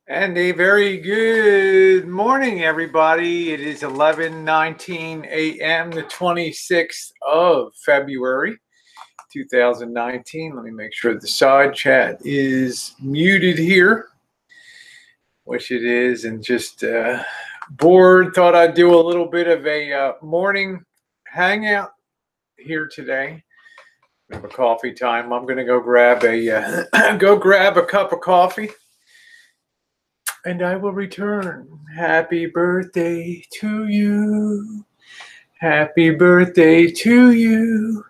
And a very good morning, everybody. It is 11:19 a.m., the 26th of February, 2019. Let me make sure the side chat is muted here, which it is, and just bored. Thought I'd do a little bit of a morning hangout here today. Have a coffee time. I'm going to go grab a cup of coffee. And I will return. Happy birthday to you. Happy birthday to you.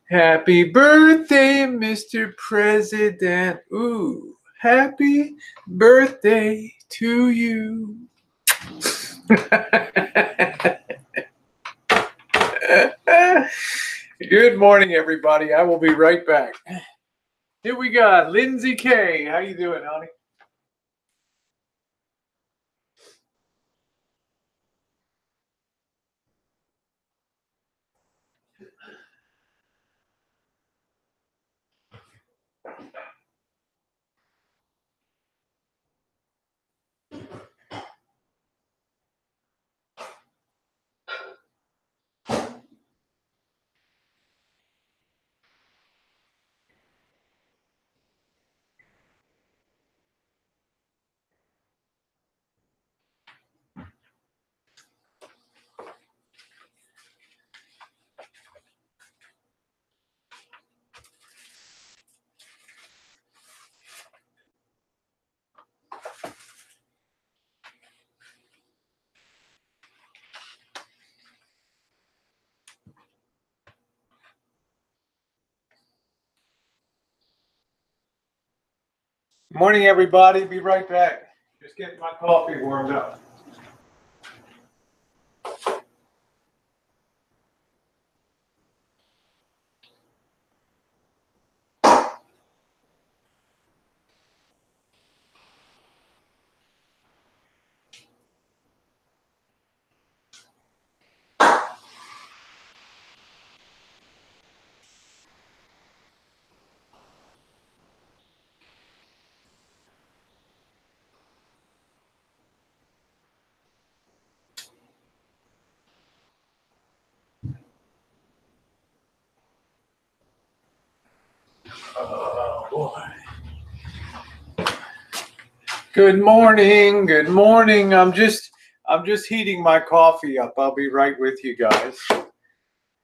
Happy birthday, Mr. President. Ooh, happy birthday to you. Good morning, everybody. I will be right back. Here we got Lindsay K. How you doing, honey? Morning, everybody. Be right back. Just getting my coffee warmed up. Oh, boy. Good morning. Good morning. I'm just heating my coffee up. I'll be right with you guys.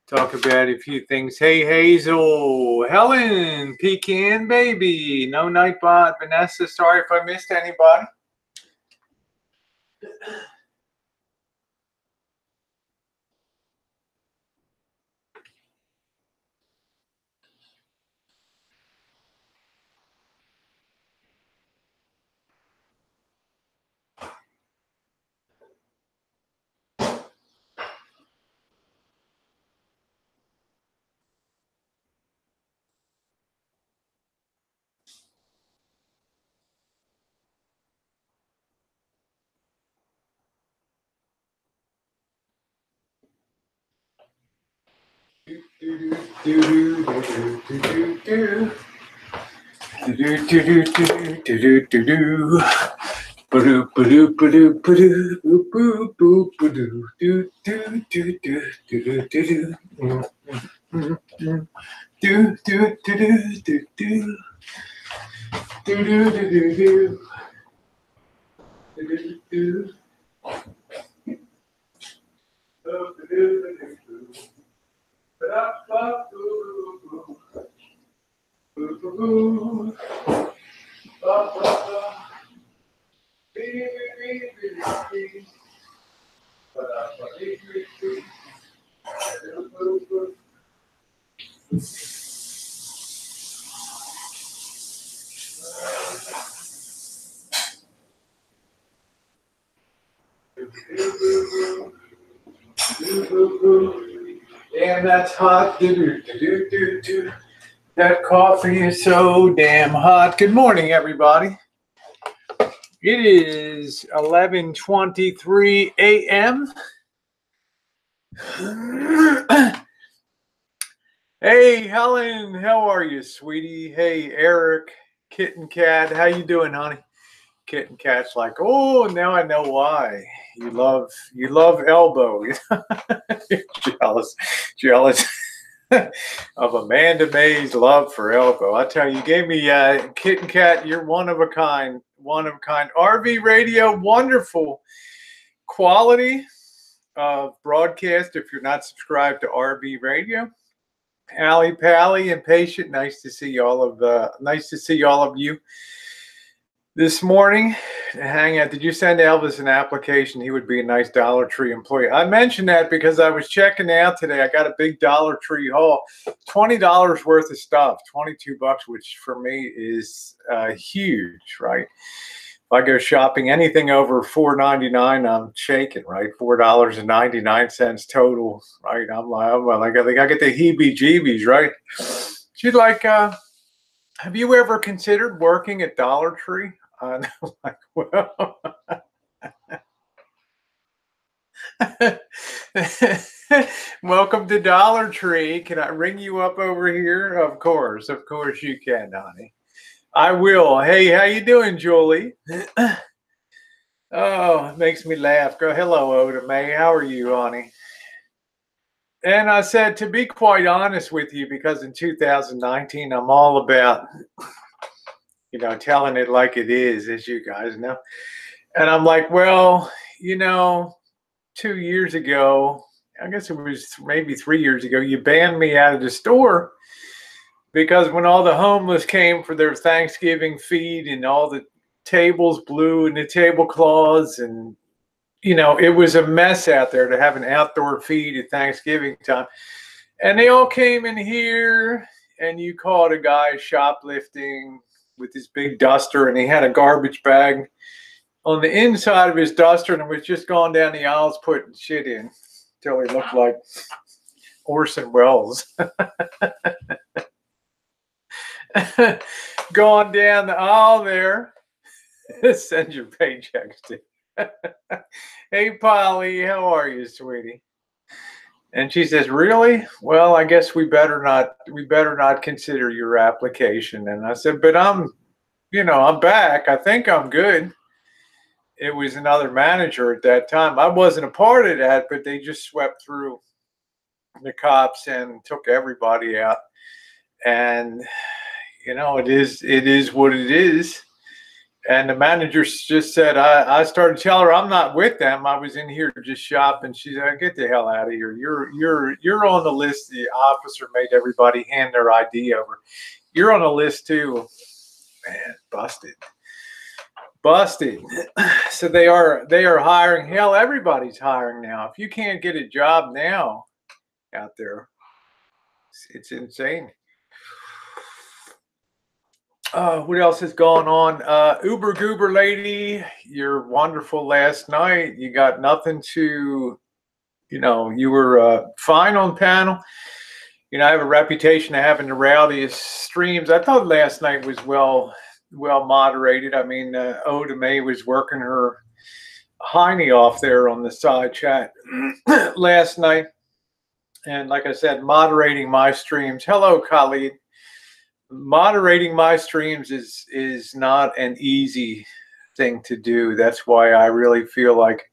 Talk about a few things. Hey, Hazel, Helen, Pecan Baby, No Nightbot, Vanessa. Sorry if I missed anybody. Damn, that's hot. That coffee is so damn hot. Good morning, everybody. It is 11:23 a.m. Hey, Helen, how are you, sweetie? Hey, Eric, Kitten Cat, how you doing, honey? Kitten Cat's like, oh, now I know why. You love Elbow. You're jealous of Amanda May's love for Elbow. I tell you, gave me Kitten Cat. You're one of a kind. RV Radio, wonderful quality of broadcast. If you're not subscribed to RV Radio, Allie Pally and Patient, nice to see all of you this morning. Hang out. Did you send Elvis an application? He would be a nice Dollar Tree employee. I mentioned that because I was checking out today. I got a big Dollar Tree haul, $20 worth of stuff, $22, which for me is huge, right? If I go shopping, anything over $4.99, I'm shaking, right? $4.99 total, right? I'm like, I get the heebie-jeebies, right? She's like, have you ever considered working at Dollar Tree? I'm like, well, welcome to Dollar Tree. Can I ring you up over here? Of course you can, honey. I will. Hey, how you doing, Julie? Oh, it makes me laugh. Go, hello, Oda May. How are you, honey? And I said, to be quite honest with you, because in 2019, I'm all about, telling it like it is, as you guys know. And I'm like, well, 2 years ago, I guess it was maybe 3 years ago, you banned me out of the store because when all the homeless came for their Thanksgiving feed and all the tables blew and the tablecloths and, it was a mess out there to have an outdoor feed at Thanksgiving time. And they all came in here and you caught a guy shoplifting with his big duster and he had a garbage bag on the inside of his duster and was just going down the aisles putting shit in until he looked like Orson Welles. Going down the aisle there. Send your paychecks to. Hey, Polly, how are you, sweetie? And she says, really? Well, I guess we better not consider your application. And I said, but I'm back. I think I'm good. It was another manager at that time. I wasn't a part of that, but they just swept through the cops and took everybody out. And it is what it is. And the manager just said, I started to tell her I'm not with them. I was in here just shopping. She said, get the hell out of here. You're on the list. The officer made everybody hand their ID over. You're on the list too. Man, busted. So they are hiring. Hell, everybody's hiring now. If you can't get a job now out there, it's insane. What else is going on? Uber Goober lady, you're wonderful last night. You got nothing to, you were fine on panel. I have a reputation of having the rowdiest streams. I thought last night was well moderated. I mean, Oda May was working her hiney off there on the side chat last night. And like I said, moderating my streams. Hello, Khalid. Moderating my streams is not an easy thing to do. That's why I really feel like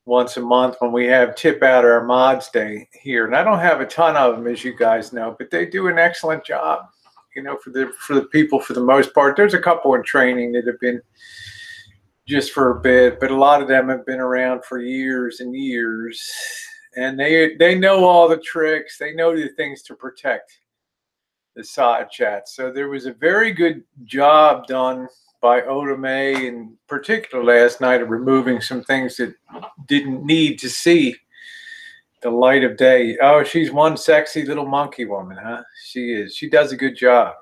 once a month when we have Tip Out Our Mods Day here, and I don't have a ton of them, as you guys know, but they do an excellent job. For the people for the most part. There's a couple in training that have been just for a bit, but a lot of them have been around for years and years, and they know all the tricks. They know the things to protect the side chat. So there was a very good job done by Oda May, in particular last night, of removing some things that didn't need to see the light of day. Oh, she's one sexy little monkey woman, huh? She is. She does a good job.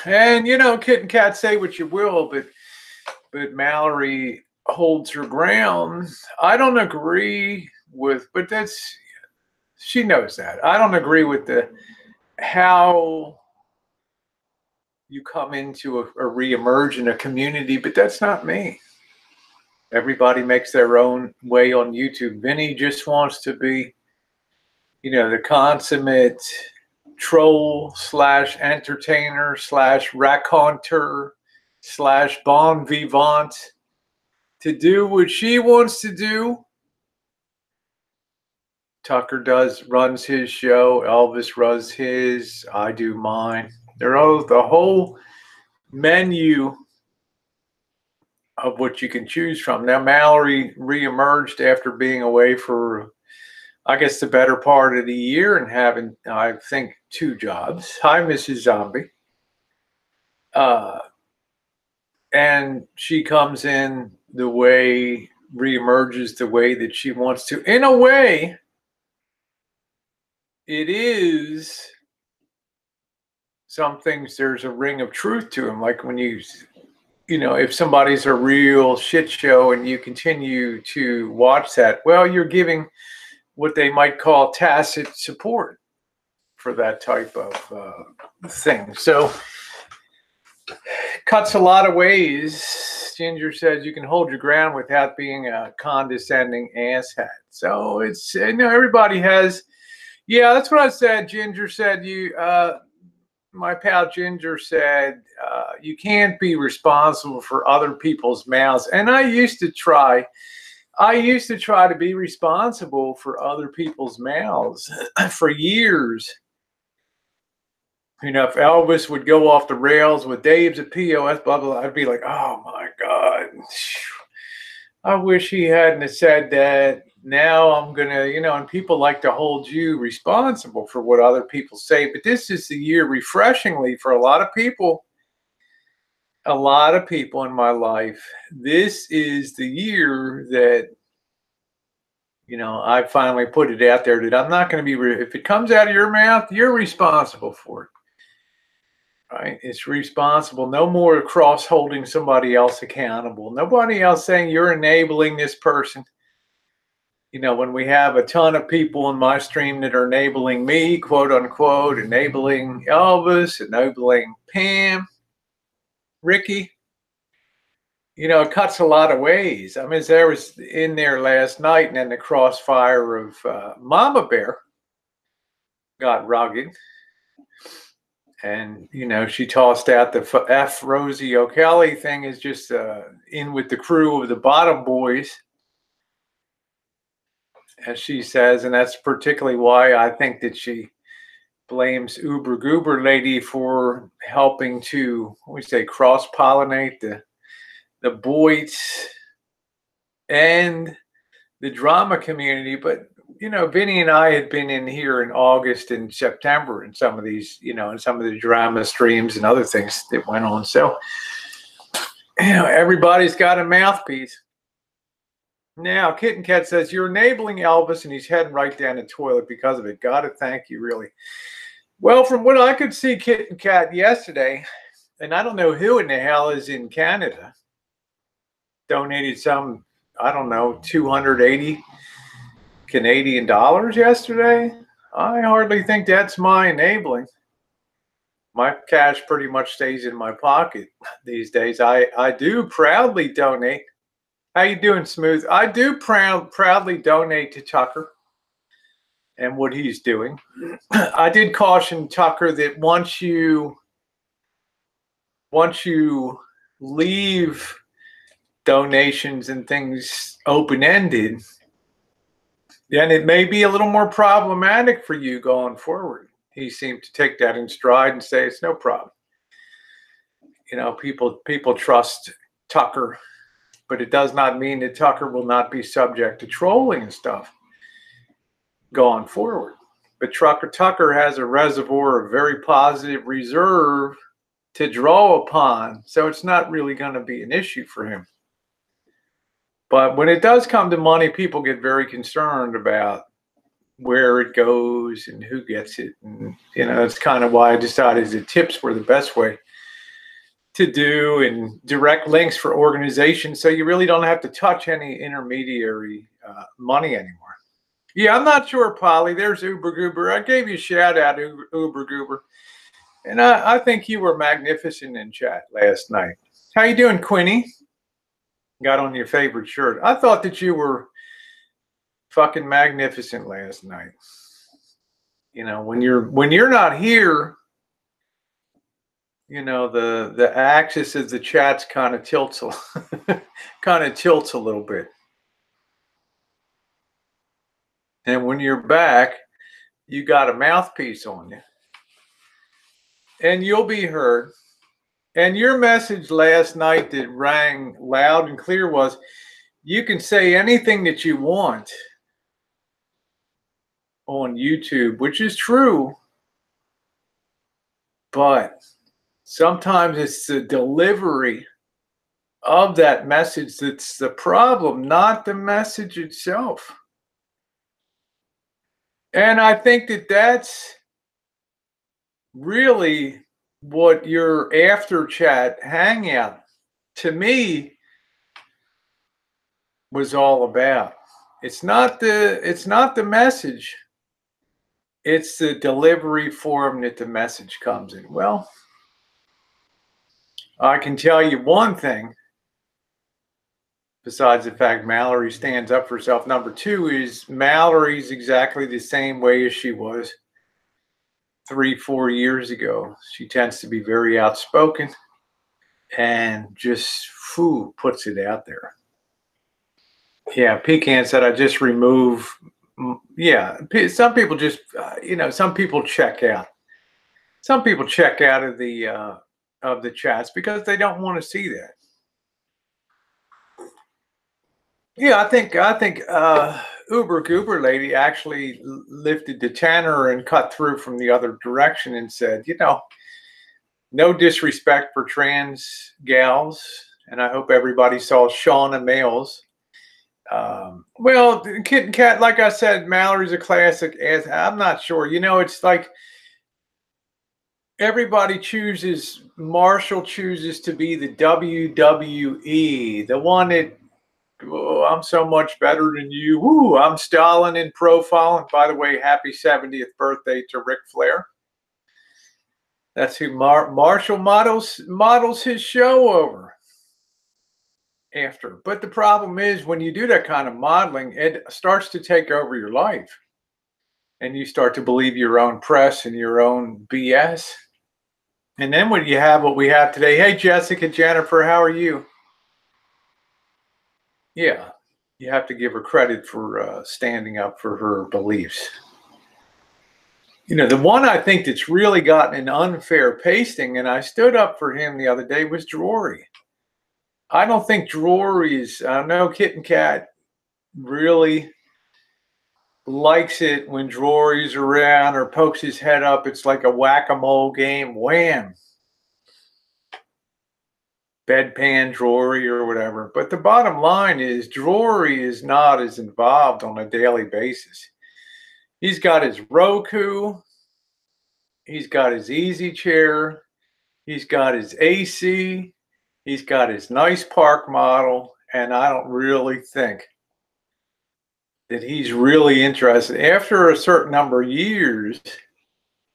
And Kitten Cat, say what you will, but Mallory holds her ground. I don't agree with, but she knows that. I don't agree with how you come into a reemerge in a community, but that's not me. Everybody makes their own way on YouTube. Vinny just wants to be, the consummate troll / entertainer / raconteur slash bon vivant to do what she wants to do. Tucker runs his show. Elvis runs his. I do mine. They're all the whole menu of what you can choose from. Now, Mallory reemerged after being away for, I guess, the better part of the year and having, I think, 2 jobs. Hi, Mrs. Zombie. And she comes in reemerges the way that she wants to. In a way, it is some things, there's a ring of truth to them. Like when if somebody's a real shit show and you continue to watch that, well, you're giving what they might call tacit support for that type of thing. So, cuts a lot of ways. Ginger says you can hold your ground without being a condescending asshat. So it's, everybody has, yeah, that's what I said. Ginger said my pal Ginger said, you can't be responsible for other people's mouths. And I used to try to be responsible for other people's mouths for years. If Elvis would go off the rails with Dave's a POS, blah, blah, blah, I'd be like, oh my God. I wish he hadn't have said that. Now I'm going to, and people like to hold you responsible for what other people say. But this is the year, refreshingly, for a lot of people in my life. This is the year that, I finally put it out there that I'm not going to be, if it comes out of your mouth, you're responsible for it. Right? It's responsible. No more cross-holding somebody else accountable. Nobody else saying you're enabling this person. When we have a ton of people in my stream that are enabling me, quote unquote, enabling Elvis, enabling Pam, Ricky, it cuts a lot of ways. I mean, there was in there last night, and then the crossfire of Mama Bear got rugged. And, she tossed out the F Rosie O'Kelly thing is just in with the crew of the bottom boys, as she says. And that's particularly why I think that she blames Uber Goober Lady for helping to, cross-pollinate the boys and the drama community. But Vinny and I had been in here in August and September in some of these, in some of the drama streams and other things that went on. So, everybody's got a mouthpiece. Now, Kitten Cat says, you're enabling Elvis and he's heading right down the toilet because of it. Gotta thank you, really. Well, from what I could see, Kitten Cat, yesterday, and I don't know who in the hell is in Canada, donated some, I don't know, 280 Canadian dollars yesterday. I hardly think that's my enabling. My cash pretty much stays in my pocket these days. I do proudly donate. How you doing, Smooth? I do proudly donate to Tucker and what he's doing. I did caution Tucker that once you leave donations and things open-ended, then it may be a little more problematic for you going forward. He seemed to take that in stride and say it's no problem. People trust Tucker, but it does not mean that Tucker will not be subject to trolling and stuff going forward. But Tucker has a reservoir of very positive reserve to draw upon, so it's not really going to be an issue for him. But when it does come to money, people get very concerned about where it goes and who gets it. And, that's kind of why I decided that tips were the best way to do, and direct links for organizations. So you really don't have to touch any intermediary money anymore. Yeah, I'm not sure, Polly. There's Uber Goober. I gave you a shout out, Uber Goober. And I think you were magnificent in chat last night. How you doing, Quinny? Got on your favorite shirt. I thought that you were fucking magnificent last night. When you're not here, you know, the axis of the chat's kind of tilts kind of tilts a little bit. And when you're back, you got a mouthpiece on you. And you'll be heard. And your message last night that rang loud and clear was, you can say anything that you want on YouTube, which is true. But sometimes it's the delivery of that message that's the problem, not the message itself. And I think that that's really what your after chat hangout, to me, was all about. It's not the message. It's the delivery form that the message comes in. Well, I can tell you one thing, besides the fact Mallory stands up for herself. Number two is Mallory's exactly the same way as she was 3-4 years ago. She tends to be very outspoken and just puts it out there. Yeah, Pecan said, I just remove. Yeah, some people just, some people check out. Some people check out of the chats because they don't want to see that. Yeah, I think Uber Goober lady actually lifted the tenor and cut through from the other direction and said, no disrespect for trans gals, and I hope everybody saw Shauna Males. Well, Kitten Cat, like I said, Mallory's a classic. I'm not sure. It's like everybody chooses. Marshall chooses to be the WWE, the one that, oh, I'm so much better than you. Woo, I'm Stalin in profile. And by the way, happy 70th birthday to Ric Flair. That's who Marshall models his show over after. But the problem is when you do that kind of modeling, it starts to take over your life. And you start to believe your own press and your own BS. And then when you have what we have today, hey, Jessica, Jennifer, how are you? Yeah, you have to give her credit for standing up for her beliefs. The one I think that's really gotten an unfair pasting, and I stood up for him the other day, was Drury. I don't think Drury's, I know Kitten Cat really likes it when Drury's around or pokes his head up. It's like a whack-a-mole game. Wham! Bedpan Drury or whatever. But the bottom line is Drury is not as involved on a daily basis. He's got his Roku. He's got his easy chair. He's got his AC. He's got his nice park model. And I don't really think that he's really interested. After a certain number of years,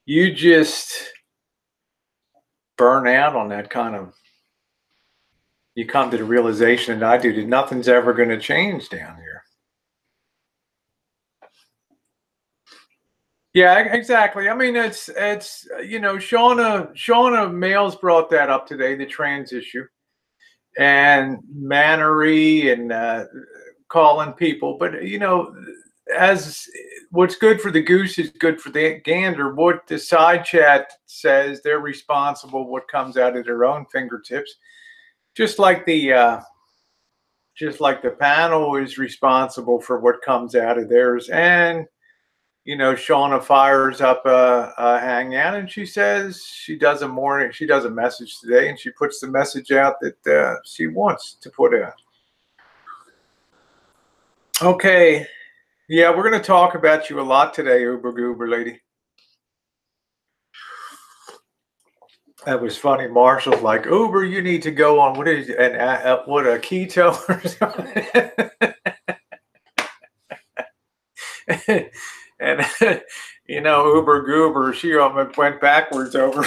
you just burn out on that kind of, you come to the realization that I do that nothing's ever going to change down here. Yeah, exactly. I mean, it's Shauna Males brought that up today, the trans issue, and Mannery and calling people. But as what's good for the goose is good for the gander. What the side chat says, they're responsible. What comes out of their own fingertips, just like the panel is responsible for what comes out of theirs. And Shauna fires up a hangout and she says she does a message today, and she puts the message out that she wants to put out. Okay. Yeah, we're going to talk about you a lot today, Uber Goober lady. That was funny. Marshall's like, Uber, you need to go on, what is it, what, a keto or something? And Uber Goober, she almost went backwards over.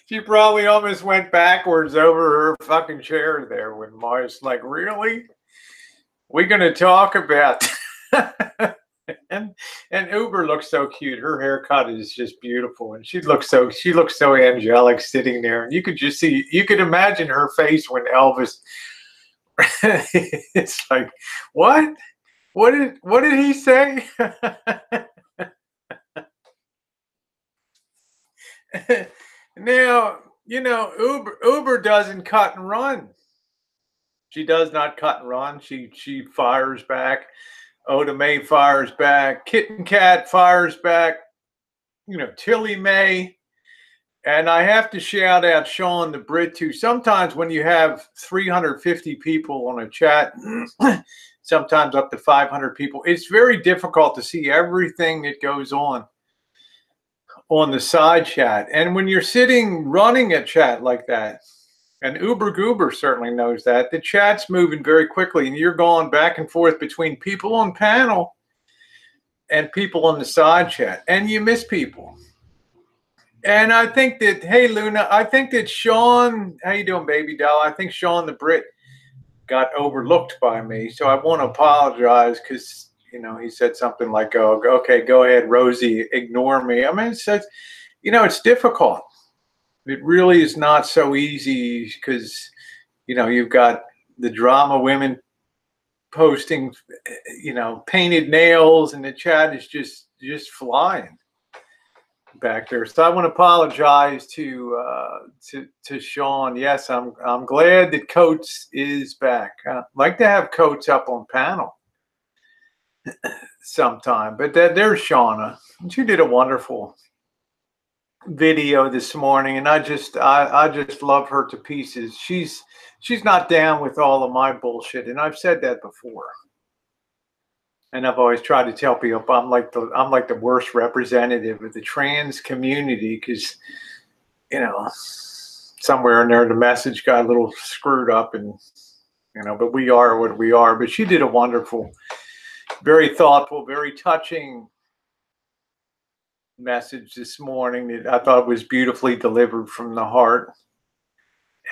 She probably almost went backwards over her fucking chair there when Mars like, really? We're going to talk about And Uber looks so cute. Her haircut is just beautiful, and she looks so angelic sitting there. And you could just see, you could imagine her face when Elvis. It's like, what? What did he say? Now, Uber doesn't cut and run. She does not cut and run. She fires back. Oda Mae fires back. Kitten Kat fires back. Tilly Mae. And I have to shout out Sean the Brit too. Sometimes when you have 350 people on a chat, sometimes up to 500 people, it's very difficult to see everything that goes on the side chat. And when you're sitting running a chat like that, and Uber Goober certainly knows that, the chat's moving very quickly, and you're going back and forth between people on panel and people on the side chat, and you miss people. And I think that, hey, Luna, I think that Sean, how you doing, baby doll? I think Sean the Brit got overlooked by me. So I want to apologize because, he said something like, oh, okay, go ahead, Rosie, ignore me. I mean, it's difficult. It really is not so easy because, you've got the drama women posting, painted nails, and the chat is just flying back there. So I want to apologize to Sean. Yes, I'm glad that Coates is back. I'd like to have Coates up on panel sometime. But there's Shauna. She did a wonderful video this morning, and I just love her to pieces. She's not down with all of my bullshit, and I've said that before. And I've always tried to tell people I'm like the worst representative of the trans community because, somewhere in there the message got a little screwed up, and but we are what we are. But she did a wonderful, very thoughtful, very touching message this morning that I thought was beautifully delivered from the heart.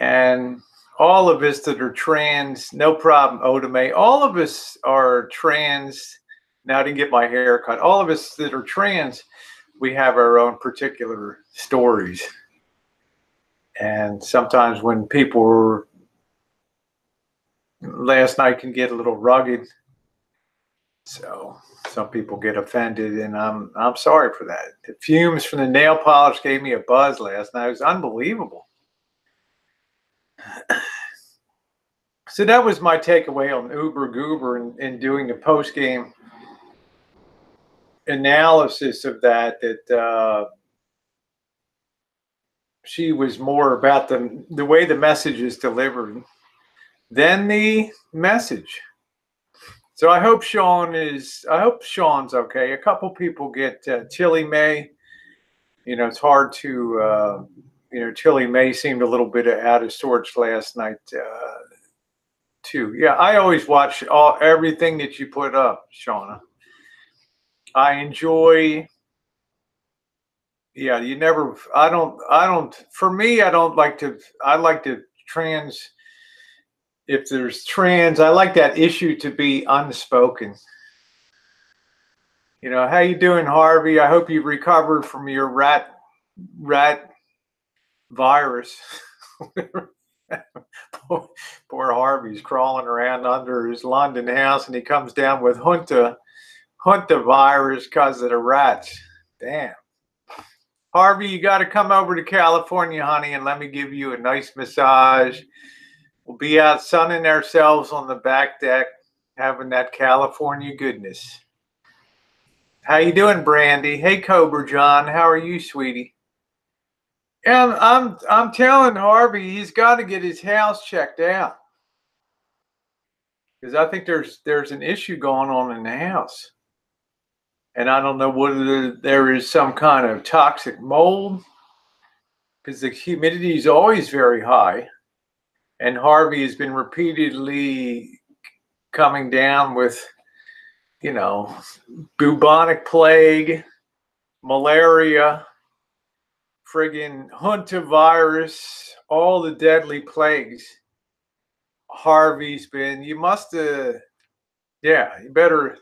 And all of us that are trans, no problem, Oda Mae. All of us are trans. Now I didn't get my hair cut. All of us that are trans, we have our own particular stories. And sometimes when people last night can get a little rugged, so some people get offended, and I'm sorry for that. The fumes from the nail polish gave me a buzz last night. It was unbelievable. So that was my takeaway on Uber Goober and doing the post-game analysis of that she was more about the way the message is delivered than the message. So I hope Sean's okay. A couple people get Tilly Mae. It's hard to Tilly Mae seemed a little bit out of sorts last night too. Yeah, I always watch everything that you put up, Shauna. I enjoy. Yeah, for me, I like to trans. If there's trans, I like that issue to be unspoken. How you doing, Harvey? I hope you've recovered from your rat virus. Poor Harvey's crawling around under his London house, and he comes down with Hunta virus because of the rats. Damn. Harvey, you got to come over to California, honey, and let me give you a nice massage. We'll be out sunning ourselves on the back deck, having that California goodness. How you doing, Brandy? Hey, Cobra John, how are you, sweetie? And I'm telling Harvey he's got to get his house checked out because I think there's an issue going on in the house, and I don't know whether there is some kind of toxic mold because the humidity is always very high, and Harvey has been repeatedly coming down with bubonic plague, malaria, friggin' Hunta virus, all the deadly plagues. Harvey's been, you better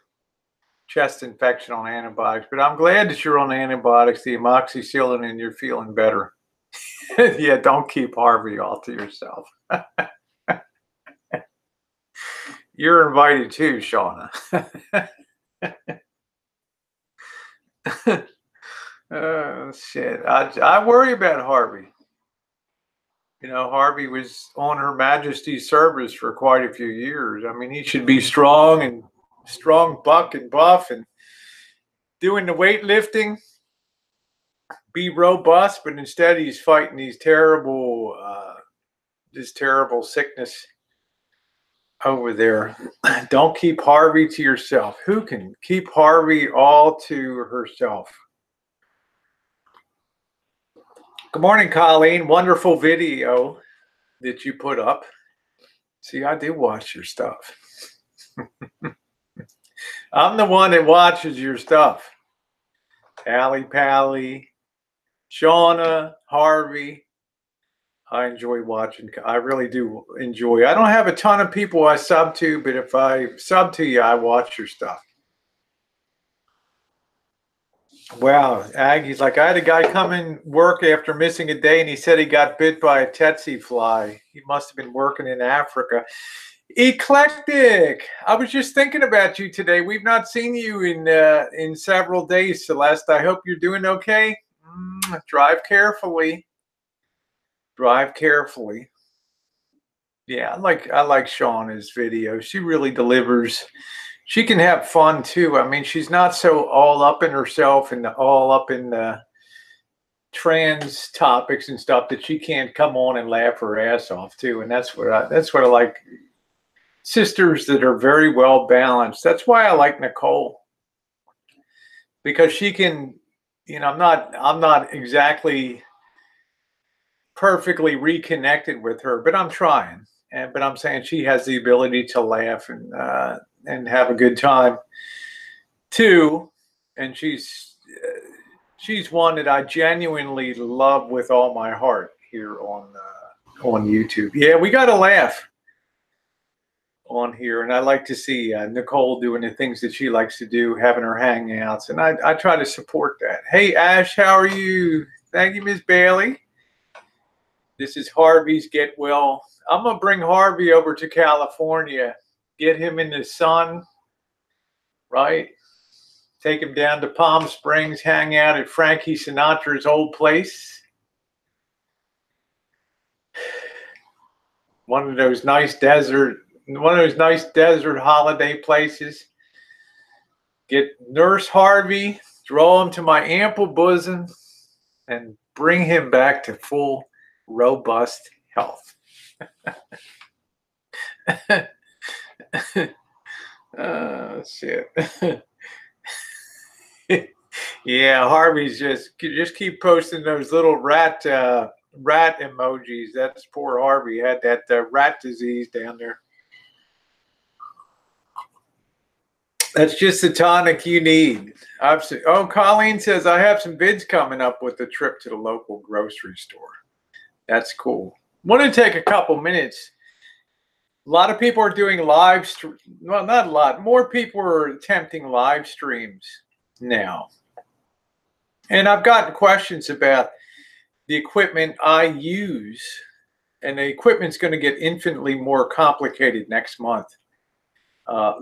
chest infection on antibiotics, but I'm glad that you're on antibiotics, the amoxicillin, and you're feeling better. Yeah, don't keep Harvey all to yourself. You're invited too, Shauna. Oh, shit. I worry about Harvey. You know, Harvey was on Her Majesty's service for quite a few years. I mean, he should be strong buck and buff and doing the weightlifting, be robust, but instead he's fighting these this terrible sickness over there. Don't keep Harvey to yourself. Who can keep Harvey all to herself? Good morning, Colleen. Wonderful video that you put up. See, I do watch your stuff. I'm the one that watches your stuff. Allie Pally, Shauna, Harvey. I enjoy watching. I really do enjoy. I don't have a ton of people I sub to, but if I sub to you, I watch your stuff. Wow, Aggie's like, I had a guy come in work after missing a day, and he said he got bit by a tsetse fly. He must have been working in Africa. Eclectic. I was just thinking about you today. We've not seen you in several days, Celeste. I hope you're doing okay. Drive carefully. Drive carefully. Yeah, I like Shauna's video. She really delivers. She can have fun too. I mean, she's not so all up in herself and all up in the trans topics and stuff that she can't come on and laugh her ass off too. And that's what I like. Sisters that are very well balanced. That's why I like Nicole, because she can, you know, I'm not exactly perfectly reconnected with her, but I'm trying. But I'm saying she has the ability to laugh and have a good time too. And she's one that I genuinely love with all my heart here on YouTube. Yeah, we got to laugh on here, and I like to see Nicole doing the things that she likes to do, having her hangouts, and I try to support that. Hey Ash, how are you? Thank you, Miss Bailey. This is Harvey's Get Well. I'm gonna bring Harvey over to California, get him in the sun, right? Take him down to Palm Springs, hang out at Frankie Sinatra's old place. One of those nice desert holiday places. Get Nurse Harvey, draw him to my ample bosom, and bring him back to full, robust health. Oh, shit. Yeah, Harvey's just keep posting those little rat emojis. That's poor Harvey. Had that rat disease down there. That's just the tonic you need. Oh, Colleen says, I have some bids coming up with the trip to the local grocery store. That's cool. Want to take a couple minutes. A lot of people are doing well, not a lot. More people are attempting live streams now. And I've gotten questions about the equipment I use. And the equipment's going to get infinitely more complicated next month.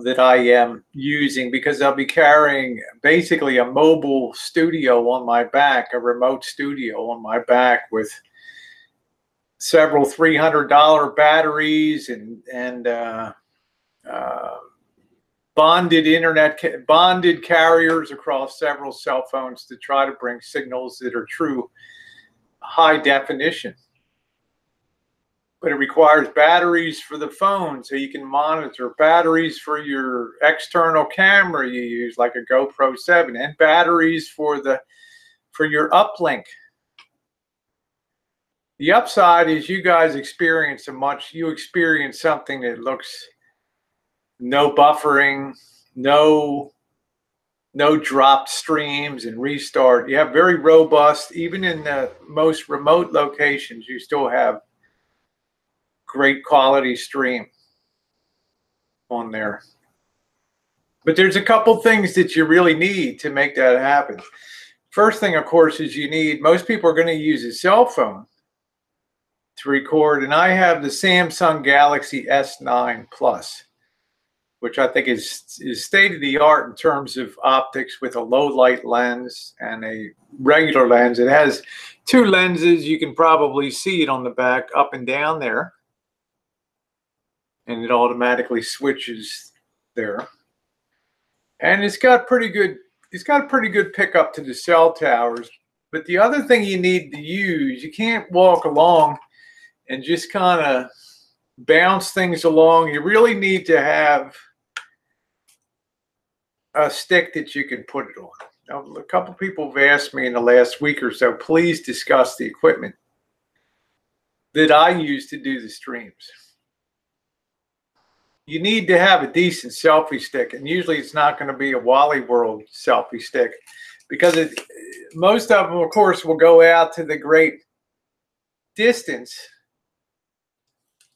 That I am using, because I'll be carrying basically a mobile studio on my back, a remote studio on my back with several $300 batteries and bonded carriers across several cell phones to try to bring signals that are true high definition. But it requires batteries for the phone so you can monitor, batteries for your external camera you use, like a GoPro 7, and batteries for your uplink. The upside is you guys experience something that looks no buffering, no dropped streams and restart. You have very robust, even in the most remote locations, you still have great quality stream on there. But there's a couple things that you really need to make that happen. First thing, of course, is most people are going to use a cell phone to record. And I have the Samsung Galaxy S9 Plus, which I think is state of the art in terms of optics, with a low light lens and a regular lens. It has two lenses. You can probably see it on the back, up and down there. And it automatically switches there. And it's got pretty good pickup to the cell towers. But the other thing you need to use, you can't walk along and just kind of bounce things along. You really need to have a stick that you can put it on. Now, a couple people have asked me in the last week or so, please discuss the equipment that I use to do the streams. You need to have a decent selfie stick, and usually it's not going to be a Wally World selfie stick, because most of them, of course, will go out to the great distance.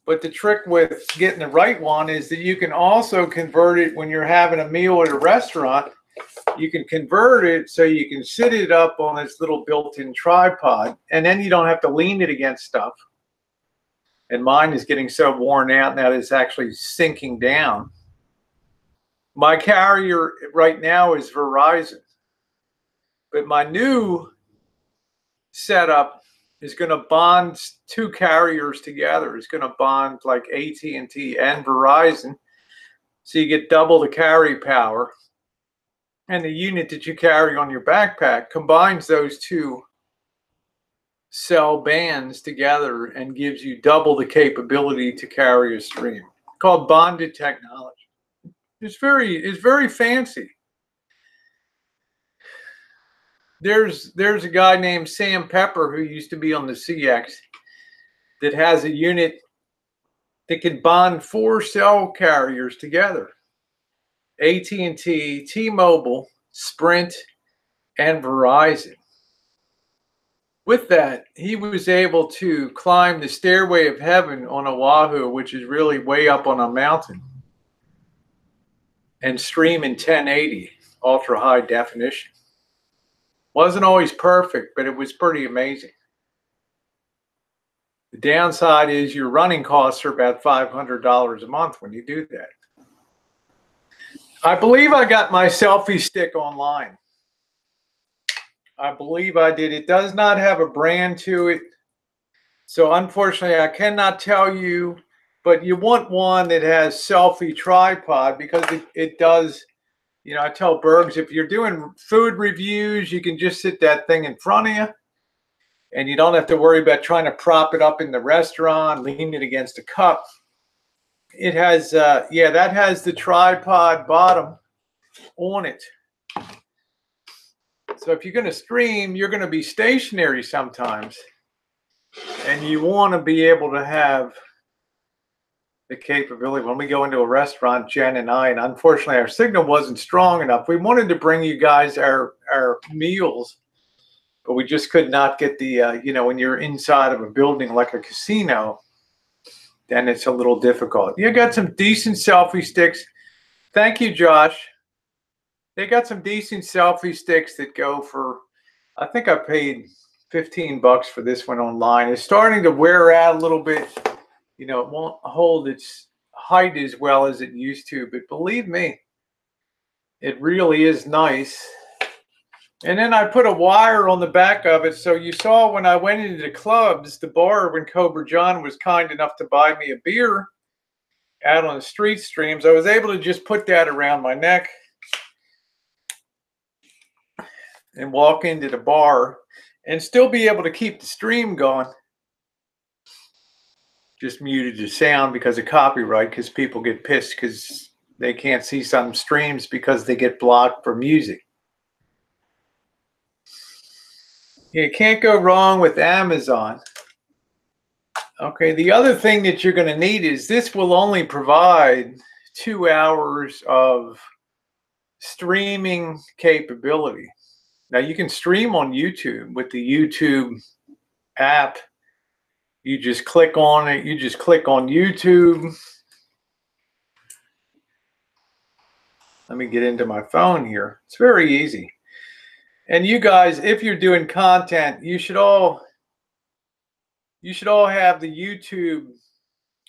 But the trick with getting the right one is that you can also convert it when you're having a meal at a restaurant. You can convert it so you can sit it up on this little built-in tripod, and then you don't have to lean it against stuff. And mine is getting so worn out now that it's actually sinking down. My carrier right now is Verizon. But my new setup is going to bond two carriers together. It's going to bond like AT&T and Verizon. So you get double the carry power. And the unit that you carry on your backpack combines those two cell bands together and gives you double the capability to carry a stream, called bonded technology. It's very fancy. There's a guy named Sam Pepper who used to be on the CX that has a unit that can bond 4 cell carriers together: AT&T, T-Mobile, Sprint, and Verizon. With that, he was able to climb the stairway of heaven on Oahu, which is really way up on a mountain, and stream in 1080, ultra high definition. Wasn't always perfect, but it was pretty amazing. The downside is your running costs are about $500 a month when you do that. I believe I got my selfie stick online. I believe I did. It does not have a brand to it. So unfortunately, I cannot tell you, but you want one that has selfie tripod, because it does, you know, I tell Bergs, if you're doing food reviews, you can just sit that thing in front of you, and you don't have to worry about trying to prop it up in the restaurant, lean it against a cup. It has, yeah, that has the tripod bottom on it. So if you're going to stream, you're going to be stationary sometimes, and you want to be able to have the capability. When we go into a restaurant, Jen and I, and unfortunately our signal wasn't strong enough, we wanted to bring you guys our meals, but we just could not get the, you know, when you're inside of a building like a casino, then it's a little difficult. You got some decent selfie sticks. Thank you, Josh. They got some decent selfie sticks that go for, I think I paid $15 for this one online. It's starting to wear out a little bit. You know, it won't hold its height as well as it used to, but believe me, it really is nice. And then I put a wire on the back of it. So you saw when I went into the clubs, the bar, when Cobra John was kind enough to buy me a beer out on the street streams, I was able to just put that around my neck and walk into the bar and still be able to keep the stream going. Just muted the sound because of copyright, because people get pissed because they can't see some streams because they get blocked for music. You can't go wrong with Amazon. Okay, the other thing that you're going to need is this will only provide 2 hours of streaming capability. Now you can stream on YouTube with the YouTube app. You just click on it. You just click on YouTube. Let me get into my phone here. It's very easy. And you guys, if you're doing content, you should all have the YouTube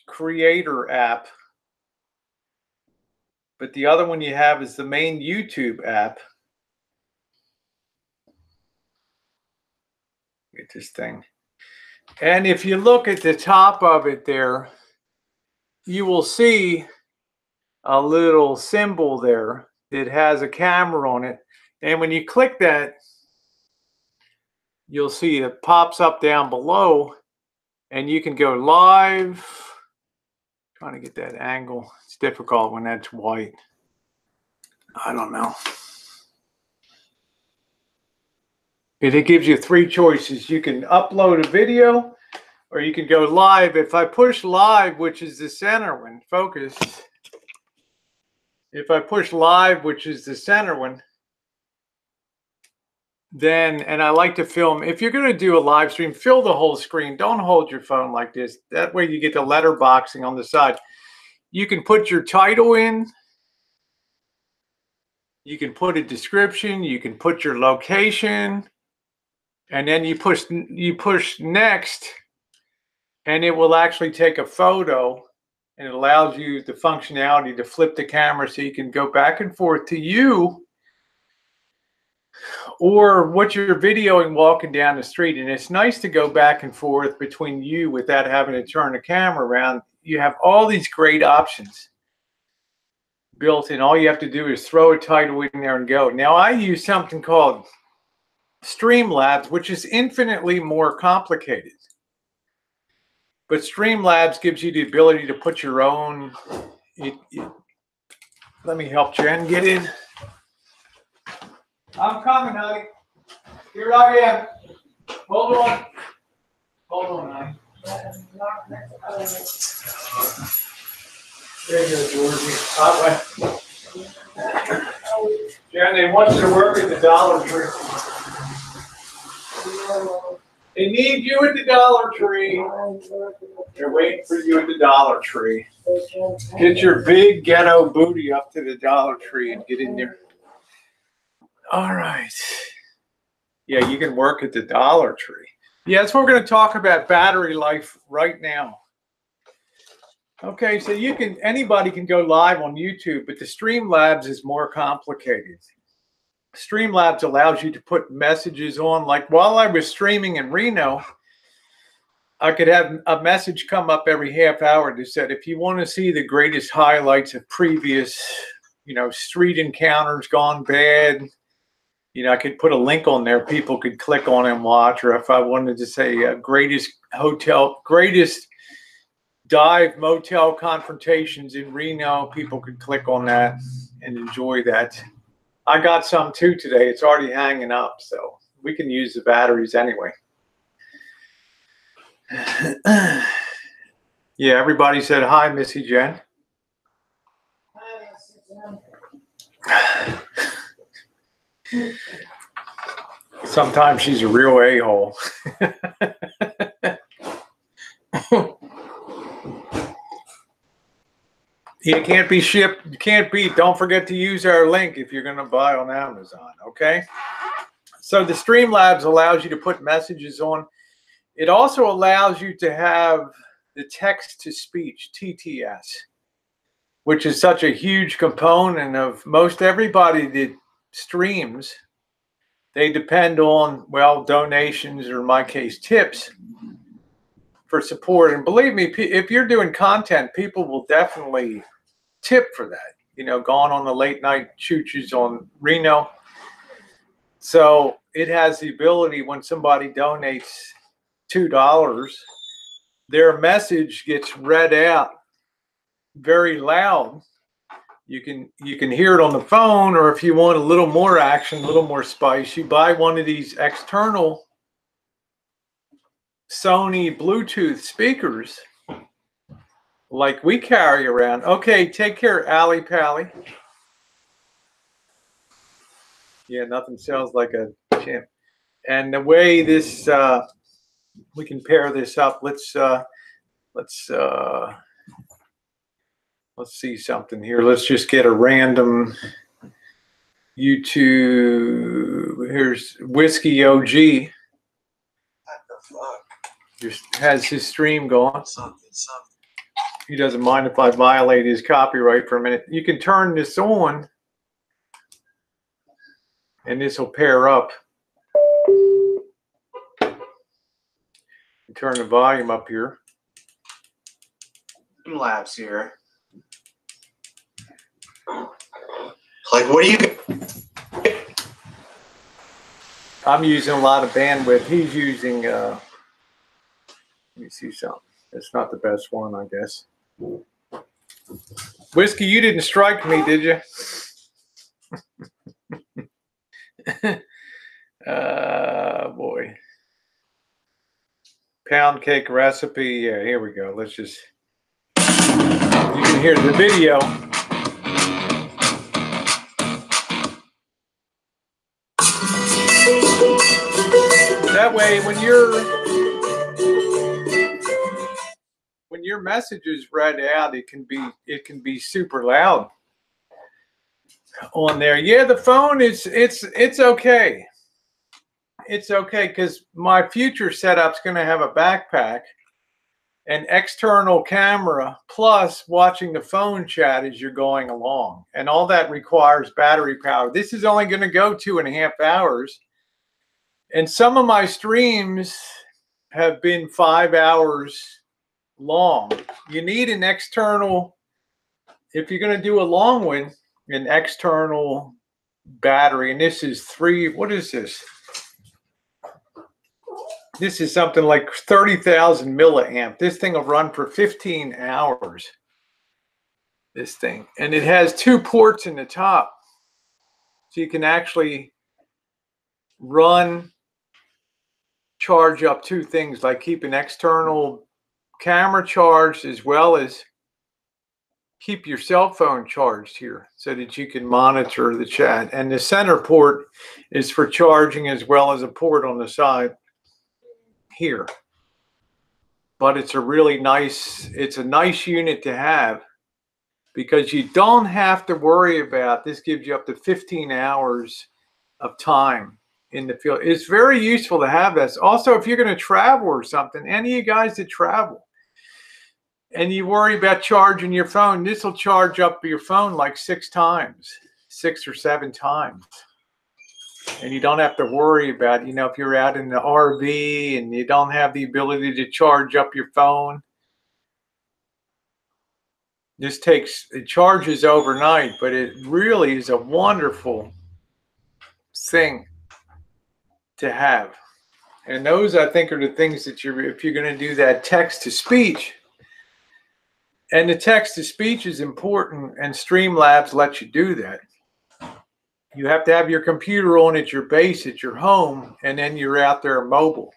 Creator app. But the other one you have is the main YouTube app. Get this thing. And if you look at the top of it there, you will see a little symbol there that has a camera on it. And when you click that, you'll see it pops up down below and you can go live. Trying to get that angle. It's difficult when that's white. I don't know. It gives you three choices. You can upload a video or you can go live. If I push live, which is the center one, focus. If I push live, which is the center one, then, and I like to film, if you're going to do a live stream, fill the whole screen. Don't hold your phone like this. That way you get the letterboxing on the side. You can put your title in. You can put a description. You can put your location. And then you push next, and it will actually take a photo, and it allows you the functionality to flip the camera so you can go back and forth to you or what you're videoing walking down the street. And it's nice to go back and forth between you without having to turn the camera around. You have all these great options built in. All you have to do is throw a title in there and go. Now I use something called Streamlabs, which is infinitely more complicated. But Streamlabs gives you the ability to put your own. Let me help Jen get in. I'm coming, honey. Here I am. Hold on. Hold on, honey. There you go, Georgie. Jen, they want you to work at the Dollar Tree. They need you at the Dollar Tree. They're waiting for you at the Dollar Tree. Get your big ghetto booty up to the Dollar Tree and get in there. All right. Yeah, you can work at the Dollar Tree. Yeah, that's what we're going to talk about, battery life right now. Okay, so anybody can go live on YouTube, but the Streamlabs is more complicated. Streamlabs allows you to put messages on. Like while I was streaming in Reno, I could have a message come up every half hour that said, if you want to see the greatest highlights of previous, street encounters gone bad, I could put a link on there. People could click on and watch. Or if I wanted to say greatest dive motel confrontations in Reno, people could click on that and enjoy that. I got some too today. It's already hanging up, so we can use the batteries anyway. Yeah, everybody said hi, Missy Jenn. Hi, Missy Jenn. Sometimes she's a real a-hole. It can't be shipped. You can't beat. Don't forget to use our link if you're going to buy on Amazon. Okay. So the Streamlabs allows you to put messages on. It also allows you to have the text to speech, TTS, which is such a huge component of most everybody that streams. They depend on, well, donations, or in my case, tips for support. And believe me, if you're doing content, people will definitely tip for that. Gone on the late night choo-choos on Reno. So it has the ability, when somebody donates $2, their message gets read out very loud. You can hear it on the phone, or if you want a little more action, a little more spice, you buy one of these external Sony Bluetooth speakers like we carry around. Okay, take care, Allie Pally. Yeah, nothing sounds like a champ. And the way this, we can pair this up. Let's see something here. Let's just get a random. YouTube. Here's Whiskey OG. What the fuck? Just has his stream going. Something. He doesn't mind if I violate his copyright for a minute. You can turn this on, and this will pair up. Turn the volume up here. Labs here. Like, what do you? I'm using a lot of bandwidth. He's using. Let me see something. It's not the best one, I guess. Whiskey, you didn't strike me, did you? Boy. Pound cake recipe. Yeah, here we go. Let's just. You can hear the video. That way, when your message is read out, it can be super loud on there. Yeah, the phone it's okay. It's okay because my future setup's going to have a backpack, an external camera, plus watching the phone chat as you're going along, and all that requires battery power. This is only going to go 2.5 hours. And some of my streams have been 5 hours long. You need an external, if you're going to do a long one, an external battery. And this is what is this? This is something like 30,000 milliamp. This thing will run for 15 hours. This thing. And it has 2 ports in the top. So you can actually charge up 2 things, like keep an external camera charged as well as keep your cell phone charged here so that you can monitor the chat. And the center port is for charging as well as a port on the side here. But it's a really nice unit to have because you don't have to worry about, this gives you up to 15 hours of time in the field. It's very useful to have this. Also, if you're going to travel or something, any of you guys that travel and you worry about charging your phone, this will charge up your phone like 6 or 7 times. And you don't have to worry about, if you're out in the RV and you don't have the ability to charge up your phone. It charges overnight, but it really is a wonderful thing to have. And those, I think, are the things that if you're going to do that text to speech, and the text to speech is important, and Streamlabs lets you do that. You have to have your computer on at your base, at your home, and then you're out there mobile.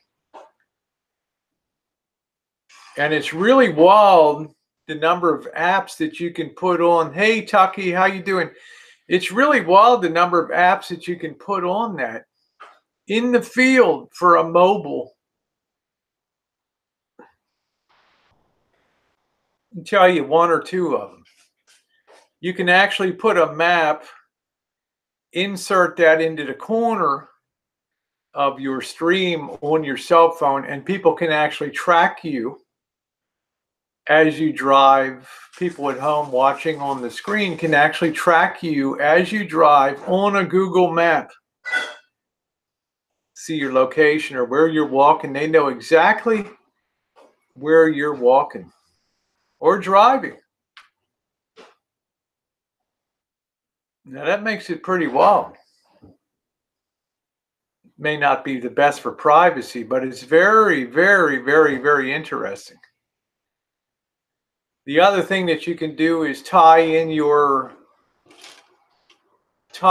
And it's really wild, the number of apps that you can put on. Hey, Tucky, how you doing? It's really wild, the number of apps that you can put on that in the field for a mobile. I'll tell you 1 or 2 of them. You can actually put a map, insert that into the corner of your stream on your cell phone, and people can actually track you as you drive. People at home watching on the screen can actually track you as you drive on a Google map. See your location or where you're walking. They know exactly where you're walking or driving. Now that makes it pretty wild. May not be the best for privacy, but it's very, very, very, very interesting. The other thing that you can do is tie in your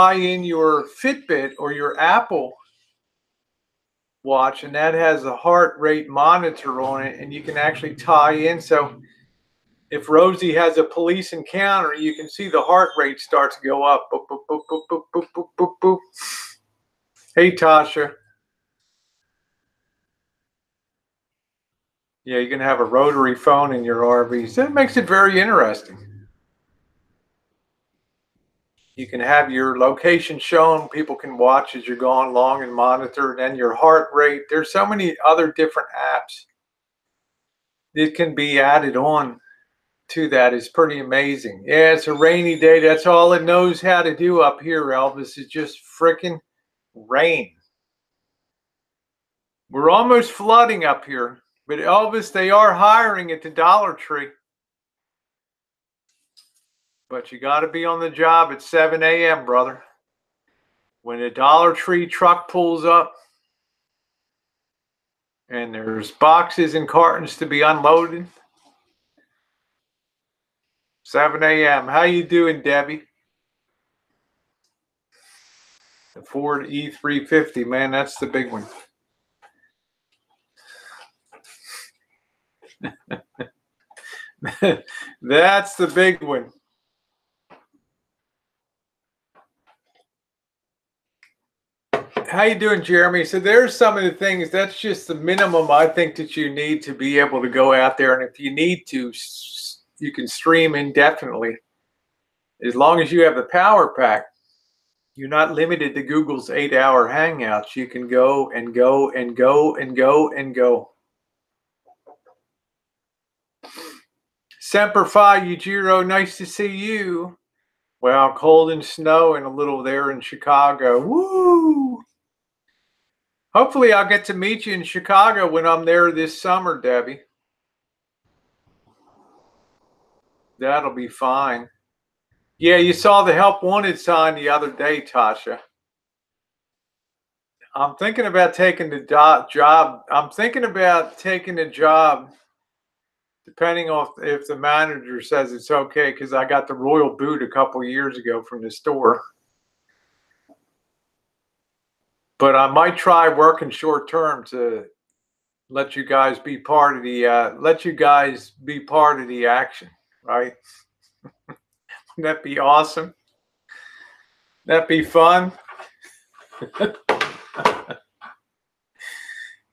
Fitbit or your Apple Watch, and that has a heart rate monitor on it, and you can actually tie in. So if Rosie has a police encounter, you can see the heart rate start to go up. Boop, boop, boop, boop, boop, boop, boop, boop, boop. Hey, Tasha. Yeah, you can have a rotary phone in your RV. So that makes it very interesting. You can have your location shown. People can watch as you're going along and monitor, and your heart rate. There's so many other different apps that can be added on to that. Is pretty amazing. Yeah, it's a rainy day. That's all it knows how to do up here, Elvis, is just frickin' rain. We're almost flooding up here. But Elvis, they are hiring at the Dollar Tree. But you got to be on the job at 7 a.m., brother. When the Dollar Tree truck pulls up and there's boxes and cartons to be unloaded. 7 a.m. How you doing, Debbie? The Ford E350, man, that's the big one. That's the big one. How you doing, Jeremy? So there's some of the things, that's just the minimum I think that you need to be able to go out there. And if you need to, you can stream indefinitely. As long as you have the power pack, you're not limited to Google's 8-hour Hangouts. You can go and go and go and go and go. Semper Fi, Yujiro, nice to see you. Well, cold and snow and a little there in Chicago. Woo! Hopefully I'll get to meet you in Chicago when I'm there this summer, Debbie. That'll be fine. Yeah, you saw the Help Wanted sign the other day, Tasha. I'm thinking about taking the job. I'm thinking about taking a job, depending on if the manager says it's okay, because I got the royal boot a couple of years ago from the store. But I might try working short term to let you guys be part of the action, right? Wouldn't that be awesome? That'd be fun.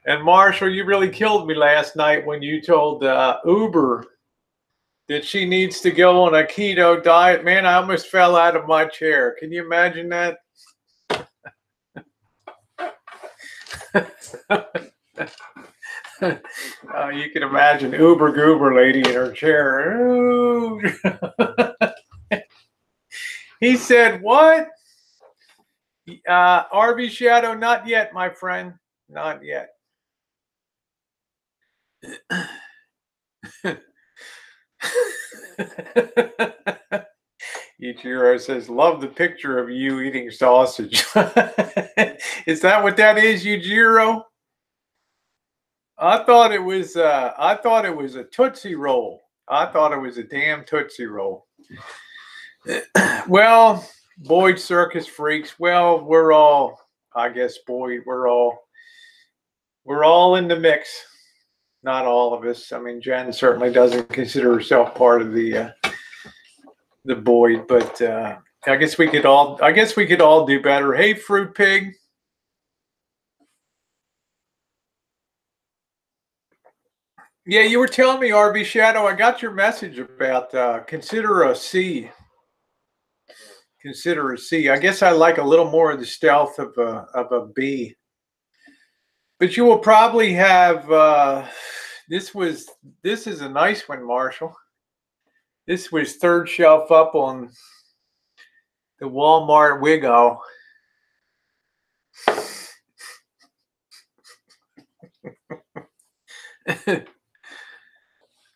And Marshall, you really killed me last night when you told Uber that she needs to go on a keto diet. Man, I almost fell out of my chair. Can you imagine that? You can imagine Uber Goober lady in her chair. Ooh. He said, what? RV Shadow, not yet, my friend. Not yet. Ichiro says, love the picture of you eating sausage. Is that what that is, Yujiro? I thought it was a Tootsie Roll. I thought it was a damn Tootsie Roll. Well, Boyd Circus Freaks, well, we're all, I guess, Boyd, we're all in the mix. Not all of us. I mean, Jen certainly doesn't consider herself part of the Boyd, but I guess we could all do better. Hey, Fruit Pig. Yeah, you were telling me, RV Shadow, I got your message about consider a C. Consider a C. I guess I like a little more of the stealth of a B. But you will probably have this is a nice one, Marshall. This was third shelf up on the Walmart Wiggo.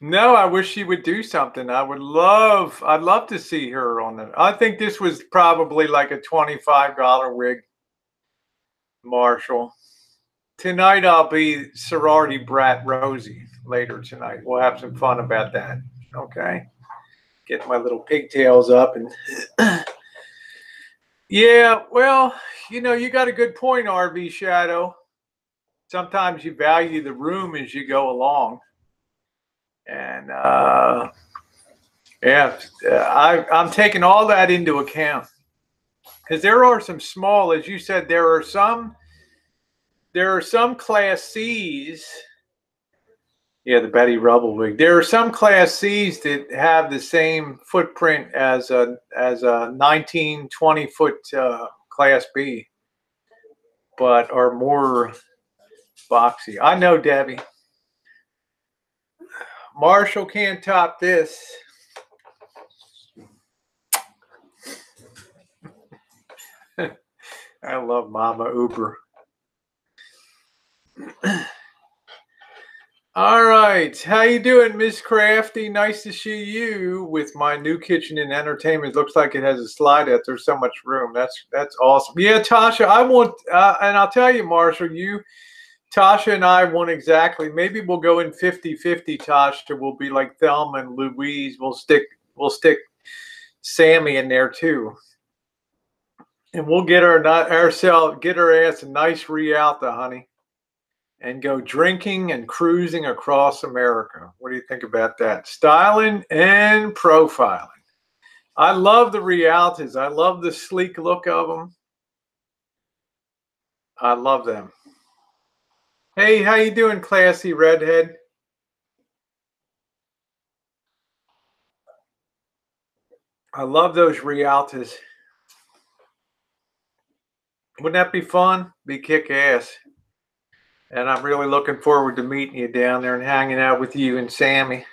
No, I wish she would do something. I'd love to see her on it. I think this was probably like a $25 wig, Marshall. Tonight I'll be sorority brat Rosie later tonight. We'll have some fun about that. Okay. Get my little pigtails up and yeah, well, you know, you got a good point, RV Shadow. Sometimes you value the room as you go along. And yeah, I'm taking all that into account, because there are some small, as you said, there are some Class C's Yeah, the Betty Rubble wig. There are some Class C's that have the same footprint as a 19, 20-foot Class B, but are more boxy. I know, Debbie. Marshall can't top this. I love Mama Uber. All right, how you doing, Miss Crafty? Nice to see you with my new kitchen and entertainment. Looks like it has a slide out. There's so much room. That's awesome. Yeah, Tasha, I want, and I'll tell you, Marshall, Tasha and I want exactly. Maybe we'll go in 50-50. Tasha, we'll be like Thelma and Louise. We'll stick Sammy in there too, and we'll get our ass a nice Rialto, honey, and go drinking and cruising across America. What do you think about that? Styling and profiling. I love the Rialtos. I love the sleek look of them. I love them. Hey, how you doing, classy redhead? I love those Rialtos. Wouldn't that be fun? Be kick-ass. And I'm really looking forward to meeting you down there and hanging out with you and Sammy.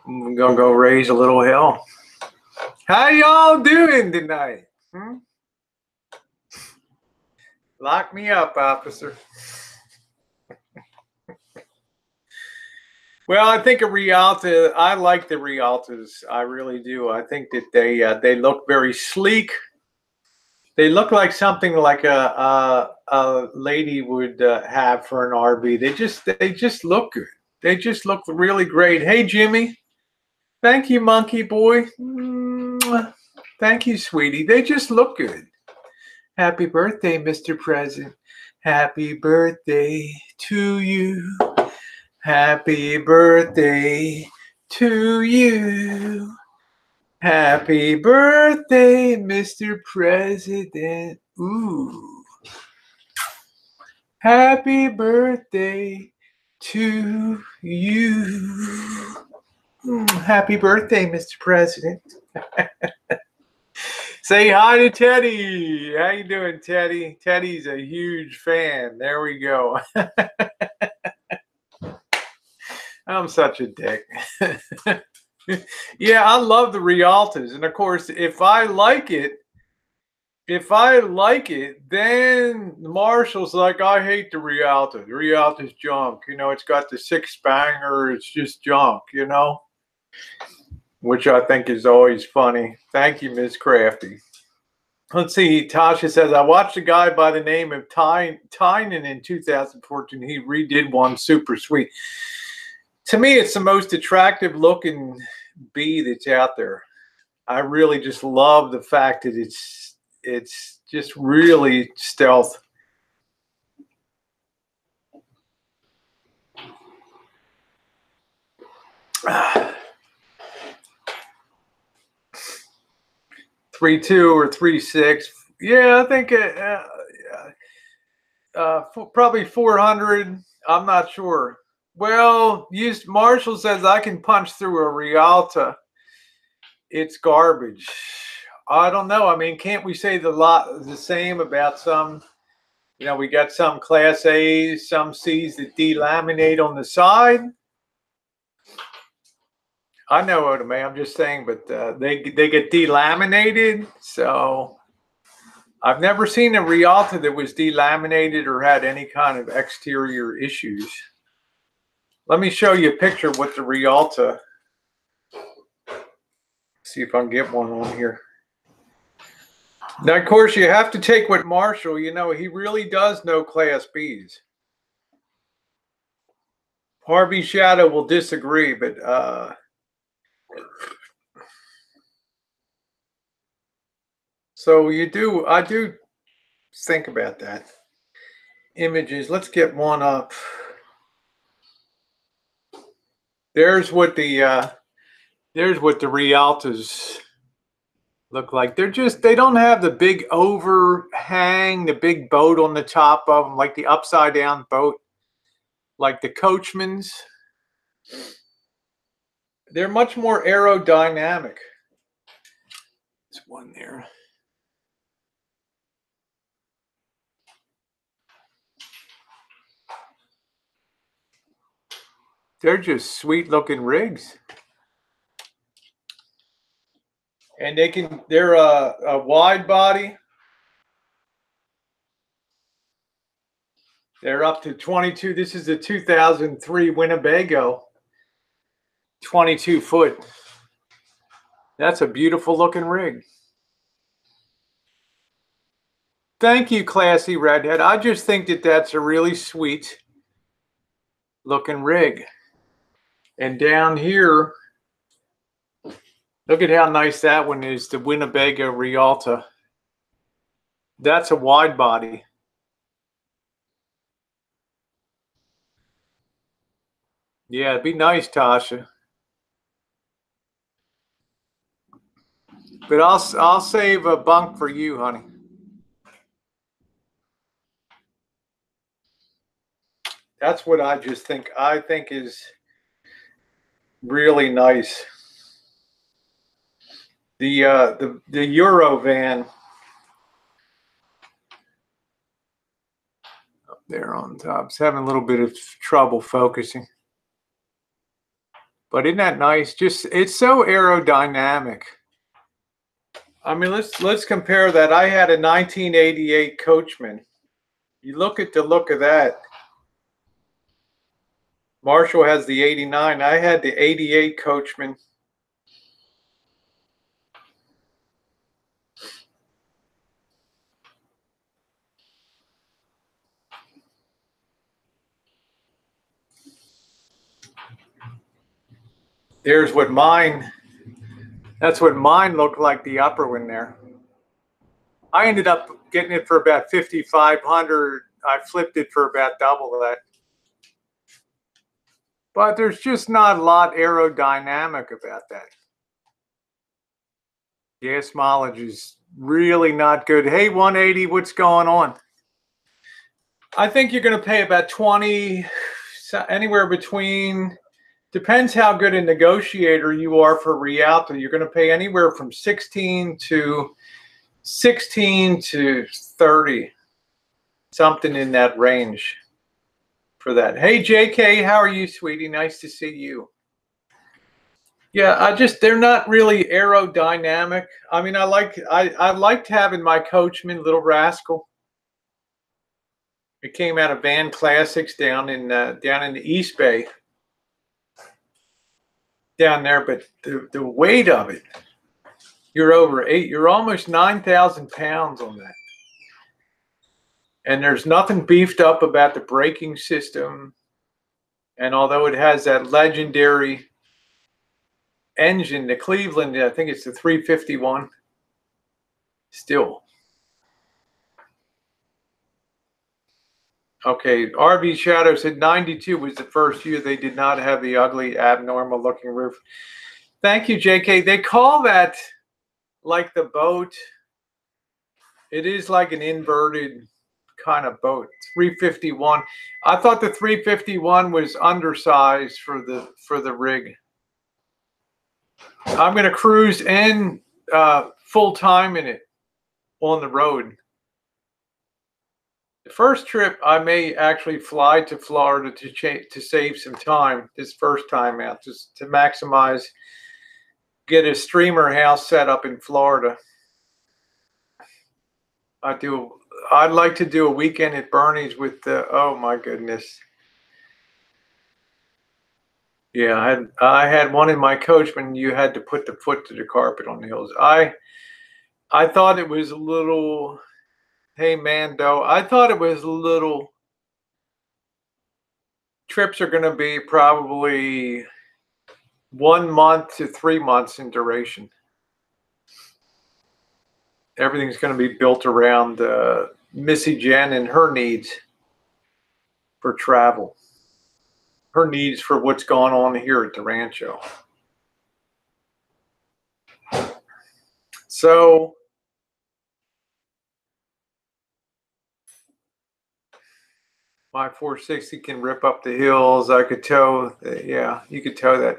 We're going to go raise a little hell. How y'all doing tonight? Lock me up, officer. Well, I think a Rialto, I like the Rialtos. I really do. I think that they look very sleek. They look like something like a lady would have for an RV. They just look good. They just look really great. Hey, Jimmy. Thank you, monkey boy. Thank you, sweetie. They just look good. Happy birthday, Mr. President. Happy birthday to you. Happy birthday to you. Happy birthday, Mr. President. Ooh. Happy birthday to you. Happy birthday, Mr. President. Say hi to Teddy. How you doing, Teddy? Teddy's a huge fan. There we go. I'm such a dick. Yeah, I love the Rialtos. And of course, if I like it, then Marshall's like, I hate the Rialto. The Rialto's junk. You know, it's got the six banger. It's just junk, you know, which I think is always funny. Thank you, Miss Crafty. Let's see. Tasha says, I watched a guy by the name of Tynan in 2014. He redid one super sweet. To me, it's the most attractive looking bee that's out there. I really just love the fact that it's just really stealth. Ah. 3.2 or 3.6. Yeah, I think probably 400. I'm not sure. Well, Marshall says I can punch through a Rialto. It's garbage. I don't know. I mean, can't we say the same about some? You know, we got some Class A's, some C's that delaminate on the side. I know what I mean. I'm just saying, but they get delaminated. So I've never seen a Rialto that was delaminated or had any kind of exterior issues. Let me show you a picture with the Rialto. See if I can get one on here. Now, of course, you have to take with Marshall. You know, he really does know Class Bs. Harvey Shadow will disagree, but so I do think about that. Images. Let's get one up. There's what the Rialtos look like. They don't have the big overhang, the big boat on the top of them, like the upside down boat, like the Coachmans. They're much more aerodynamic. There's one there. They're just sweet looking rigs. And they're a wide body. They're up to 22. This is a 2003 Winnebago, 22 foot. That's a beautiful looking rig. Thank you, Classy Redhead. I just think that that's a really sweet looking rig. And down here, look at how nice that one is, the Winnebago Rialta. That's a wide body. Yeah, it'd be nice, Tasha. But I'll save a bunk for you, honey. That's what I just think. I think is really nice. The Euro van up there on top. It's having a little bit of trouble focusing. But isn't that nice? Just it's so aerodynamic. I mean, let's compare that. I had a 1988 Coachman. You look at the look of that. Marshall has the 89. I had the 88 Coachman. There's what mine, that's what mine looked like, the upper one there. I ended up getting it for about $5,500. I flipped it for about double that. But there's just not a lot aerodynamic about that. Gas mileage is really not good. Hey, 180, what's going on? I think you're going to pay about 20, anywhere between, depends how good a negotiator you are for Rialto. You're going to pay anywhere from 16 to 30, something in that range for that. Hey, JK, how are you, sweetie? Nice to see you. Yeah, they're not really aerodynamic. I mean, I liked having my Coachman, Little Rascal. It came out of Van Classics down in the East Bay, down there. But the weight of it, you're almost 9,000 pounds on that. And there's nothing beefed up about the braking system. And although it has that legendary engine, the Cleveland, I think it's the 351, still. Okay, RV Shadow said 92 was the first year they did not have the ugly, abnormal looking roof. Thank you, JK. They call that like the boat. It is like an inverted kind of boat. 351. I thought the 351 was undersized for the rig. I'm going to cruise in full time in it on the road. The first trip, I may actually fly to Florida to save some time this first time out, just to maximize, get a streamer house set up in Florida. I'd like to do a weekend at Bernie's with the, oh my goodness. Yeah, I had one in my Coachman. You had to put the foot to the carpet on the hills. I thought it was a little, hey Mando, I thought it was a little, trips are going to be probably 1 month to 3 months in duration. Everything's going to be built around Missy Jenn and her needs for travel. Her needs for what's going on here at the Rancho. So My 460 can rip up the hills. I could tow. Yeah, you could tow that.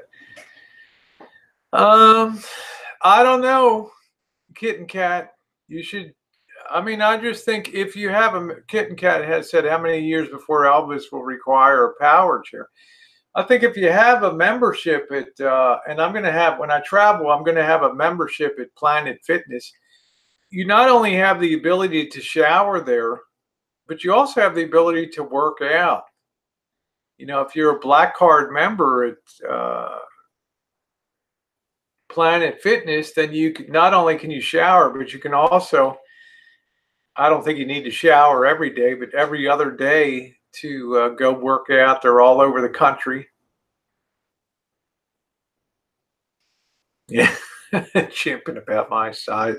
I don't know, Kitten Cat. You should. I mean, I just think if you have a Kitten Cat has said how many years before Elvis will require a power chair. I think if you have a membership at, and I'm going to have, when I travel, I'm going to have a membership at Planet Fitness. You not only have the ability to shower there, but you also have the ability to work out. You know, if you're a Black Card member at Planet Fitness, then you can, not only can you shower, but you can also, I don't think you need to shower every day, but every other day to go work out. They're all over the country. Yeah, chimping about my size.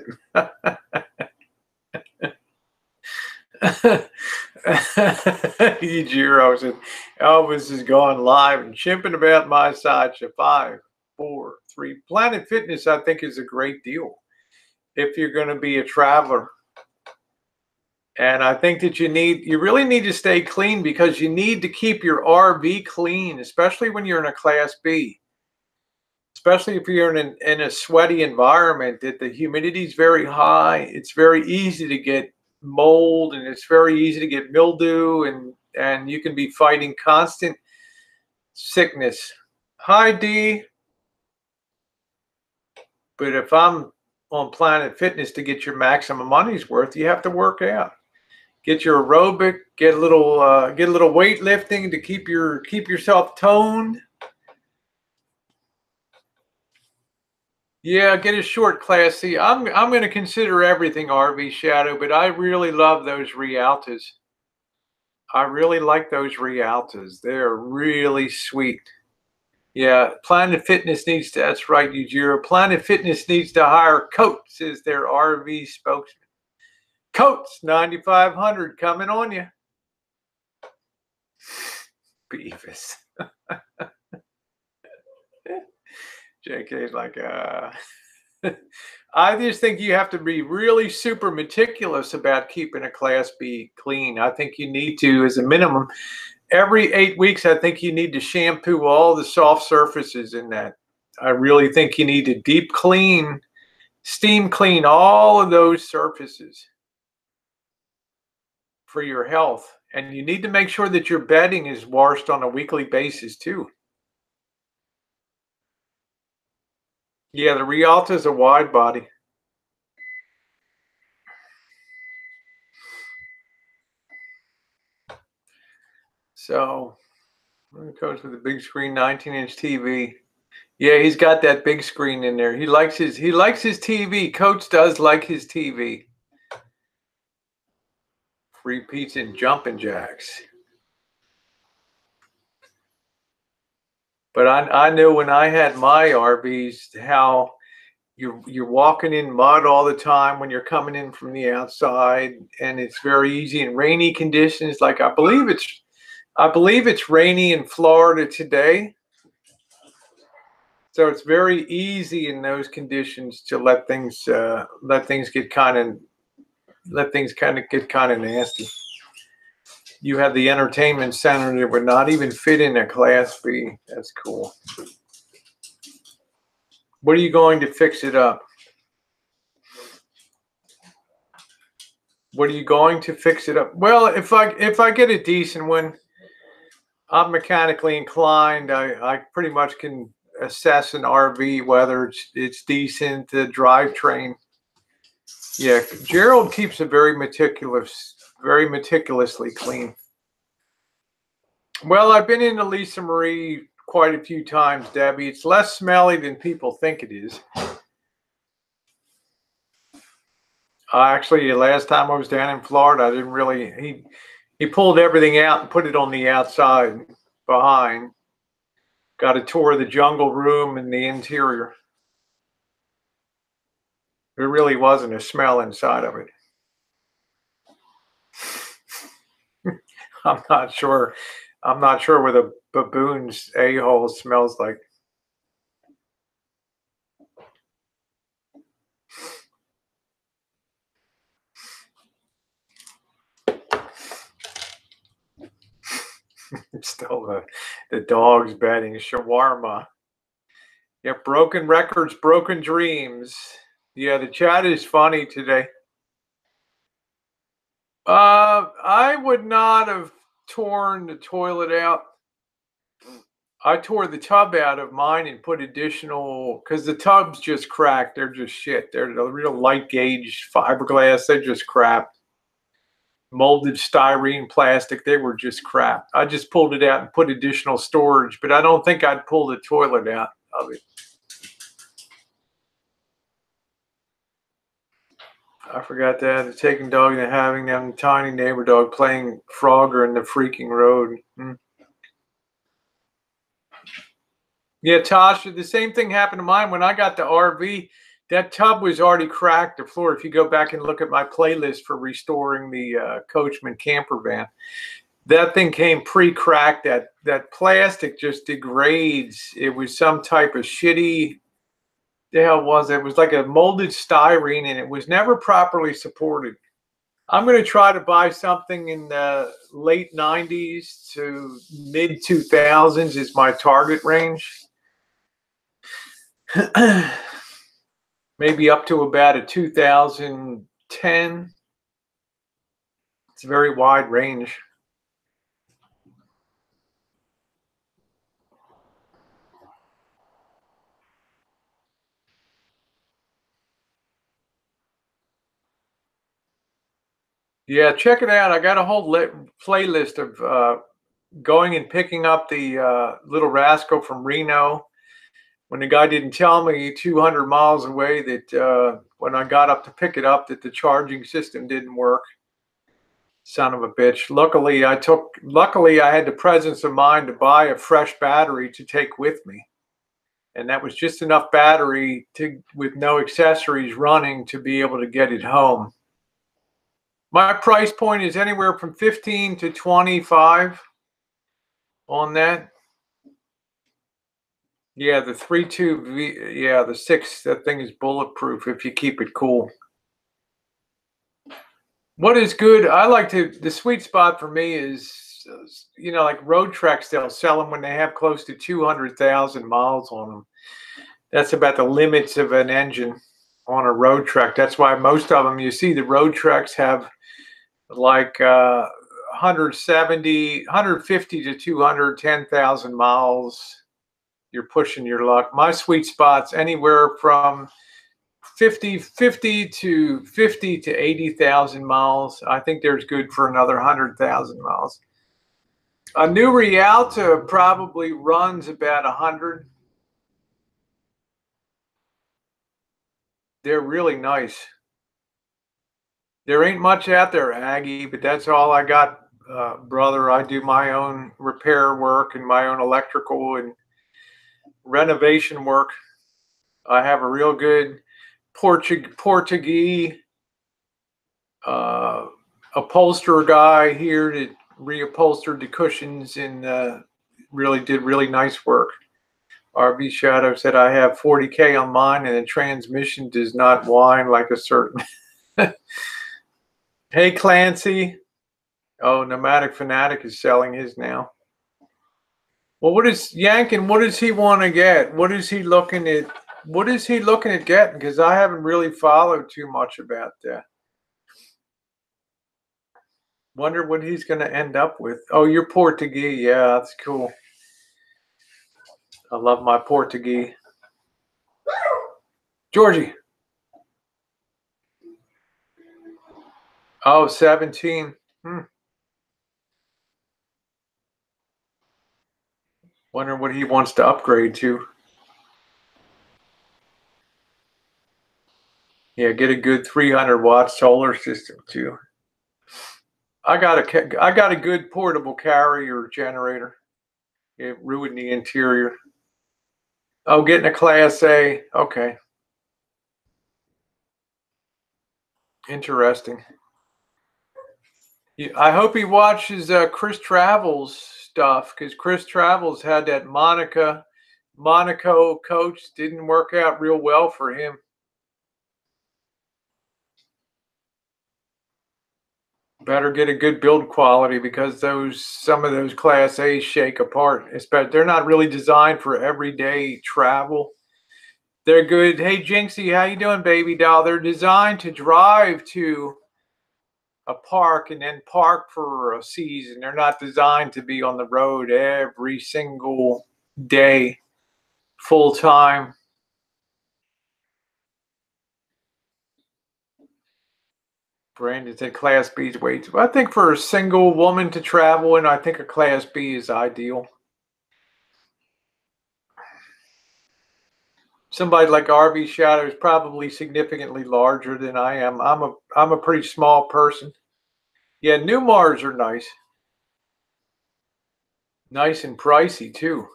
Ejiro said, Elvis is going live and chimping about my size. 5, 4, 3. Planet Fitness, I think, is a great deal if you're going to be a traveler. And I think that you really need to stay clean because you need to keep your RV clean, especially when you're in a Class B. Especially if you're in a sweaty environment, that the humidity is very high. It's very easy to get mold, and it's very easy to get mildew, and you can be fighting constant sickness. Hi, D. But if I'm on Planet Fitness to get your maximum money's worth, you have to work out. Get your aerobic, get a little weightlifting to keep yourself toned. Yeah, get a short Class C. I'm going to consider everything RV Shadow, but I really love those Rialtas. I really like those Rialtas. They're really sweet. Yeah, Planet Fitness needs to, that's right, Ujiro. Planet Fitness needs to hire Coates as their RV spokesman. Coates, 9,500 coming on you. Beavis. JK's like, I just think you have to be really super meticulous about keeping a Class B clean. I think you need to, as a minimum, every 8 weeks, I think you need to shampoo all the soft surfaces in that. I really think you need to deep clean, steam clean all of those surfaces for your health. And you need to make sure that your bedding is washed on a weekly basis too. Yeah, the Rialta is a wide body. So it goes with a big screen, 19-inch TV. Yeah, he's got that big screen in there. He likes his TV. Coach does like his TV. Free pizza and jumping jacks. But I know when I had my RVs how you're walking in mud all the time when you're coming in from the outside, and it's very easy in rainy conditions. Like I believe it's rainy in Florida today. So it's very easy in those conditions to let things get kind of nasty. You have the entertainment center that would not even fit in a Class B. That's cool. What are you going to fix it up? What are you going to fix it up? Well, if I get a decent one, I'm mechanically inclined. I pretty much can assess an RV whether it's decent, the drivetrain. Yeah, Gerald keeps it very meticulously clean. Well, I've been into Lisa Marie quite a few times, Debbie. It's less smelly than people think it is. Actually, last time I was down in Florida, I didn't really. He pulled everything out and put it on the outside behind. Got a tour of the jungle room and the interior. There really wasn't a smell inside of it. I'm not sure what a baboon's a-hole smells like. Still the dog's betting shawarma. Yeah, broken records, broken dreams. Yeah, the chat is funny today. I would not have torn the toilet out. I tore the tub out of mine and put additional, because the tub's just cracked. They're just shit. They're the real light gauge fiberglass. They're just crap. Molded styrene plastic. They were just crap. I just pulled it out and put additional storage, but I don't think I'd pull the toilet out of it. I forgot that. The taking dog and having them tiny neighbor dog playing Frogger in the freaking road. Yeah, Tasha, the same thing happened to mine when I got the RV. That tub was already cracked, the floor. If you go back and look at my playlist for restoring the Coachman camper van, that thing came pre-cracked. That plastic just degrades. It was some type of shitty, the hell was it? It was like a molded styrene, and it was never properly supported. I'm going to try to buy something in the late 90s to mid 2000s is my target range. Maybe up to about a 2010. It's a very wide range. Yeah, check it out. I got a whole playlist of going and picking up the little rascal from Reno. When the guy didn't tell me 200 miles away that when I got up to pick it up that the charging system didn't work. Son of a bitch. Luckily I had the presence of mind to buy a fresh battery to take with me. And that was just enough battery with no accessories running to be able to get it home. My price point is anywhere from 15 to 25 on that. Yeah, the 3.2 yeah, the 6, that thing is bulletproof if you keep it cool. What is good? I like the sweet spot for me is, you know, like Road Treks, they'll sell them when they have close to 200,000 miles on them. That's about the limits of an engine on a Road Trek. That's why most of them, you see the Road Treks have like 150 to 210,000 miles. You're pushing your luck. My sweet spot's anywhere from 50 to 80,000 miles. I think there's good for another 100,000 miles. A new Rialto probably runs about 100. They're really nice. There ain't much out there, Aggie, but that's all I got, brother. I do my own repair work and my own electrical and renovation work. I have a real good Portuguese upholsterer guy here that reupholstered the cushions and really did really nice work. RV Shadow said I have 40K on mine and the transmission does not whine like a certain. Hey Clancy. Oh, Nomadic Fanatic is selling his now. Well, what is Yankin? What does he want to get? What is he looking at? What is he looking at getting? Because I haven't really followed too much about that. Wonder what he's going to end up with. Oh, you're Portuguese. Yeah, that's cool. I love my Portuguese. Georgie. Oh, 17. Wonder what he wants to upgrade to. Yeah, get a good 300-watt solar system too. I got a good portable carrier generator. It ruined the interior. Oh, getting a Class A. Okay. Interesting. I hope he watches Chris Travels stuff, because Chris Travels had that Monaco coach. Didn't work out real well for him. Better get a good build quality because some of those Class A's shake apart. They're not really designed for everyday travel. They're good. Hey, Jinxie, how you doing, baby doll? They're designed to drive to a park and then park for a season. They're not designed to be on the road every single day, full time. Brandon said Class B is way too. I think for a single woman to travel, and I think a Class B is ideal. Somebody like RV Shadow is probably significantly larger than I am. I'm a pretty small person. Yeah, new Mars are nice. Nice and pricey too.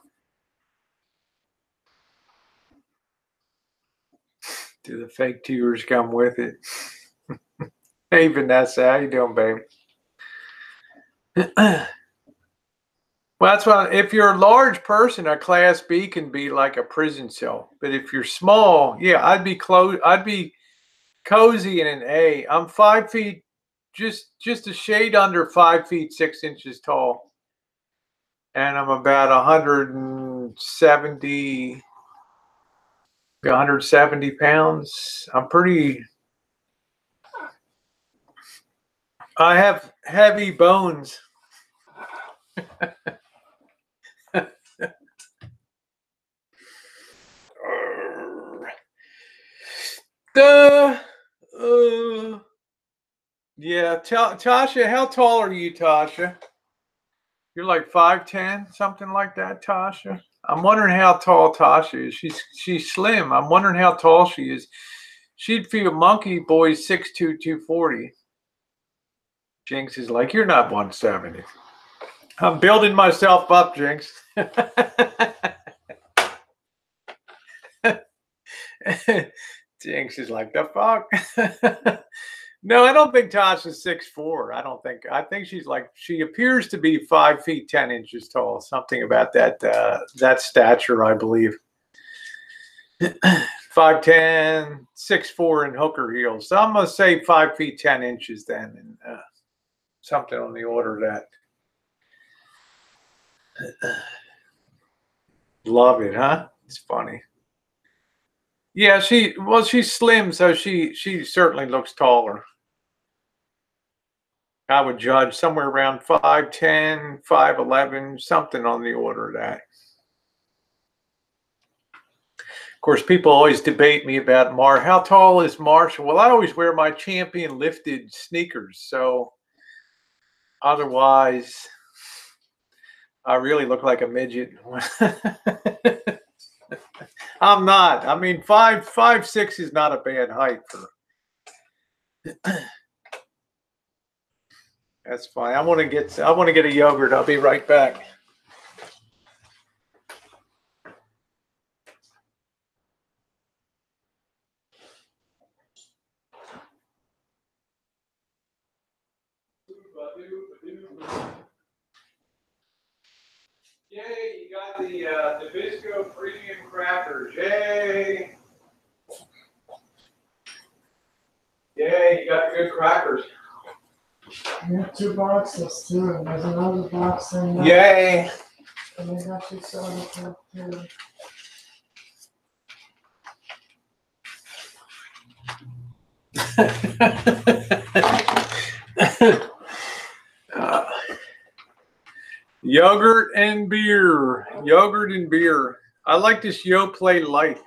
Do the fake tears come with it? Hey Vanessa, how you doing, babe? Well, that's why if you're a large person, a Class B can be like a prison cell. But if you're small, yeah, I'd be cozy in an A. I'm 5 feet, just a shade under 5 feet 6 inches tall, and I'm about 170 pounds. I have heavy bones. Yeah, Tasha, how tall are you, Tasha? You're like 5'10", something like that, Tasha. I'm wondering how tall Tasha is. She's slim. I'm wondering how tall she is. She'd feed a monkey boy 6'2", 240. Jinx is like, you're not 170. I'm building myself up, Jinx. Jinx is like, the fuck? No, I don't think Tasha's 6'4". I think she appears to be 5 feet 10 inches tall. Something about that stature, I believe. 5'10", 6'4" in hooker heels. So I'm gonna say 5 feet 10 inches then, and something on the order of that. Love it, huh? It's funny. Yeah, she's slim, so she certainly looks taller. I would judge somewhere around 5'10", 5'11", something on the order of that. Of course, people always debate me about how tall is Marshall? Well, I always wear my Champion lifted sneakers, so otherwise I really look like a midget. I'm not. I mean, 5'6" is not a bad height for. That's fine. I want to get a yogurt. I'll be right back. Yay, you got the Nabisco premium crackers. Yay. Yay, you got the good crackers. You have 2 boxes too, and there's another box in there. Yay. And they got you soda too. Yogurt and beer. Yogurt and beer. I like this Yoplait Light.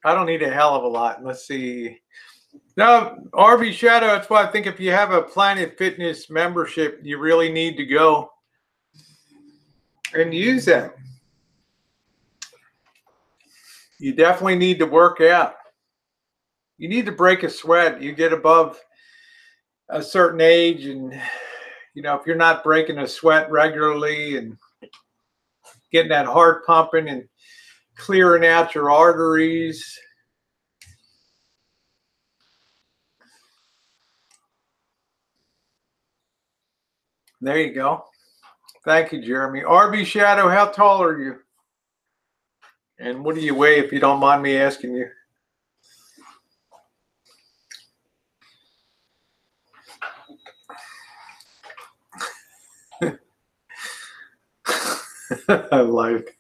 I don't need a hell of a lot. Let's see. No, RV Shadow, that's why I think if you have a Planet Fitness membership, you really need to go and use them. You definitely need to work out. You need to break a sweat. You get above a certain age, and if you're not breaking a sweat regularly and getting that heart pumping and clearing out your arteries. There you go. Thank you, Jeremy. RV Shadow, how tall are you? And what do you weigh, if you don't mind me asking you? Like,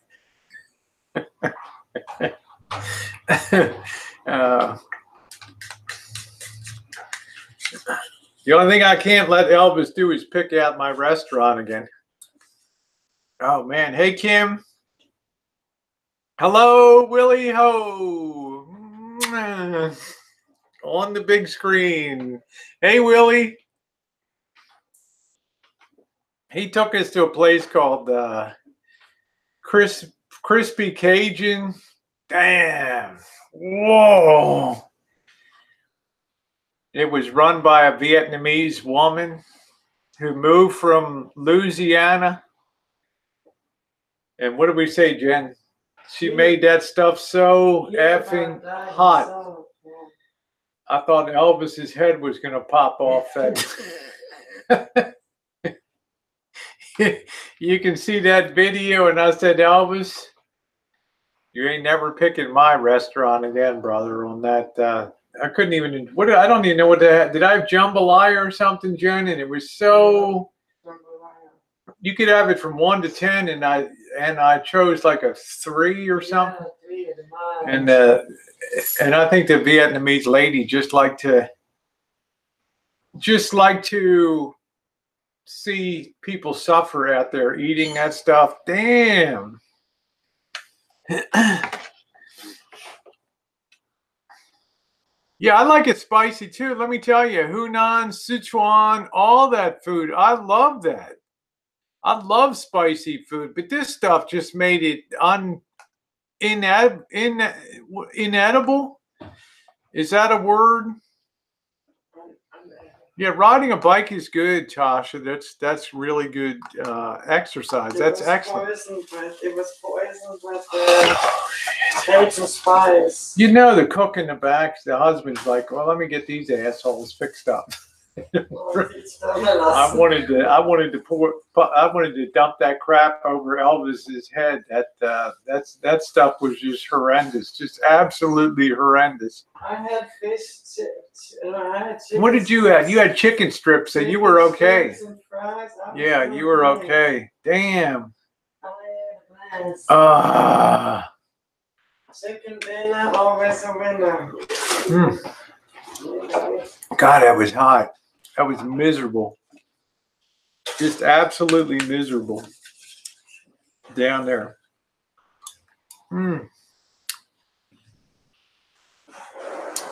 the only thing I can't let Elvis do is pick out my restaurant again. Oh man. Hey Kim. Hello, Willie Ho. On the big screen. Hey Willie. He took us to a place called Crispy Cajun. Damn. Whoa. It was run by a Vietnamese woman who moved from Louisiana. And what did we say, Jen? She made that stuff so effing hot. I thought Elvis's head was going to pop off that. You can see that video, and I said, Elvis, you ain't never picking my restaurant again, brother, on that. I couldn't even, I don't even know what that, did I have jambalaya or something, Jen? And it was so, you could have it from 1 to 10, and I chose like a 3 or something. And I think the Vietnamese lady just like to see people suffer out there eating that stuff. Damn. Yeah, I like it spicy too. Let me tell you, Hunan, Sichuan, all that food. I love that. I love spicy food, but this stuff just made it inedible. Is that a word? Yeah, riding a bike is good, Tasha. That's really good exercise. That's excellent. It was poisoned with Cajun spice. You know, the cook in the back, the husband's like, well, let me get these assholes fixed up. I wanted to dump that crap over Elvis's head. That stuff was just horrendous, just absolutely horrendous. I had fish chips, and I had chicken. What did you have? You had chicken strips, so you were okay. And fries. Yeah, you were okay. Damn. Chicken dinner, always a winner. God, that was hot. That was miserable. Just absolutely miserable down there.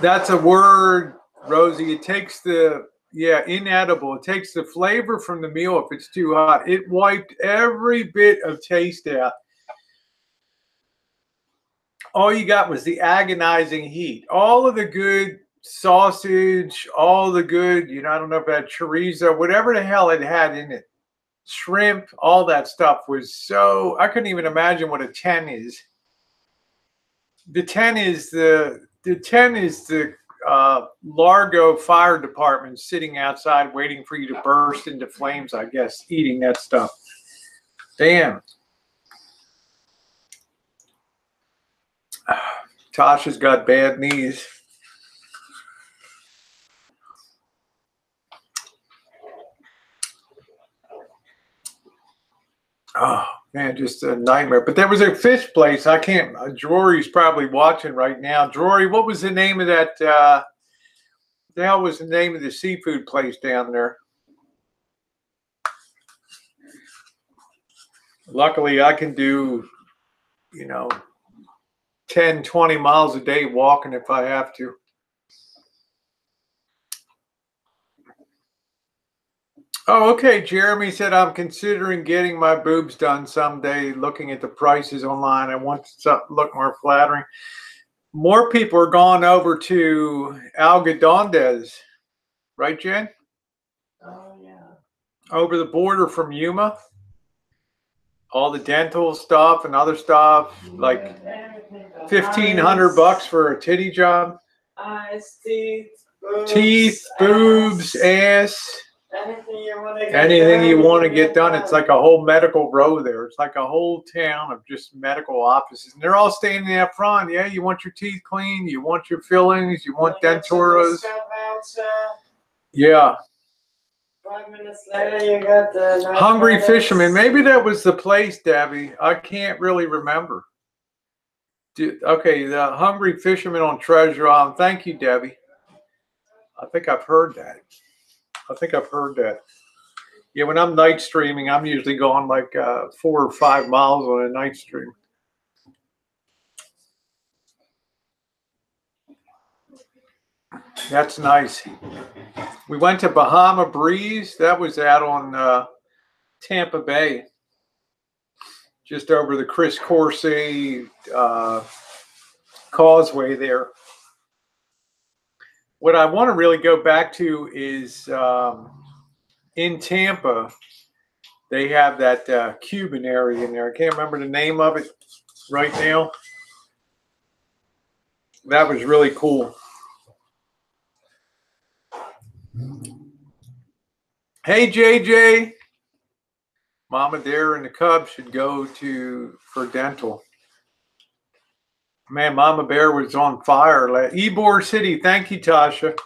That's a word, Rosie. It takes inedible. It takes the flavor from the meal if it's too hot. It wiped every bit of taste out. All you got was the agonizing heat. All of the good sausage, all the good, I don't know about chorizo, whatever the hell it had in it, shrimp, all that stuff was so, I couldn't even imagine what a 10 is. The 10 is the Largo Fire Department sitting outside waiting for you to burst into flames, I guess, eating that stuff. Damn. Tasha's got bad knees. Oh, man, just a nightmare. But there was a fish place. I can't, Jory's probably watching right now. Jory, what was the name of that? The hell was the name of the seafood place down there? Luckily, I can do, 10, 20 miles a day walking if I have to. Oh, okay. Jeremy said, I'm considering getting my boobs done someday, looking at the prices online. I want to look more flattering. More people are going over to Algodondes, right, Jen? Oh, yeah. Over the border from Yuma. All the dental stuff and other stuff, like $1,500 for a titty job. Eyes, teeth, boobs, ass. Anything you want to get done. It's like a whole medical row there. It's like a whole town of just medical offices. And they're all standing up front. Yeah, you want your teeth cleaned. You want your fillings. You want denturas. Yeah. 5 minutes later, you got the Hungry narcotics. Fisherman. Maybe that was the place, Debbie. I can't really remember. Okay, the Hungry Fisherman on Treasure Island. Thank you, Debbie. I think I've heard that. Yeah, when I'm night streaming, I'm usually going like 4 or 5 miles on a night stream. That's nice. We went to Bahama Breeze. That was out on Tampa Bay, just over the Chris Coursey causeway there. What I want to really go back to is in Tampa, they have that Cuban area in there. I can't remember the name of it right now. That was really cool. Hey, JJ. Mama Dare and the Cubs should go for dental. Man, Mama Bear was on fire. Ybor City, thank you, Tasha.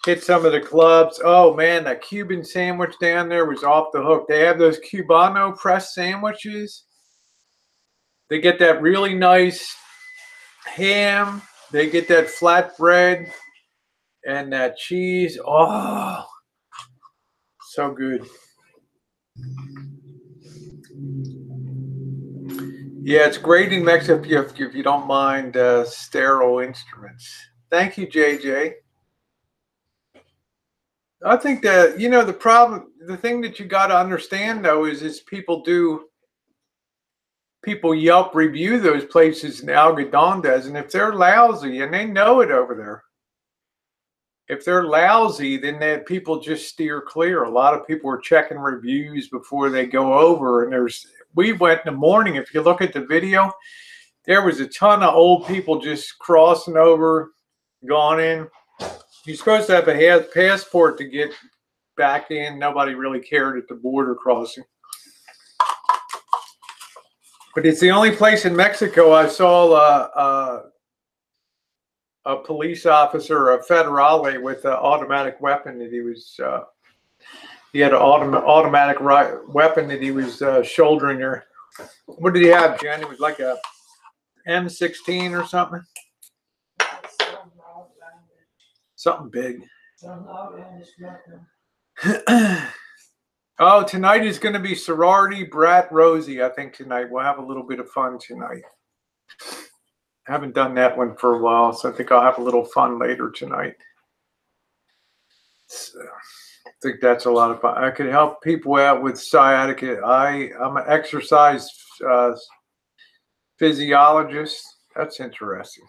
Hit some of the clubs. Oh, man, that Cuban sandwich down there was off the hook. They have those Cubano press sandwiches. They get that really nice ham. They get that flatbread and that cheese. Oh, so good. Yeah, it's great in Mexico if you don't mind sterile instruments. Thank you, JJ. I think that, the thing that you got to understand, though, is people Yelp review those places in Algodondes, and if they're lousy, and they know it over there, if they're lousy, then people just steer clear. A lot of people are checking reviews before they go over, and we went in the morning. If you look at the video, there was a ton of old people just crossing over, gone in. You're supposed to have a passport to get back in. Nobody really cared at the border crossing. But it's the only place in Mexico I saw a police officer, a federale, with an automatic weapon that he had an automatic weapon that he was shouldering there. What did he have, Jen? It was like a M16 or something. Something big. Oh, tonight is going to be sorority brat Rosie. I think tonight we'll have a little bit of fun tonight. I haven't done that one for a while, so I think I'll have a little fun later tonight. So, I think that's a lot of fun. I could help people out with sciatica. I'm an exercise physiologist. That's interesting.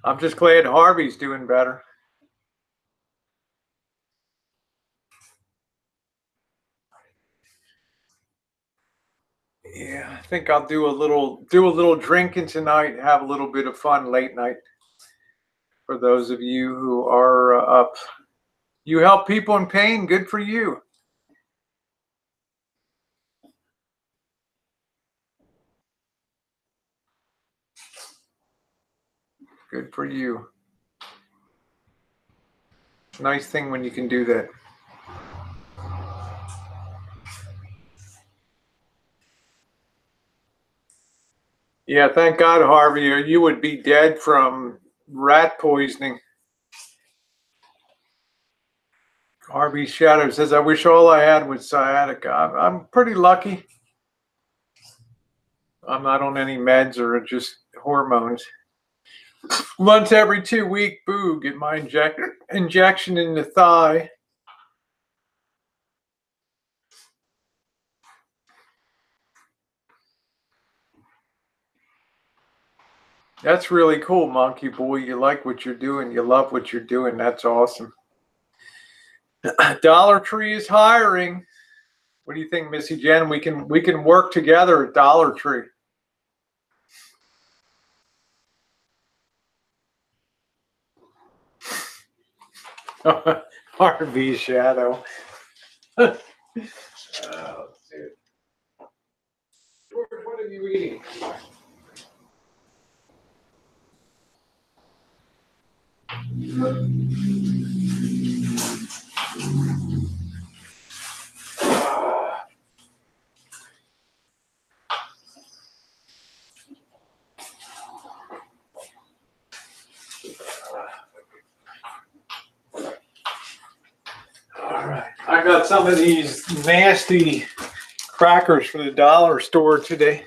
I'm just glad Harvey's doing better. Yeah, I think I'll do a little drinking tonight, have a little bit of fun late night. For those of you who are up, you help people in pain. Good for you. Good for you. Nice thing when you can do that. Yeah, thank God, Harvey, or you would be dead from rat poisoning. Harvey Shadow says, I wish all I had was sciatica. I'm pretty lucky. I'm not on any meds or just hormones. Once every 2 weeks, boo, get my injection in the thigh. That's really cool, Monkey Boy. You like what you're doing. You love what you're doing. That's awesome. Dollar Tree is hiring. What do you think, Missy Jenn? We can work together at Dollar Tree. RV Shadow. Oh, dude. George, what are you eating? I got some of these nasty crackers from the dollar store today.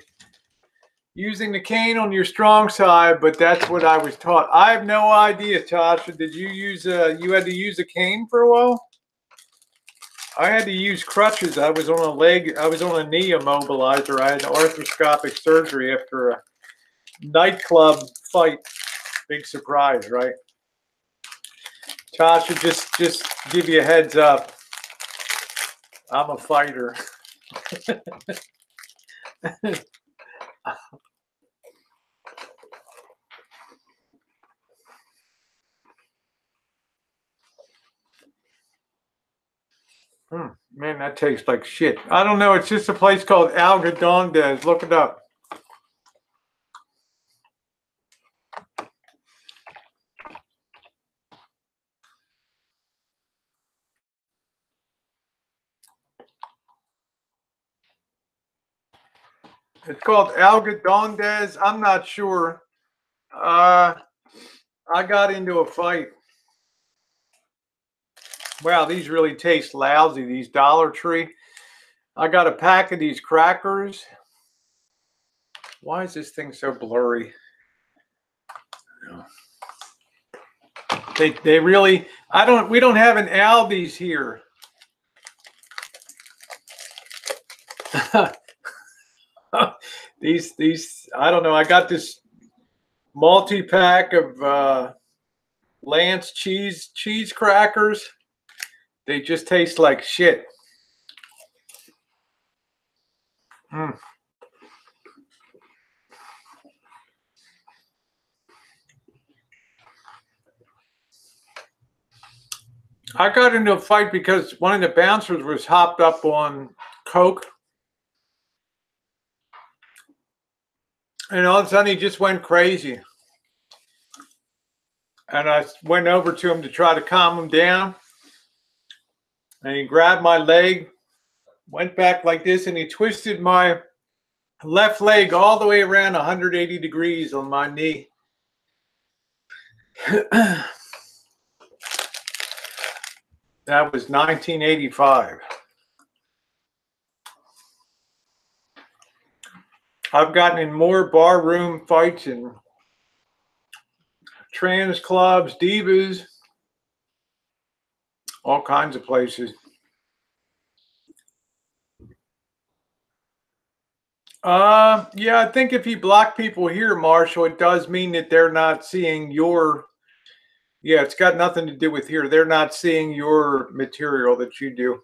Using the cane on your strong side, but that's what I was taught. I have no idea, Tasha. Did you use you had to use a cane for a while? I had to use crutches. I was on a knee immobilizer. I had arthroscopic surgery after a nightclub fight. Big surprise, right? Tasha, just give you a heads up. I'm a fighter. Man, that tastes like shit. I don't know. It's just a place called Algodondes. Look it up. It's called Algodondes. I'm not sure. I got into a fight. Wow, these really taste lousy. These Dollar Tree. I got a pack of these crackers. Why is this thing so blurry? They really, we don't have an Aldi's here. these I don't know. I got this multi-pack of Lance cheese crackers. They just taste like shit. I got into a fight because one of the bouncers was hopped up on coke. And all of a sudden he just went crazy. And I went over to him to try to calm him down. And he grabbed my leg, went back like this, and he twisted my left leg all the way around 180 degrees on my knee. That was 1985. I've gotten in more barroom fights and trans clubs, divas, all kinds of places. Yeah, I think if you block people here, Marshall, it does mean that they're not seeing your, yeah, it's got nothing to do with here. They're not seeing your material that you do.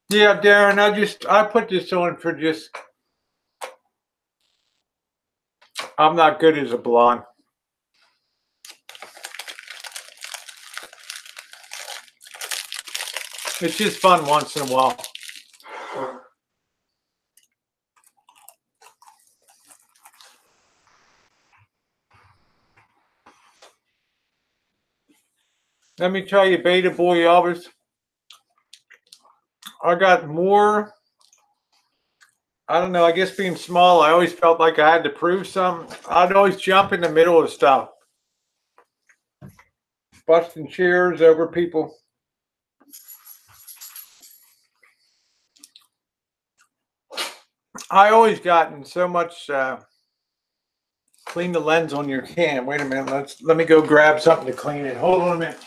Yeah, Darren, I put this on for just, I'm not good as a blonde. It's just fun once in a while. Let me tell you, Beta Boy Elvis, I got more, I don't know, I guess being small, I always felt like I had to prove something. I'd always jump in the middle of stuff. Busting chairs over people. I always gotten so much, clean the lens on your can. Wait a minute, let me go grab something to clean it. Hold on a minute.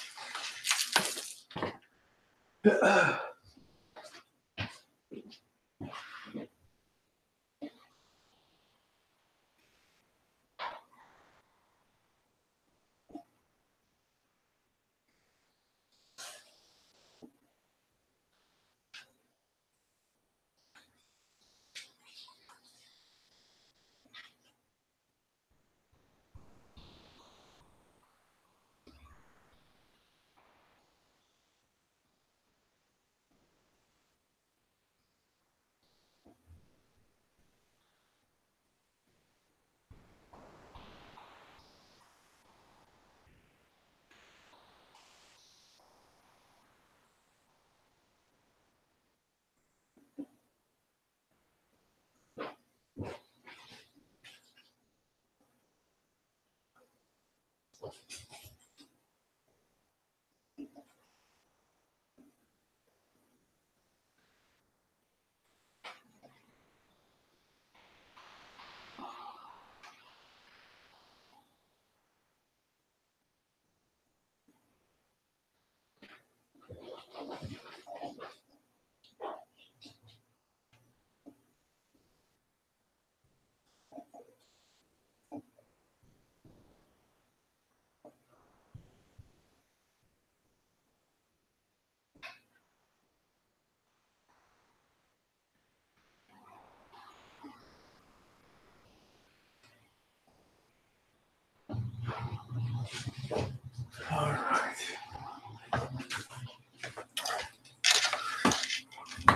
All right.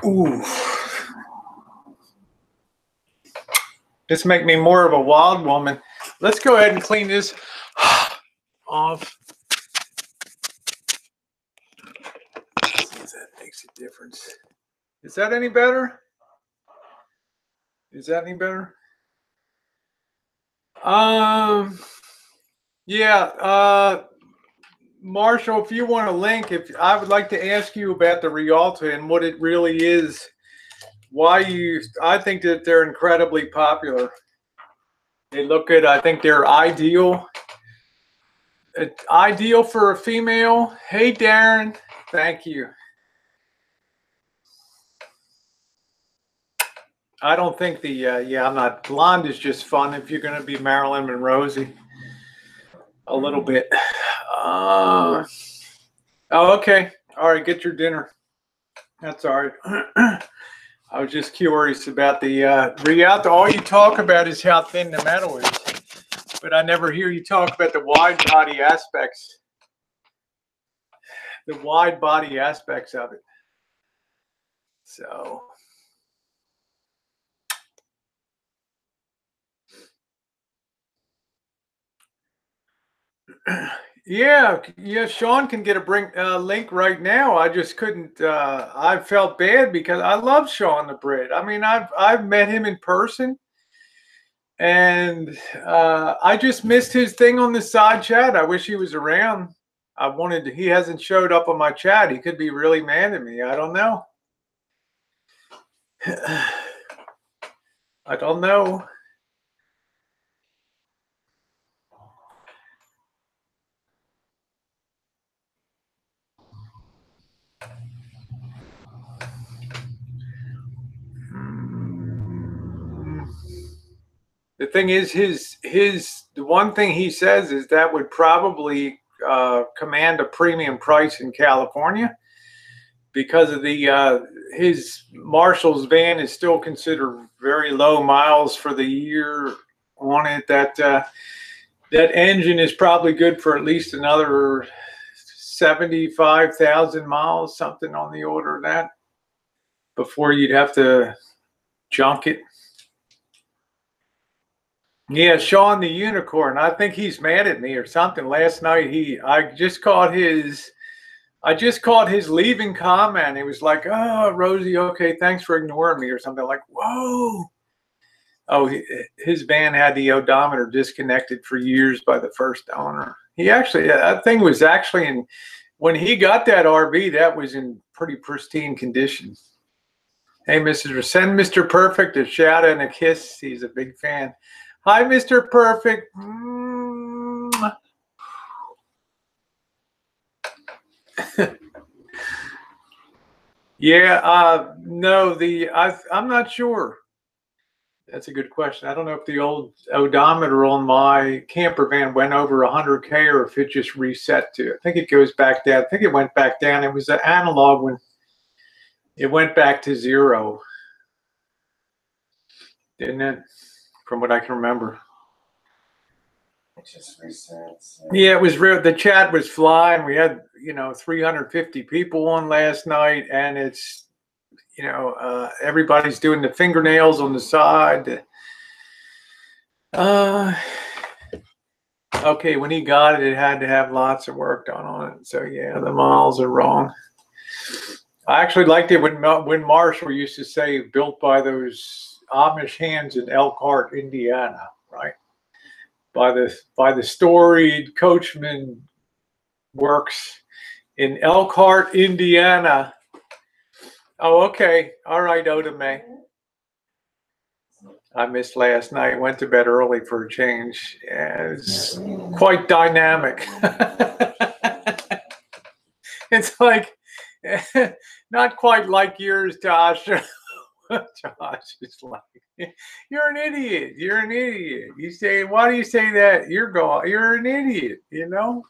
Ooh. This make me more of a wild woman. Let's go ahead and clean this off. See if that makes a difference. Is that any better? Is that any better? Yeah. Marshall, if you want a link, if I would like to ask you about the Rialto and what it really is, I think that they're incredibly popular. They look good. I think they're ideal. Ideal for a female. Hey, Darren. Thank you. I don't think I'm not. Blonde is just fun if you're going to be Marilyn and Rosie. A little bit. Oh, okay. All right, get your dinner. That's all right. I was just curious about the Rialto. All you talk about is how thin the metal is, but I never hear you talk about the wide body aspects. The wide body aspects of it. So. Yeah. Sean can get a link right now. I just couldn't. I felt bad because I love Sean the Brit. I mean, I've met him in person, and I just missed his thing on the side chat. I wish he was around. He hasn't showed up on my chat. He could be really mad at me. I don't know. I don't know. The thing is, the one thing he says is that would probably command a premium price in California because of his Marshall's van is still considered very low miles for the year on it. That engine is probably good for at least another 75,000 miles, something on the order of that, before you'd have to junk it. Yeah, Sean the Unicorn. I think he's mad at me or something. Last night I just caught his leaving comment. He was like, "Oh, Rosie, okay, thanks for ignoring me," or something like, "Whoa." Oh, his van had the odometer disconnected for years by the first owner. That thing was actually when he got that RV, that was in pretty pristine condition. Hey, send Mr. Perfect a shout out and a kiss. He's a big fan. Hi, Mr. Perfect. Yeah, no, I'm not sure. That's a good question. I don't know if the old odometer on my camper van went over 100K or if it just reset to. I think it goes back down. I think it went back down. It was an analog when it went back to 0. Didn't it? From what I can remember. It just resets. Yeah, it was real. The chat was flying. We had, 350 people on last night, and it's, everybody's doing the fingernails on the side. Okay, when he got it, it had to have lots of work done on it. So yeah, the miles are wrong. I actually liked it when Marshall used to say built by those Amish hands in Elkhart, Indiana, right? By the storied Coachman Works in Elkhart, Indiana. Oh, okay. All right, Oda May. I missed last night. Went to bed early for a change. Yeah, it's quite dynamic. It's like not quite like yours, Josh. Josh is like, you're an idiot. You're an idiot. You say, why do you say that? You're an idiot. You know,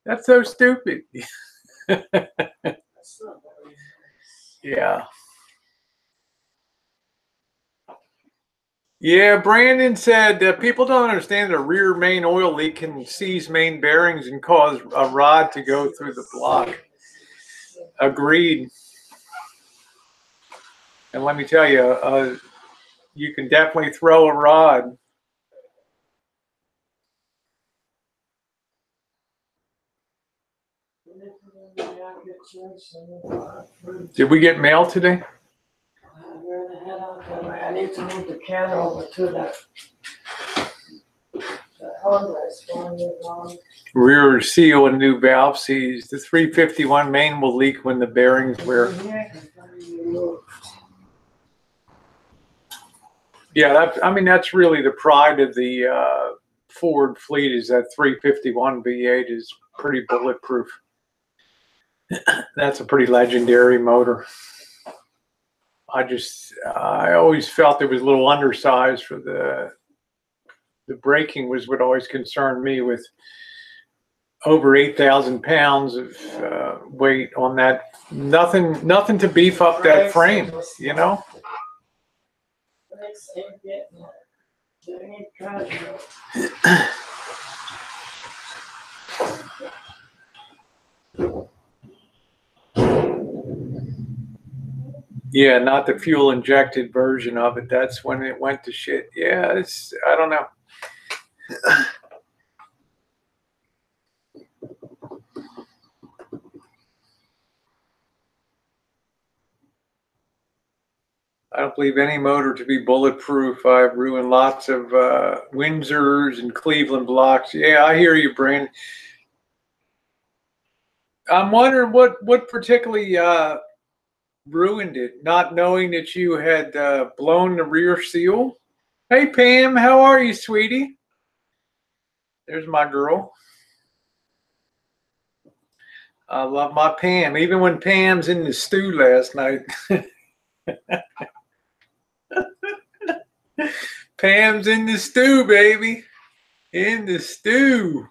that's so stupid. Yeah. Yeah, Brandon said people don't understand that a rear main oil leak can seize main bearings and cause a rod to go through the block. Agreed. And let me tell you, you can definitely throw a rod. Did we get mail today? I need to move the can over to the hardware. Rear seal and new valve seized. The 351 main will leak when the bearings wear. Yeah, that's really the pride of the Ford fleet is that 351 V8 is pretty bulletproof. That's a pretty legendary motor. I always felt it was a little undersized for the braking was what always concerned me with over 8,000 pounds of weight on that. Nothing to beef up that frame, you know? Yeah, not the fuel injected version of it. That's when it went to shit. Yeah, I don't know. I don't believe any motor to be bulletproof. I've ruined lots of Windsors and Cleveland blocks. Yeah, I hear you, Brandon. I'm wondering what particularly ruined it, not knowing that you had blown the rear seal. Hey, Pam, how are you, sweetie? There's my girl. I love my Pam, even when Pam's in the stew last night. Pam's in the stew, baby. In the stew.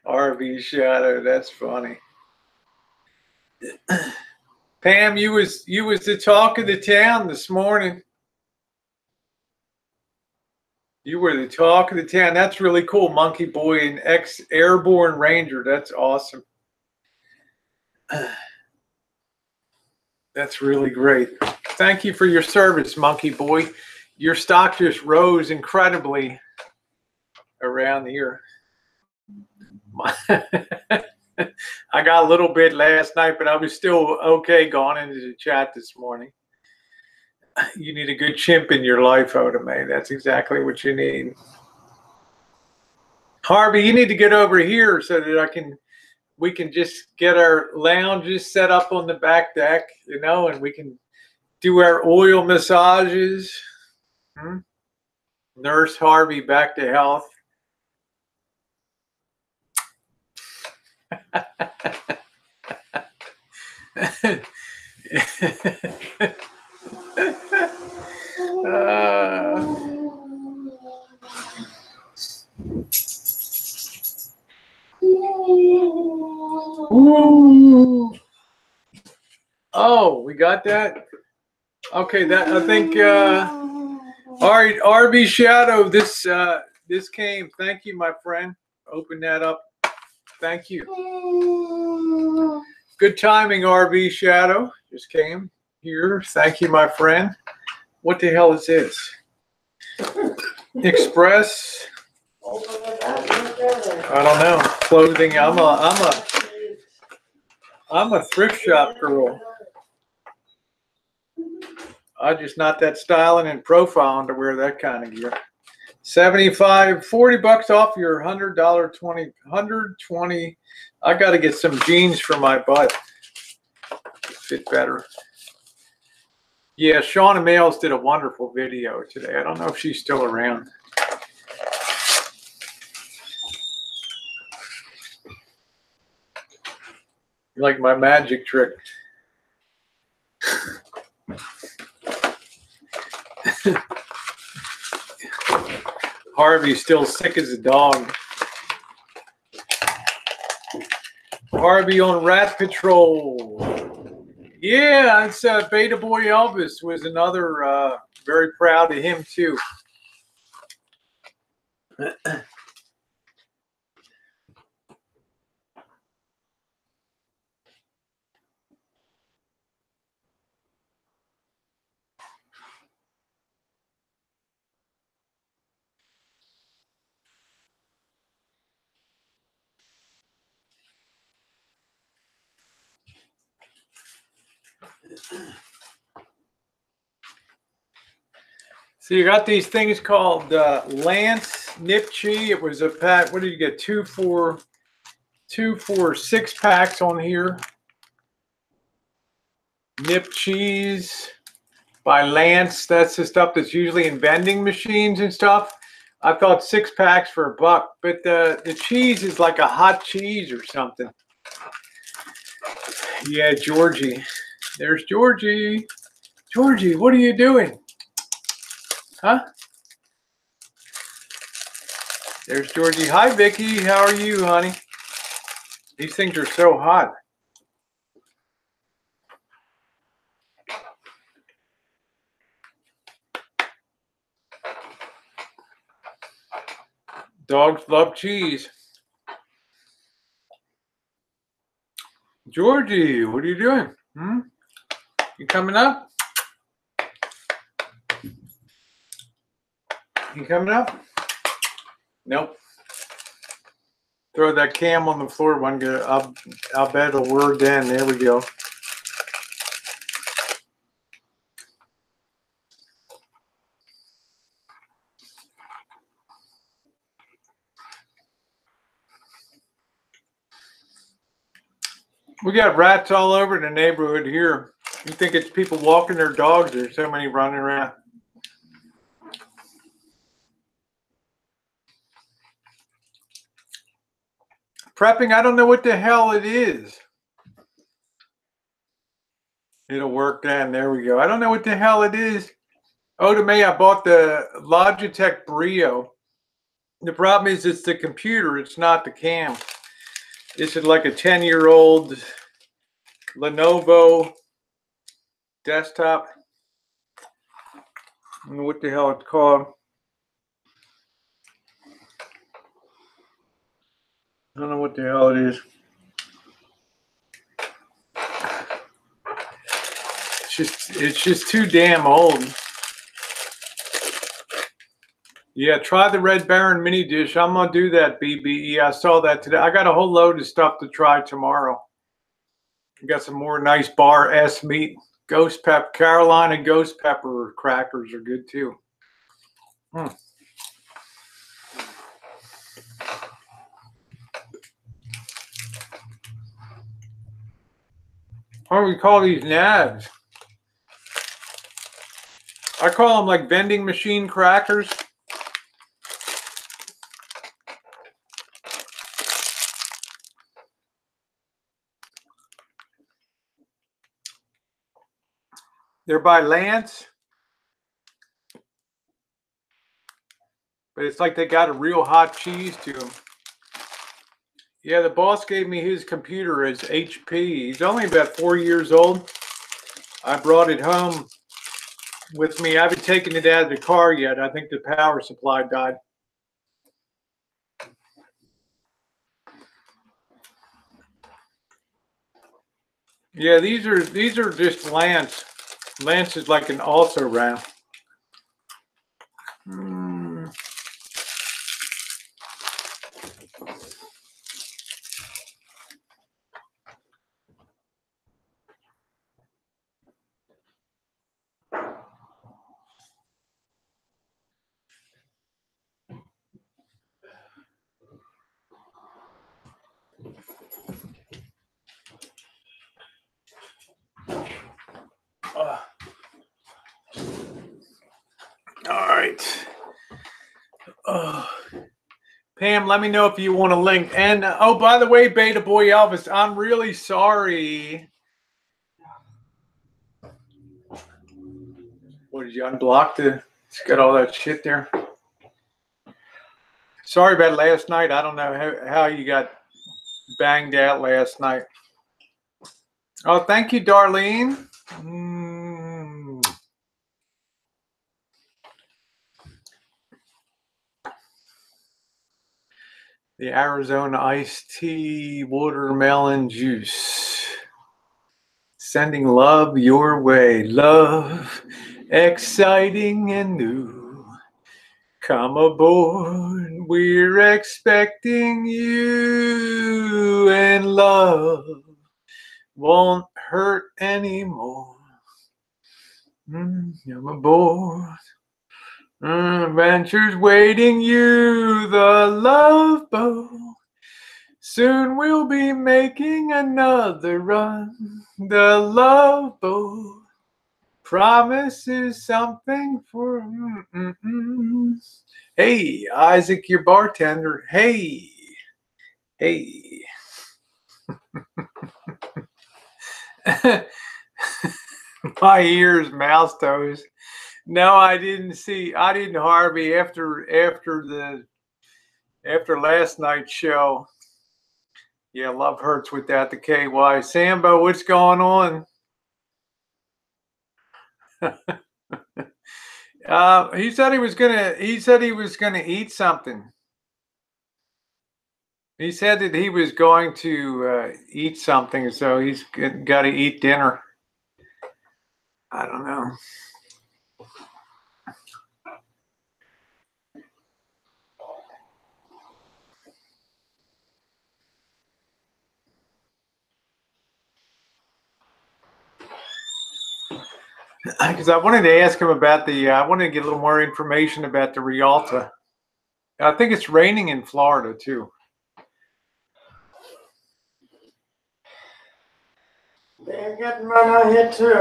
RV Shadow, that's funny. Pam, you was the talk of the town this morning. You were the talk of the town. That's really cool, Monkey Boy, an ex-airborne ranger. That's awesome. That's really great. Thank you for your service, Monkey Boy. Your stock just rose incredibly around here. I got a little bit last night, but I was still okay going into the chat this morning. You need a good chimp in your life, Oda May. That's exactly what you need. Harvey, you need to get over here so that we can just get our lounges set up on the back deck, you know, and we can do our oil massages. Nurse Harvey back to health. Ooh. Oh, we got that? Okay, that I think all right, RV Shadow, this came. Thank you, my friend. Open that up. Thank you. Good timing, RV Shadow. Just came here. Thank you, my friend. What the hell is this? Express. I don't know. Clothing. I'm a thrift shop girl. I'm just not that styling and profiling to wear that kind of gear. 75, 40 bucks off your $100, 120. I got to get some jeans for my butt. Fit better. Yeah, Shauna Males did a wonderful video today. I don't know if she's still around. You like my magic trick? Harvey's still sick as a dog. Harvey on Rat Patrol. Yeah, it's Beta Boy Elvis was another, very proud of him too. So you got these things called Lance Nip Chi. It was a pack. What did you get? Two for 6 packs on here. Nip Cheese by Lance. That's the stuff that's usually in vending machines and stuff. I thought 6 packs for $1, but the cheese is like a hot cheese or something. Yeah, Georgie. There's Georgie. Georgie, what are you doing? Huh? There's Georgie. Hi, Vicky. How are you, honey? These things are so hot. Dogs love cheese. Georgie, what are you doing? Hmm? You coming up? You coming up? Nope. Throw that cam on the floor. One good. I'll bet a word then. There we go. We got rats all over the neighborhood here. You think it's people walking their dogs? There's so many running around. Prepping, I don't know what the hell it is. It'll work then. There we go. I don't know what the hell it is. Oh, to me, I bought the Logitech Brio. The problem is it's the computer. It's not the cam. This is like a 10-year-old Lenovo desktop. I don't know what the hell it's called. I don't know what the hell it is. It's just too damn old. Yeah, try the Red Baron mini dish. I'm gonna do that, BBE. I saw that today. I got a whole load of stuff to try tomorrow. I got some more nice bar S meat. Ghost pepper, Carolina ghost pepper crackers are good too. What do we call these nabs? I call them like vending machine crackers. They're by Lance. But it's like they got a real hot cheese to them. Yeah, the boss gave me his computer as HP. He's only about 4 years old. I brought it home with me. I haven't taken it out of the car yet. I think the power supply died. Yeah, these are just Lance. Lance is like an also-ran. All right. Pam, let me know if you want a link. And oh, by the way, Beta Boy Elvis, I'm really sorry. What did you unblock? It's got all that shit there. Sorry about last night. I don't know how you got banged out last night. Oh, thank you, Darlene. The Arizona iced tea watermelon juice. Sending love your way. Love, exciting and new. Come aboard. We're expecting you. And love won't hurt anymore. Come aboard. Adventures waiting you, the love boat. Soon we'll be making another run. The love boat promises something for. Hey, Isaac, your bartender. Hey. My ears, mouse toes. No, I didn't Harvey after last night's show. Yeah, love hurts without the KY. Sambo, what's going on? He said he was gonna eat something. He said that he was going to eat something, so he's got to eat dinner. I don't know. Because I wanted to ask him about I wanted to get a little more information about the Rialta. I think it's raining in Florida too. They're getting run out here too,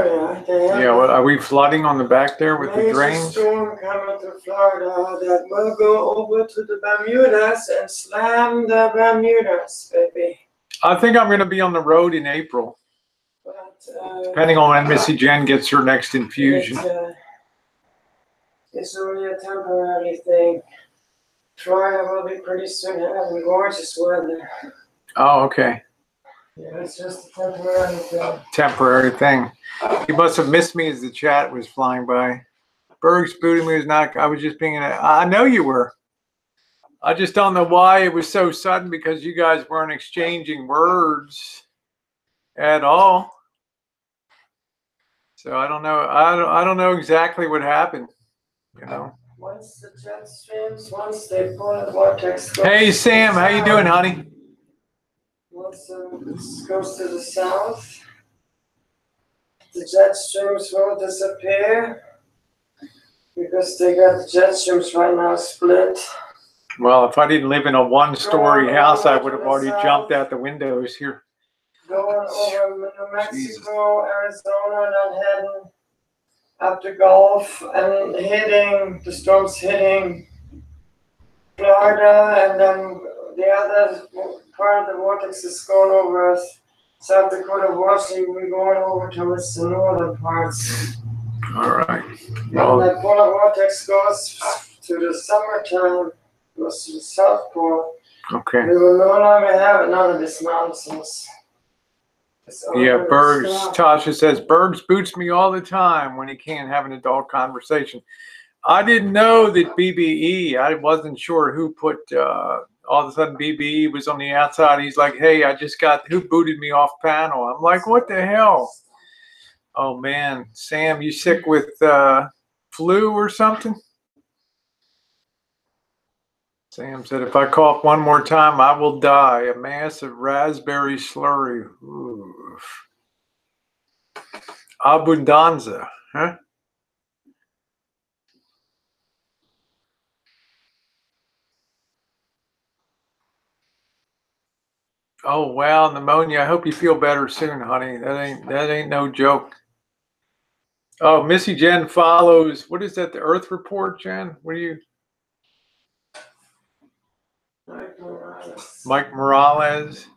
yeah. Yeah, well, are we flooding on the back there with the drains? Major storm coming to Florida that will go over to the Bermudas and slam the Bermudas, baby. I think I'm going to be on the road in April. But, depending on when Missy Jenn gets her next infusion. It's only a temporary thing. Florida will be pretty soon having gorgeous weather. Oh, okay. Yeah, it's just a temporary thing. Temporary thing. You must have missed me as the chat was flying by. Berg's booting me was not. I was just being. I know you were. I just don't know why it was so sudden, because you guys weren't exchanging words at all. So I don't know. I don't know exactly what happened. You know. Once the jet streams, once they pull the vortex. Hey Sam, how you doing, honey? Once it goes to the south, the jet streams will disappear because they got the jet streams right now split. Well, if I didn't live in a one-story house, I would have already jumped out the windows here. Going over New Mexico, Arizona, then heading up the Gulf and the storms hitting Florida, and then the other part of the vortex is going over South Dakota, Washington. We're going over towards the northern parts. All right. Well, and that polar vortex goes to the summertime, goes to the South Pole. Okay. We will no longer have none of these mountains. Yeah, Bergs. Tasha says, Bergs boots me all the time when he can't have an adult conversation. I didn't know that BBE, I wasn't sure who put, all of a sudden BBE was on the outside. He's like, hey, who booted me off panel? I'm like, what the hell? Oh, man. Sam, you sick with flu or something? Sam said, if I cough one more time, I will die. A mass of raspberry slurry. Oof. Abundanza, huh? Oh, wow, pneumonia. I hope you feel better soon, honey. That ain't no joke. Oh, Missy Jenn follows. What is that? The Earth Report, Jen? What are you? Mike Morales.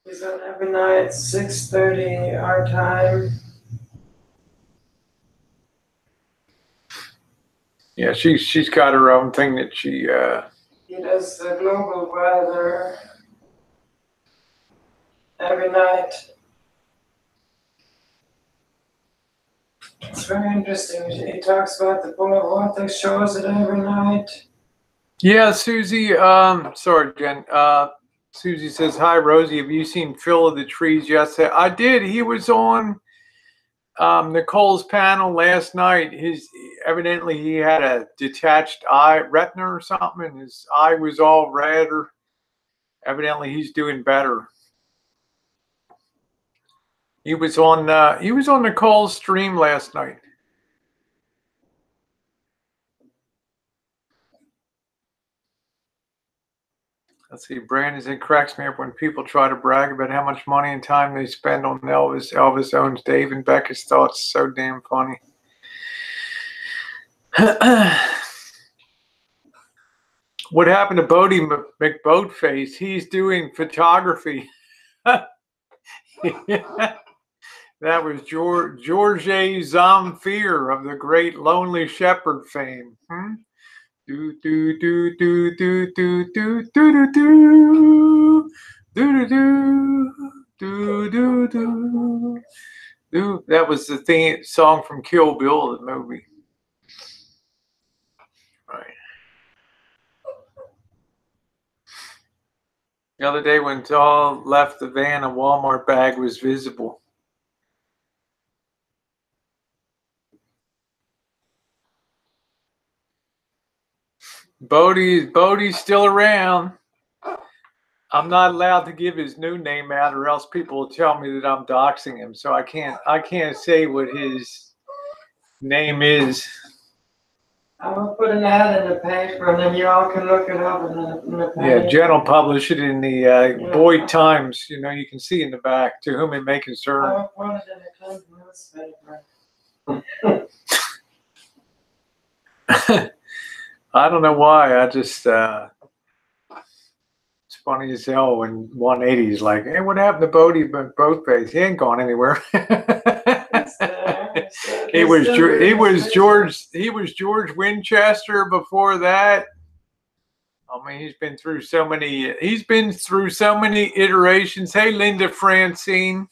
He's on every night, 6:30 our time. Yeah, she's got her own thing that she. He does the global weather every night. It's very interesting. He talks about the Bull of Ortho, shows it every night. Yeah, Susie. Sorry, Jen. Susie says, "Hi, Rosie. Have you seen Phil of the Trees yesterday?" I did. He was on Nicole's panel last night. Evidently he had a detached eye, retina or something, and his eye was all red. Or evidently he's doing better. He was on Nicole's stream last night. Let's see. Brandon said, cracks me up when people try to brag about how much money and time they spend on Elvis. Elvis owns Dave and Becca's thoughts. So damn funny. What happened to Bodie McBoatface? He's doing photography. That was George Zamfir of the great Lonely Shepherd fame. Do do do do do do do do do do do do do do do. That was the theme song from Kill Bill, the movie. Right. The other day when Doll left the van, a Walmart bag was visible. Bodie's still around. I'm not allowed to give his new name out, or else people will tell me that I'm doxing him. So I can't say what his name is. I will put an ad in the paper, and then you all can look it up in the paper. Yeah, Jen will publish it in the Boyd Times. You know, you can see in the back, to whom it may concern. I will put it in the Clinton newspaper. I don't know why. I just, it's funny as hell when 180 is like, hey, what happened to Bodie Boatface? He ain't gone anywhere. He was George Winchester before that. I mean, he's been through so many iterations. Hey, Linda Francine.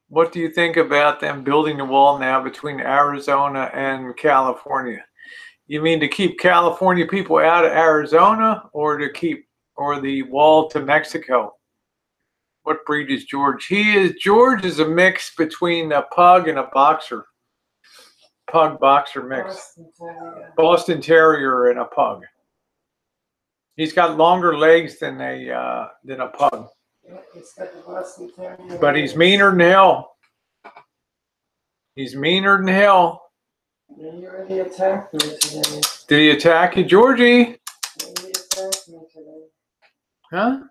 What do you think about them building a wall now between Arizona and California? You mean to keep California people out of Arizona, or the wall to Mexico? What breed is George? George is a mix between a pug and a boxer. Pug boxer mix. Boston Terrier and a pug. He's got longer legs than a pug. But he's meaner than hell. He's meaner than hell. Yeah, you already attacked me today. Did he attack you, Georgie? Yeah, he attacked me today. Huh?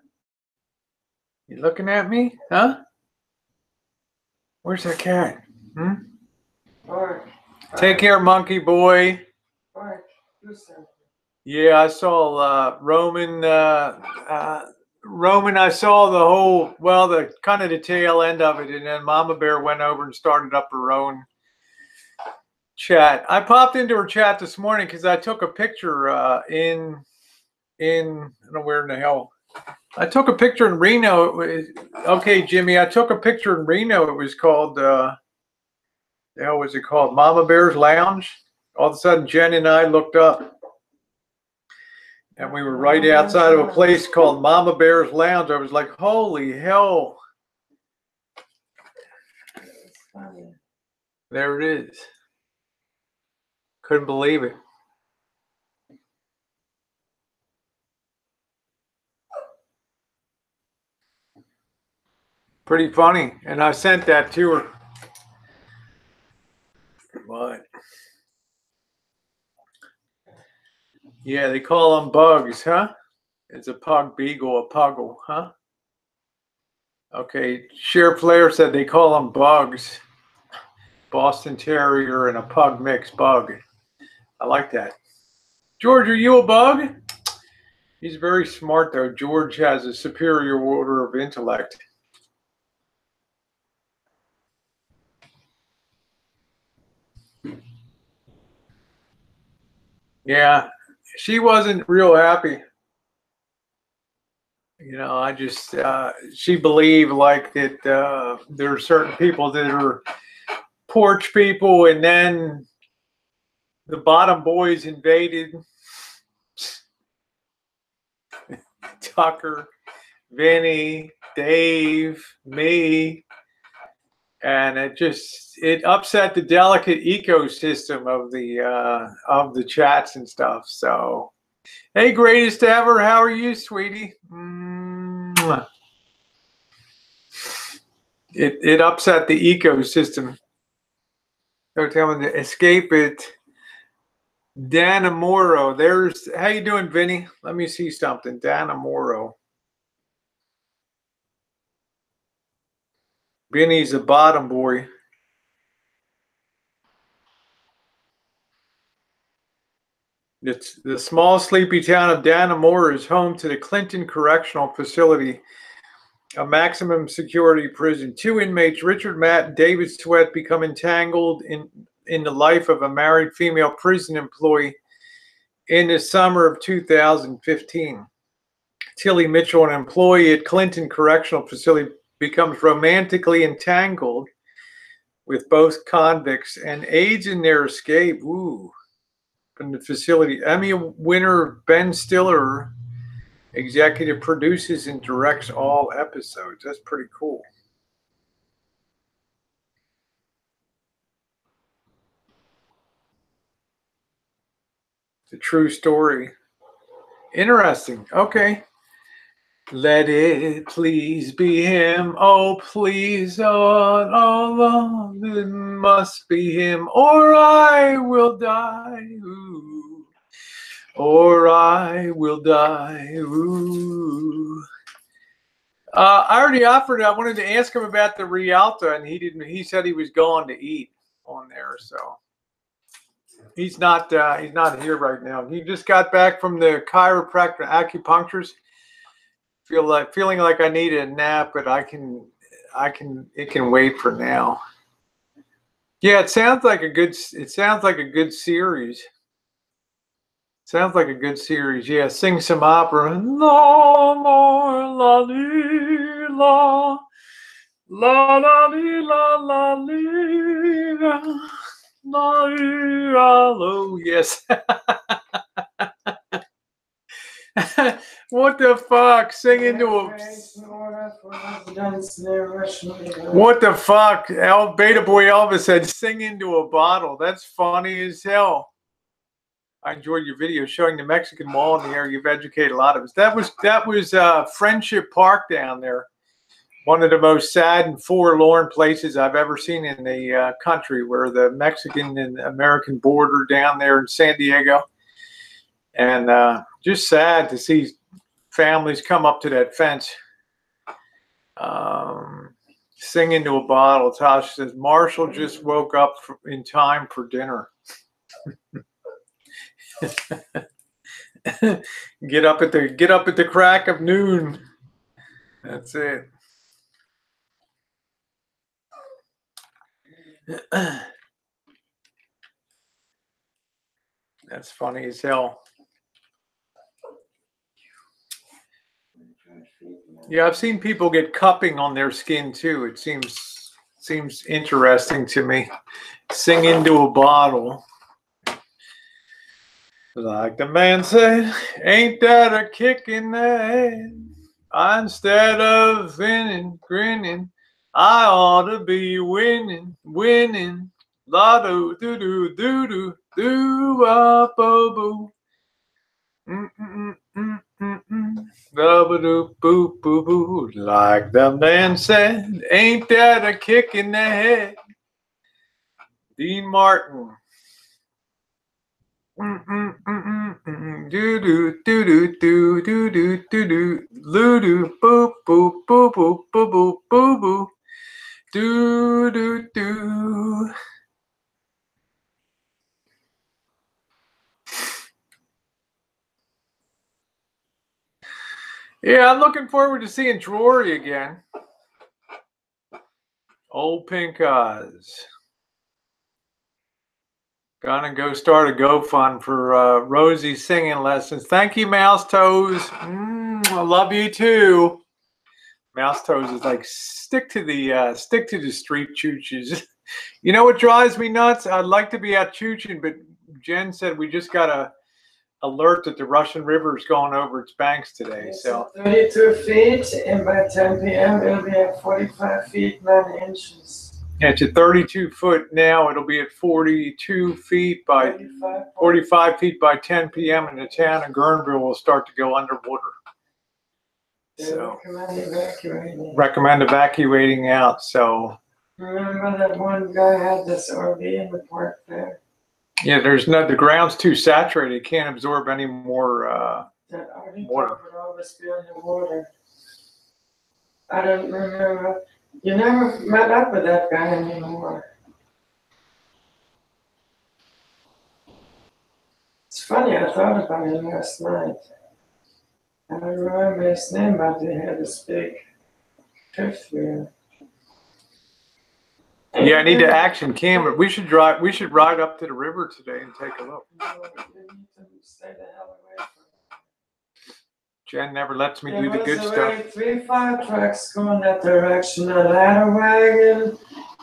You looking at me? Huh? Where's that cat? Mark. Take care, monkey boy. Mark, do something. Yeah, I saw Roman. Roman, I saw the kind of the tail end of it, and then Mama Bear went over and started up her own chat. I popped into her chat this morning because I took a picture in I don't know where in the hell. I took a picture in Reno. Okay, Jimmy, I took a picture in Reno. It was called, the hell was it called? Mama Bear's Lounge. All of a sudden, Jen and I looked up. And we were right outside of a place called Mama Bear's Lounge. I was like, holy hell. There it is. Couldn't believe it. Pretty funny. And I sent that to her. What? Yeah, they call them bugs, huh? It's a pug beagle, a puggle, huh? Okay, Sheriff Flair said they call them bugs. Boston Terrier and a pug mix bug. I like that. George, are you a bug? He's very smart, though. George has a superior order of intellect. Yeah, she wasn't real happy. You know, I just, she believed like that there are certain people that are porch people, and then the bottom boys invaded. Tucker, Vinny, Dave, me, and it upset the delicate ecosystem of the chats and stuff. So, hey, greatest ever, how are you, sweetie? Mwah. It upset the ecosystem. Don't tell me to escape it. Dana Morrow, there's how you doing, Vinny? Let me see something. Dana Morrow. Vinny's a bottom boy. It's the small, sleepy town of Dannemora is home to the Clinton Correctional Facility, a maximum security prison. Two inmates, Richard Matt and David Sweat, become entangled in the life of a married female prison employee in the summer of 2015. Tilly Mitchell, an employee at Clinton Correctional Facility, becomes romantically entangled with both convicts and aids in their escape. Woo. From the facility. Emmy winner Ben Stiller executive produces and directs all episodes. That's pretty cool. It's a true story. Interesting. Okay. Let it please be him. Oh, please, oh, it must be him, or I will die. Ooh. Or I will die. Ooh. I already offered. I wanted to ask him about the Rialto, and he didn't. He said he was going to eat on there, so he's not. He's not here right now. He just got back from the chiropractor acupuncturist. Feeling like I need a nap, but I can. It can wait for now. Yeah, it sounds like a good. It sounds like a good series. Sounds like a good series. Yeah, sing some opera. La more la li la la la li la la li la la. Yes. What the fuck? Sing into a. What the fuck? Beta Boy Elvis said, "Sing into a bottle." That's funny as hell. I enjoyed your video showing the Mexican Mall in the area. You've educated a lot of us. That was Friendship Park down there. One of the most sad and forlorn places I've ever seen in the country, where the Mexican and American border down there in San Diego. And just sad to see families come up to that fence. Sing into a bottle. Tasha says, Marshall just woke up in time for dinner. Get up at the crack of noon. That's it. That's funny as hell. Yeah, I've seen people get cupping on their skin too. It seems interesting to me. Sing into a bottle. Like the man said, ain't that a kick in the head? Instead of grinning, I ought to be winning. Lotto, doo doo doo doo doo up oh boo. Boo boo boo. Like the man said, ain't that a kick in the head? Dean Martin. Do do do do do do do do do loo do boop boop boop boop boop boop boop boop do do do. Yeah, I'm looking forward to seeing Drury again. Old Pink Eyes. Gonna go start a GoFund for Rosie singing lessons. Thank you, Mouse Toes. I love you too. Mouse Toes is like stick to the street chooches. You know what drives me nuts? I'd like to be out chooching, but Jen said we just got a alert that the Russian River is going over its banks today. It's So 32 feet, and by 10 p.m. it'll be at 45 feet 9 inches. yeah, it's at 32 foot now. It'll be at 42 feet by 45 feet by 10 p.m. and the town of Guerneville will start to go underwater. So recommend evacuating out. So remember that one guy had this RV in the park there? yeah, the ground's too saturated. It can't absorb any more that RV water. park would always be underwater. I don't remember. You never met up with that guy anymore. It's funny, I thought about him last night. I don't remember his name, but he had this big fifth wheel. Yeah, I need to action camera. We should ride up to the river today and take a look. No, you need to stay the hell away from it. Jen never lets me do the good stuff. There was 3 fire trucks going that direction, a ladder wagon,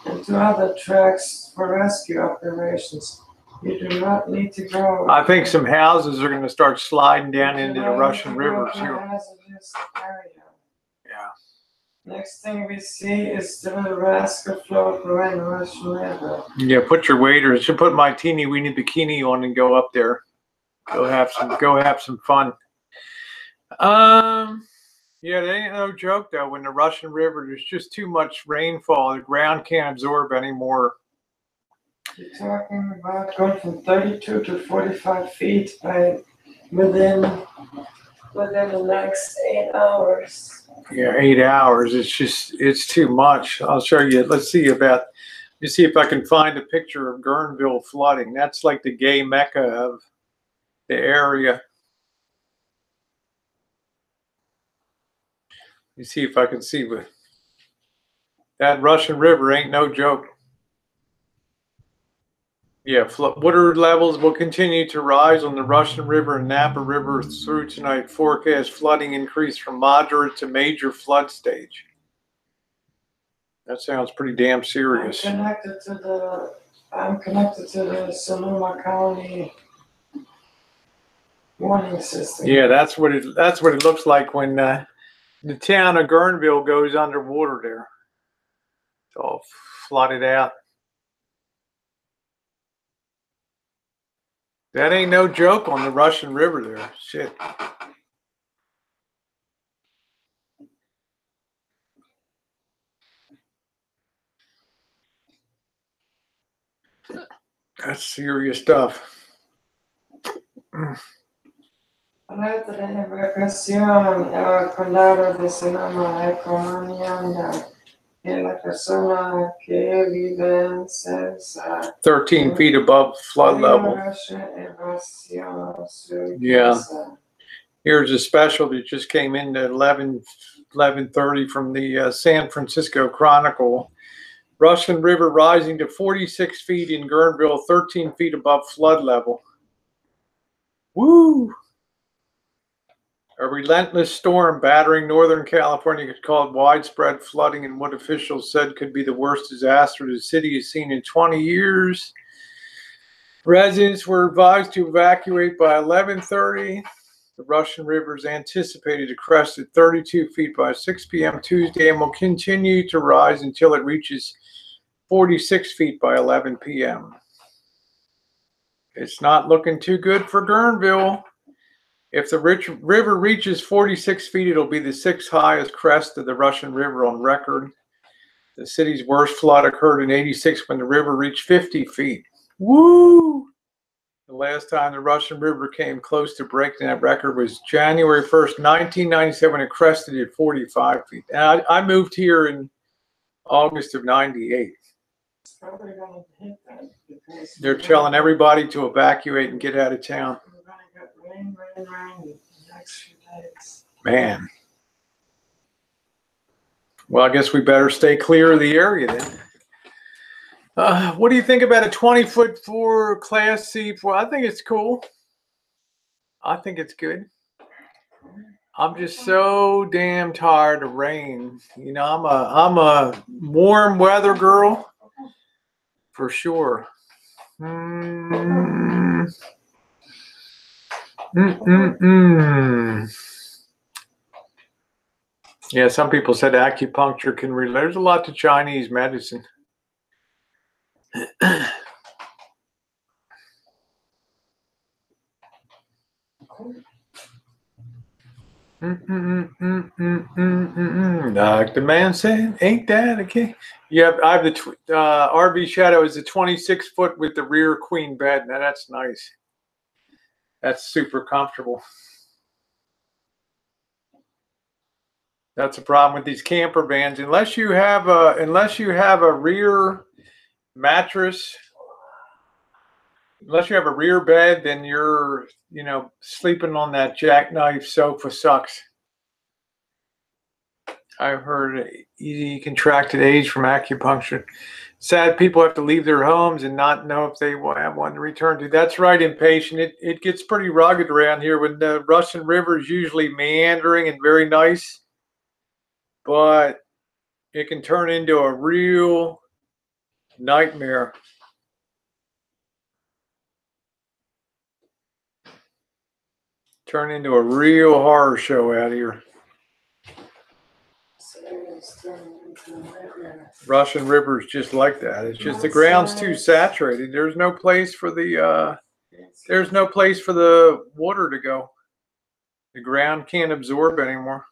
and 2 other trucks for rescue operations. You do not need to go. I think some houses are going to start sliding down into the Russian rivers here. Yeah. Next thing we see is the Nebraska float around the Russian River. Yeah, put your waders. You put my teeny weeny bikini on and go up there. Go have some fun. Yeah, it ain't no joke though. When the Russian River, there's just too much rainfall. The ground can't absorb anymore. You're talking about going from 32 to 45 feet by within the next 8 hours. Yeah, 8 hours. It's too much. I'll show you. Let's see if I can find a picture of Guerneville flooding. That's like the gay mecca of the area. Let me see if I can see what that Russian River ain't no joke. Yeah, water levels will continue to rise on the Russian River and Napa River through tonight. Forecast flooding increase from moderate to major flood stage. That sounds pretty damn serious. I'm connected to the Sonoma County warning system. Yeah, that's what it looks like when the town of Guerneville goes underwater there. It's all flooded out. That ain't no joke on the Russian River there. Shit. That's serious stuff. Altre implicazioni al condado di Sonoma economica e la persona che evidenzia 13 feet above flood level. Yeah. Here's a special that just came in at 11:30 from the San Francisco Chronicle. Russian River rising to 46 feet in Guerneville, 13 feet above flood level. Woo! A relentless storm battering Northern California could cause widespread flooding in what officials said could be the worst disaster the city has seen in 20 years. Residents were advised to evacuate by 11:30. The Russian River is anticipated to crest at 32 feet by 6 p.m. Tuesday and will continue to rise until it reaches 46 feet by 11 p.m. It's not looking too good for Guerneville. If the river reaches 46 feet, it'll be the 6th highest crest of the Russian River on record. The city's worst flood occurred in '86 when the river reached 50 feet. Woo! The last time the Russian River came close to breaking that record was January 1st, 1997. It crested at 45 feet. And I moved here in August of 98. It's probably going to hit that because They're telling everybody to evacuate and get out of town. we're going to get rain in the next few days. Man. Well, I guess we better stay clear of the area then. What do you think about a 20-foot Class C? I think it's cool. I think it's good. I'm just so damn tired of rain. You know, I'm a warm weather girl for sure. Yeah, some people said acupuncture can relate. There's a lot to Chinese medicine. Like the man said, ain't that okay? Yeah, I have the RV Shadow is a 26-foot with the rear queen bed. Now that's nice. That's super comfortable. That's a problem with these camper vans. Unless you have a rear mattress, unless you have a rear bed, then you're, sleeping on that jackknife sofa sucks. I've heard easy contracted age from acupuncture. Sad people have to leave their homes and not know if they will have one to return to. That's right, impatient. It gets pretty rugged around here when the Russian River is usually meandering and very nice, but it can turn into a real nightmare. Turn into a real horror show out here. Russian River is just like that. It's just the ground's too saturated. There's no place for the water to go. The ground can't absorb anymore.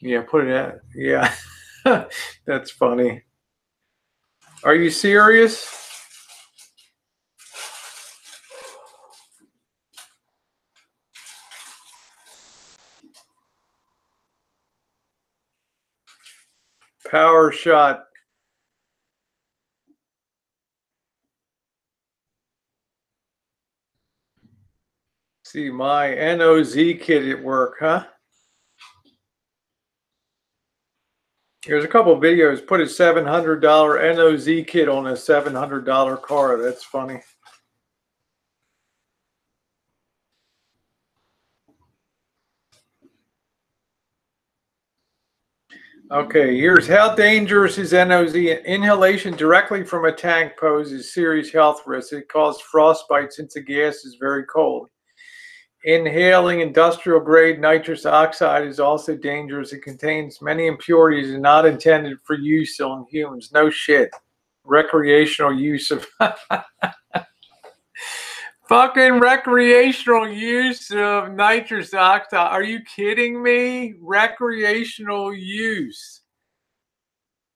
Yeah, put it out. Yeah, that's funny. Are you serious? Power shot. See my NOZ kit at work, huh? Here's a couple of videos. Put a $700 NOZ kit on a $700 car. That's funny. Okay, here's how dangerous is NOZ. Inhalation directly from a tank poses serious health risks. It causes frostbite since the gas is very cold. Inhaling industrial-grade nitrous oxide is also dangerous. It contains many impurities and not intended for use on humans. No shit. Recreational use of... Fucking recreational use of nitrous oxide. Are you kidding me? Recreational use.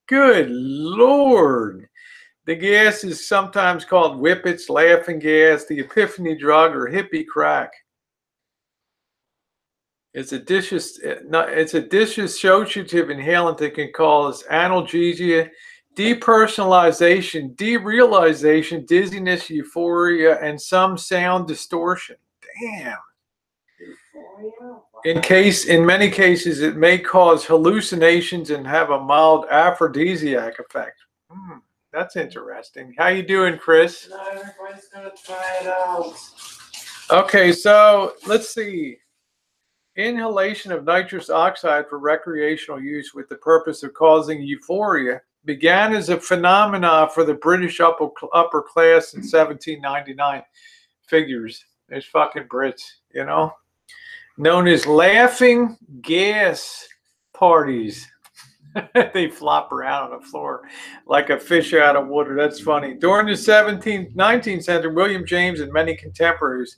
Good Lord. The gas is sometimes called whippets, laughing gas, the epiphany drug, or hippie crack. It's a dissociative inhalant that can cause analgesia, depersonalization, derealization, dizziness, euphoria, and some sound distortion. Damn. In many cases, it may cause hallucinations and have a mild aphrodisiac effect. That's interesting. How you doing, Chris? No, everybody's going to try it out. Okay, so let's see. Inhalation of nitrous oxide for recreational use with the purpose of causing euphoria began as a phenomenon for the British upper class in 1799. Figures. There's fucking Brits, known as laughing gas parties. They flop around on the floor like a fish out of water. That's funny. During the 19th century, William James and many contemporaries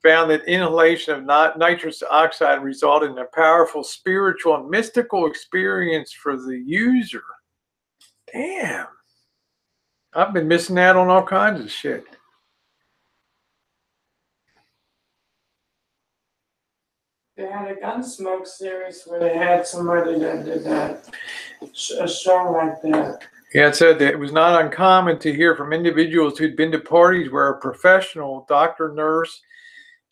found that inhalation of nitrous oxide resulted in a powerful spiritual and mystical experience for the user. Damn. I've been missing out on all kinds of shit. They had a Gunsmoke series where they had somebody that did that, a show like that. Yeah, it said that it was not uncommon to hear from individuals who'd been to parties where a professional doctor, nurse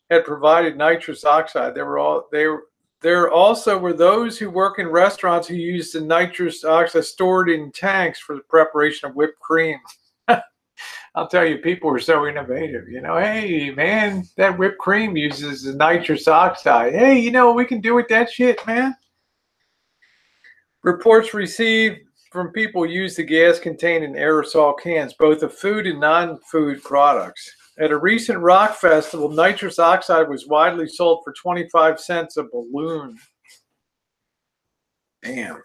had provided nitrous oxide. There also were those who work in restaurants who used the nitrous oxide stored in tanks for the preparation of whipped cream. I'll tell you, people are so innovative. You know, hey, man, that whipped cream uses the nitrous oxide. Hey, you know what we can do with that shit, man? Reports received from people use the gas contained in aerosol cans, both of food and non-food products. At a recent rock festival, nitrous oxide was widely sold for 25 cents a balloon. Damn.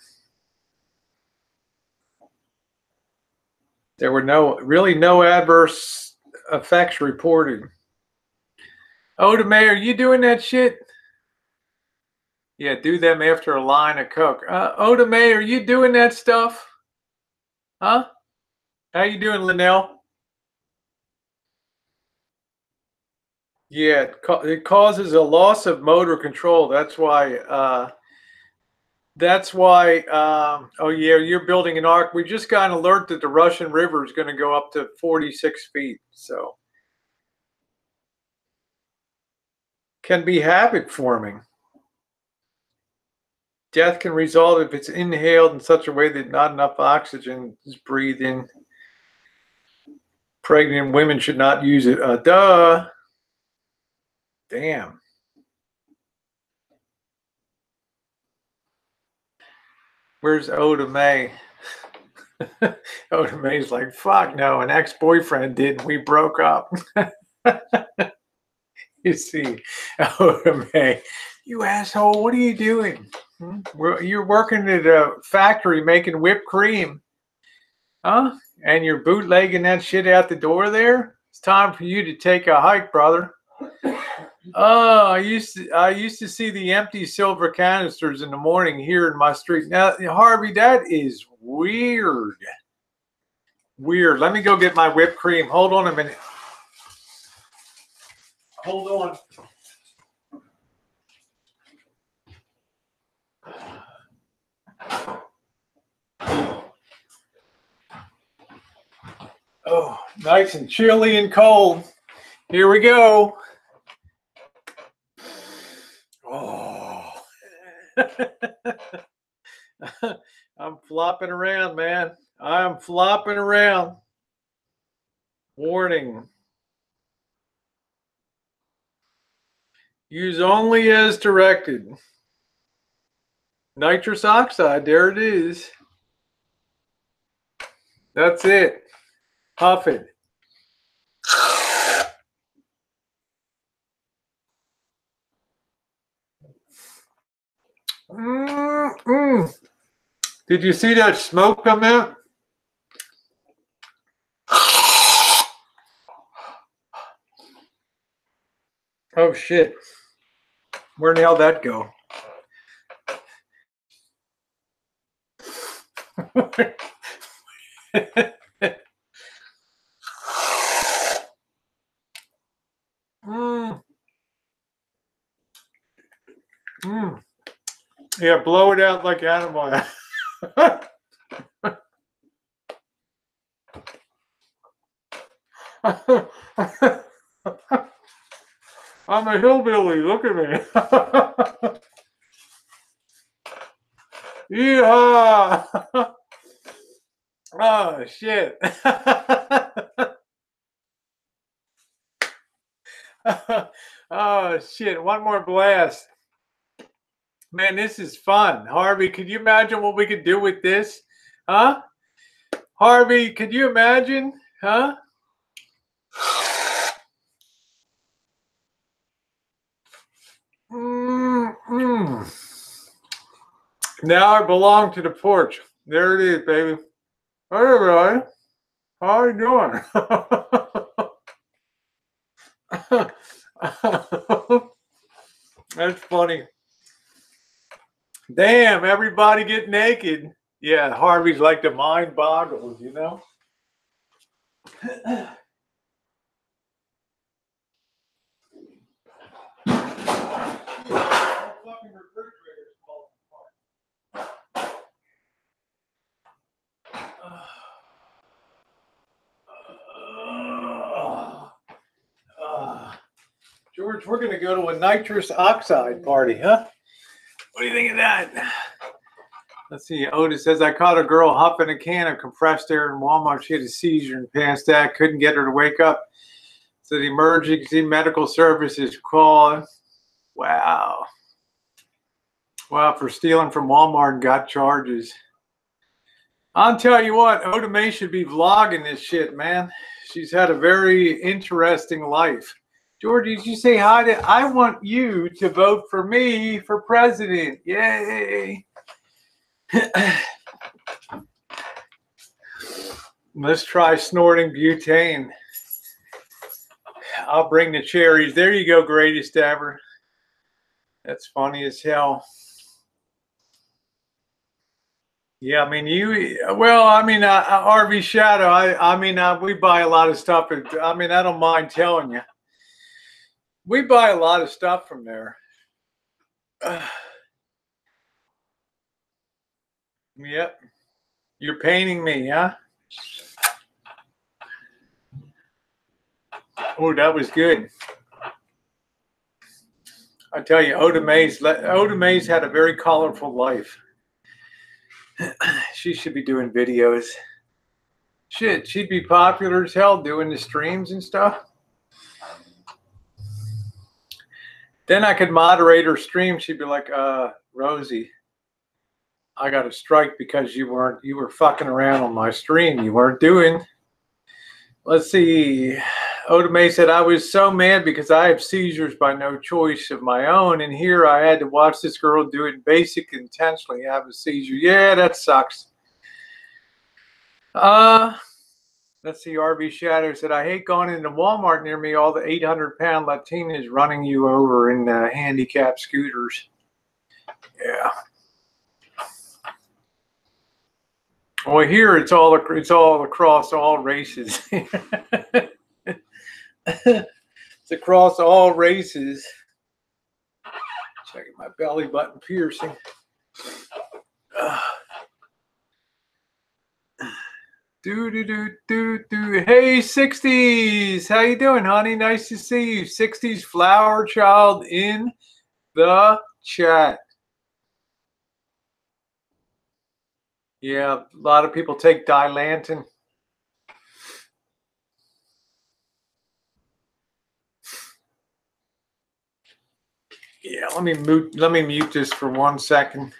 There were really no adverse effects reported. Oda May, are you doing that shit? Yeah, do them after a line of Coke. Oda May, are you doing that stuff? Huh? How you doing, Linnell? Yeah, it causes a loss of motor control. That's why. Oh yeah, you're building an ark. We just got an alert that the Russian River is going to go up to 46 feet. So can be havoc forming. Death can result if it's inhaled in such a way that not enough oxygen is breathed in. Pregnant women should not use it. Duh. Damn. Where's Oda May? Oda May's like, fuck no, an ex-boyfriend did, and we broke up. You see, Oda May, you asshole, what are you doing? You're working at a factory making whipped cream. Huh? And you're bootlegging that shit out the door there? It's time for you to take a hike, brother. Oh, I used to see the empty silver canisters in the morning here in my street. Now, Harvey, that is weird. Weird. Let me go get my whipped cream. Hold on a minute. Hold on. Oh, nice and chilly and cold. Here we go. Oh. I'm flopping around, man. I'm flopping around. Warning. Use only as directed. Nitrous oxide, there it is. That's it. Puff it. Did you see that smoke come out? Oh shit. Where the hell did that go? Yeah, blow it out like animal. I'm a hillbilly. Look at me. Yeehaw! Oh shit! Oh shit! One more blast. Man, this is fun. Harvey, could you imagine what we could do with this? Huh? Harvey, could you imagine? Huh? Now I belong to the porch. There it is, baby. Hey, everybody. How are you doing? That's funny. Damn, everybody get naked. Yeah, Harvey's like the mind boggles, you know? George, we're going to go to a nitrous oxide party, huh? What do you think of that? Let's see. Otis says, I caught a girl huffing a can of compressed air in Walmart. She had a seizure and passed out. Couldn't get her to wake up. So the emergency medical services called. Wow. Wow, for stealing from Walmart and got charges. I'll tell you what, Oda May should be vlogging this shit, man. She's had a very interesting life. Georgie, did you say hi to? I want you to vote for me for president. Yay. Let's try snorting butane. I'll bring the cherries. There you go, greatest ever. That's funny as hell. Yeah, I mean, RV Shadow, we buy a lot of stuff. I don't mind telling you. We buy a lot of stuff from there. Yep. You're painting me, huh? Oh, that was good. I tell you, Oda May's had a very colorful life. She should be doing videos. Shit, she'd be popular as hell doing the streams and stuff. Then I could moderate her stream. She'd be like, Rosie, I got a strike because you were fucking around on my stream. You weren't doing. Let's see. Oda May said, I was so mad because I have seizures by no choice of my own. And here I had to watch this girl do it basic intentionally have a seizure. Yeah, that sucks. Let's see. RV Shadow said, I hate going into Walmart near me. All the 800-pound Latinas running you over in handicapped scooters. Yeah. Well, here it's all across all races. It's across all races. Checking my belly button piercing. Hey, 60s. How you doing, honey? Nice to see you. 60s flower child in the chat. Yeah, a lot of people take Dilantin. Yeah, let me mute this for 1 second.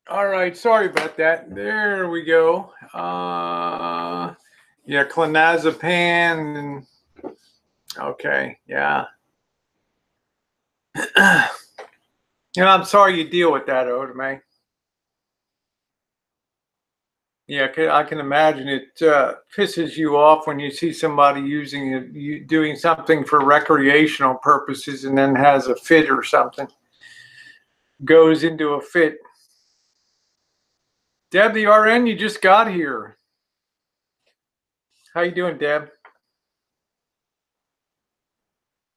All right, sorry about that. There we go. Yeah, clonazepam and okay, yeah. I'm sorry you deal with that, Oda May. Yeah, I can imagine it pisses you off when you see somebody using it, doing something for recreational purposes, and then has a fit or something. Goes into a fit. Deb, the RN, you just got here. How you doing, Deb?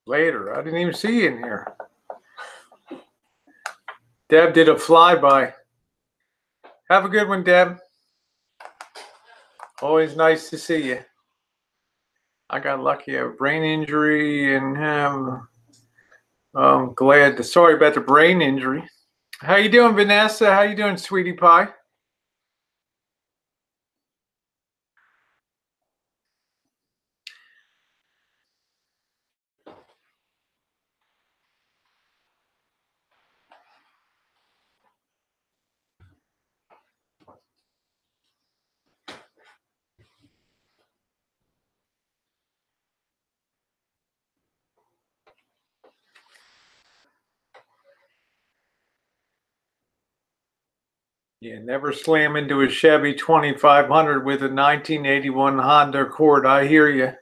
Later. I didn't even see you in here. Deb did a flyby. Have a good one, Deb. Always nice to see you. I got lucky. I have a brain injury, and I'm glad. Sorry about the brain injury. How you doing, Vanessa? How you doing, sweetie pie? Yeah, never slam into a Chevy 2500 with a 1981 Honda Accord. I hear you.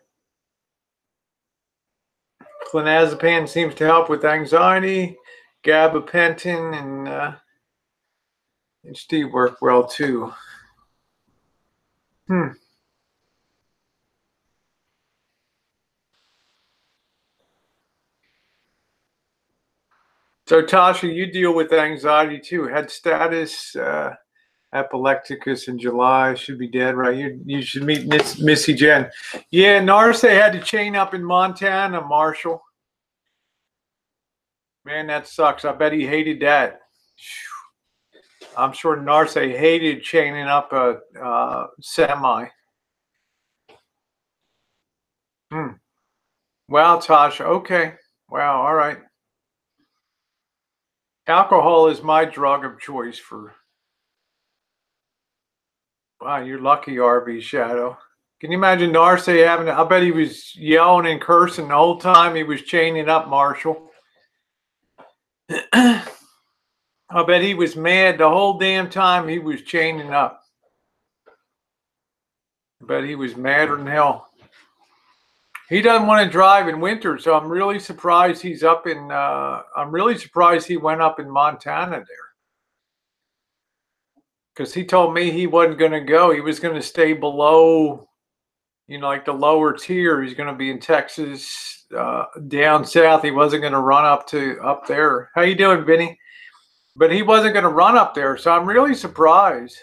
Clonazepam seems to help with anxiety. Gabapentin and Steve work well too. So Tasha, you deal with anxiety too. Had status epilepticus in July. Should be dead, right? You should meet Missy Jenn. Yeah, Narse had to chain up in Montana, Marshall. Man, that sucks. I bet he hated that. I'm sure Narse hated chaining up a semi. Wow, Tasha. Okay. Wow. All right. Alcohol is my drug of choice for. Wow, you're lucky, RV Shadow. Can you imagine Narse having? I bet he was yelling and cursing the whole time he was chaining up Marshall. I bet he was mad the whole damn time he was chaining up. I bet he was madder than hell. He doesn't want to drive in winter, so I'm really surprised he's up in. I'm really surprised he went up in Montana there, because he told me he wasn't going to go. He was going to stay below, like the lower tier. He's going to be in Texas, down south. He wasn't going to run up there. How you doing, Vinny? But he wasn't going to run up there, so I'm really surprised.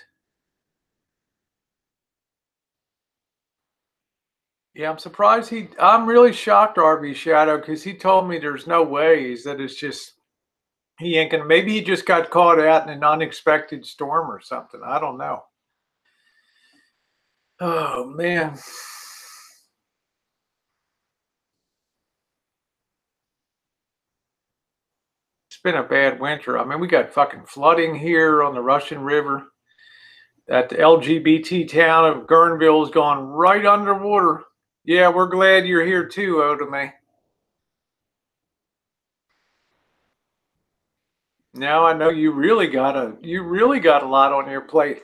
Yeah, I'm surprised I'm really shocked, RV Shadow, because he told me there's no ways that it's just, he ain't gonna, maybe he just got caught out in an unexpected storm or something. I don't know. Oh, man. It's been a bad winter. I mean, we got fucking flooding here on the Russian River. That LGBT town of Guerneville has gone right underwater. Yeah, we're glad you're here too, Otome. Now I know you really got a lot on your plate.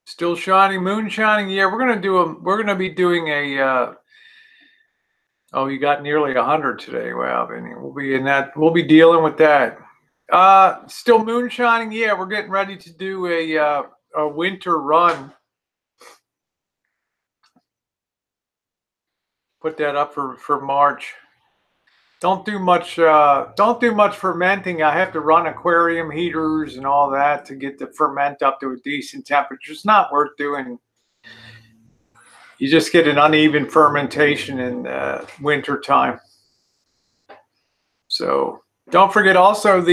Still shining, moon shining. Yeah, we're gonna be doing a. Oh, you got nearly 100 today. Wow, Vinny. We'll be in that. We'll be dealing with that. Still moon shining. Yeah, we're getting ready to do a winter run. Put that up for March. Don't do much fermenting. I have to run aquarium heaters and all that to get the ferment up to a decent temperature. It's not worth doing. You just get an uneven fermentation in winter time. So don't forget also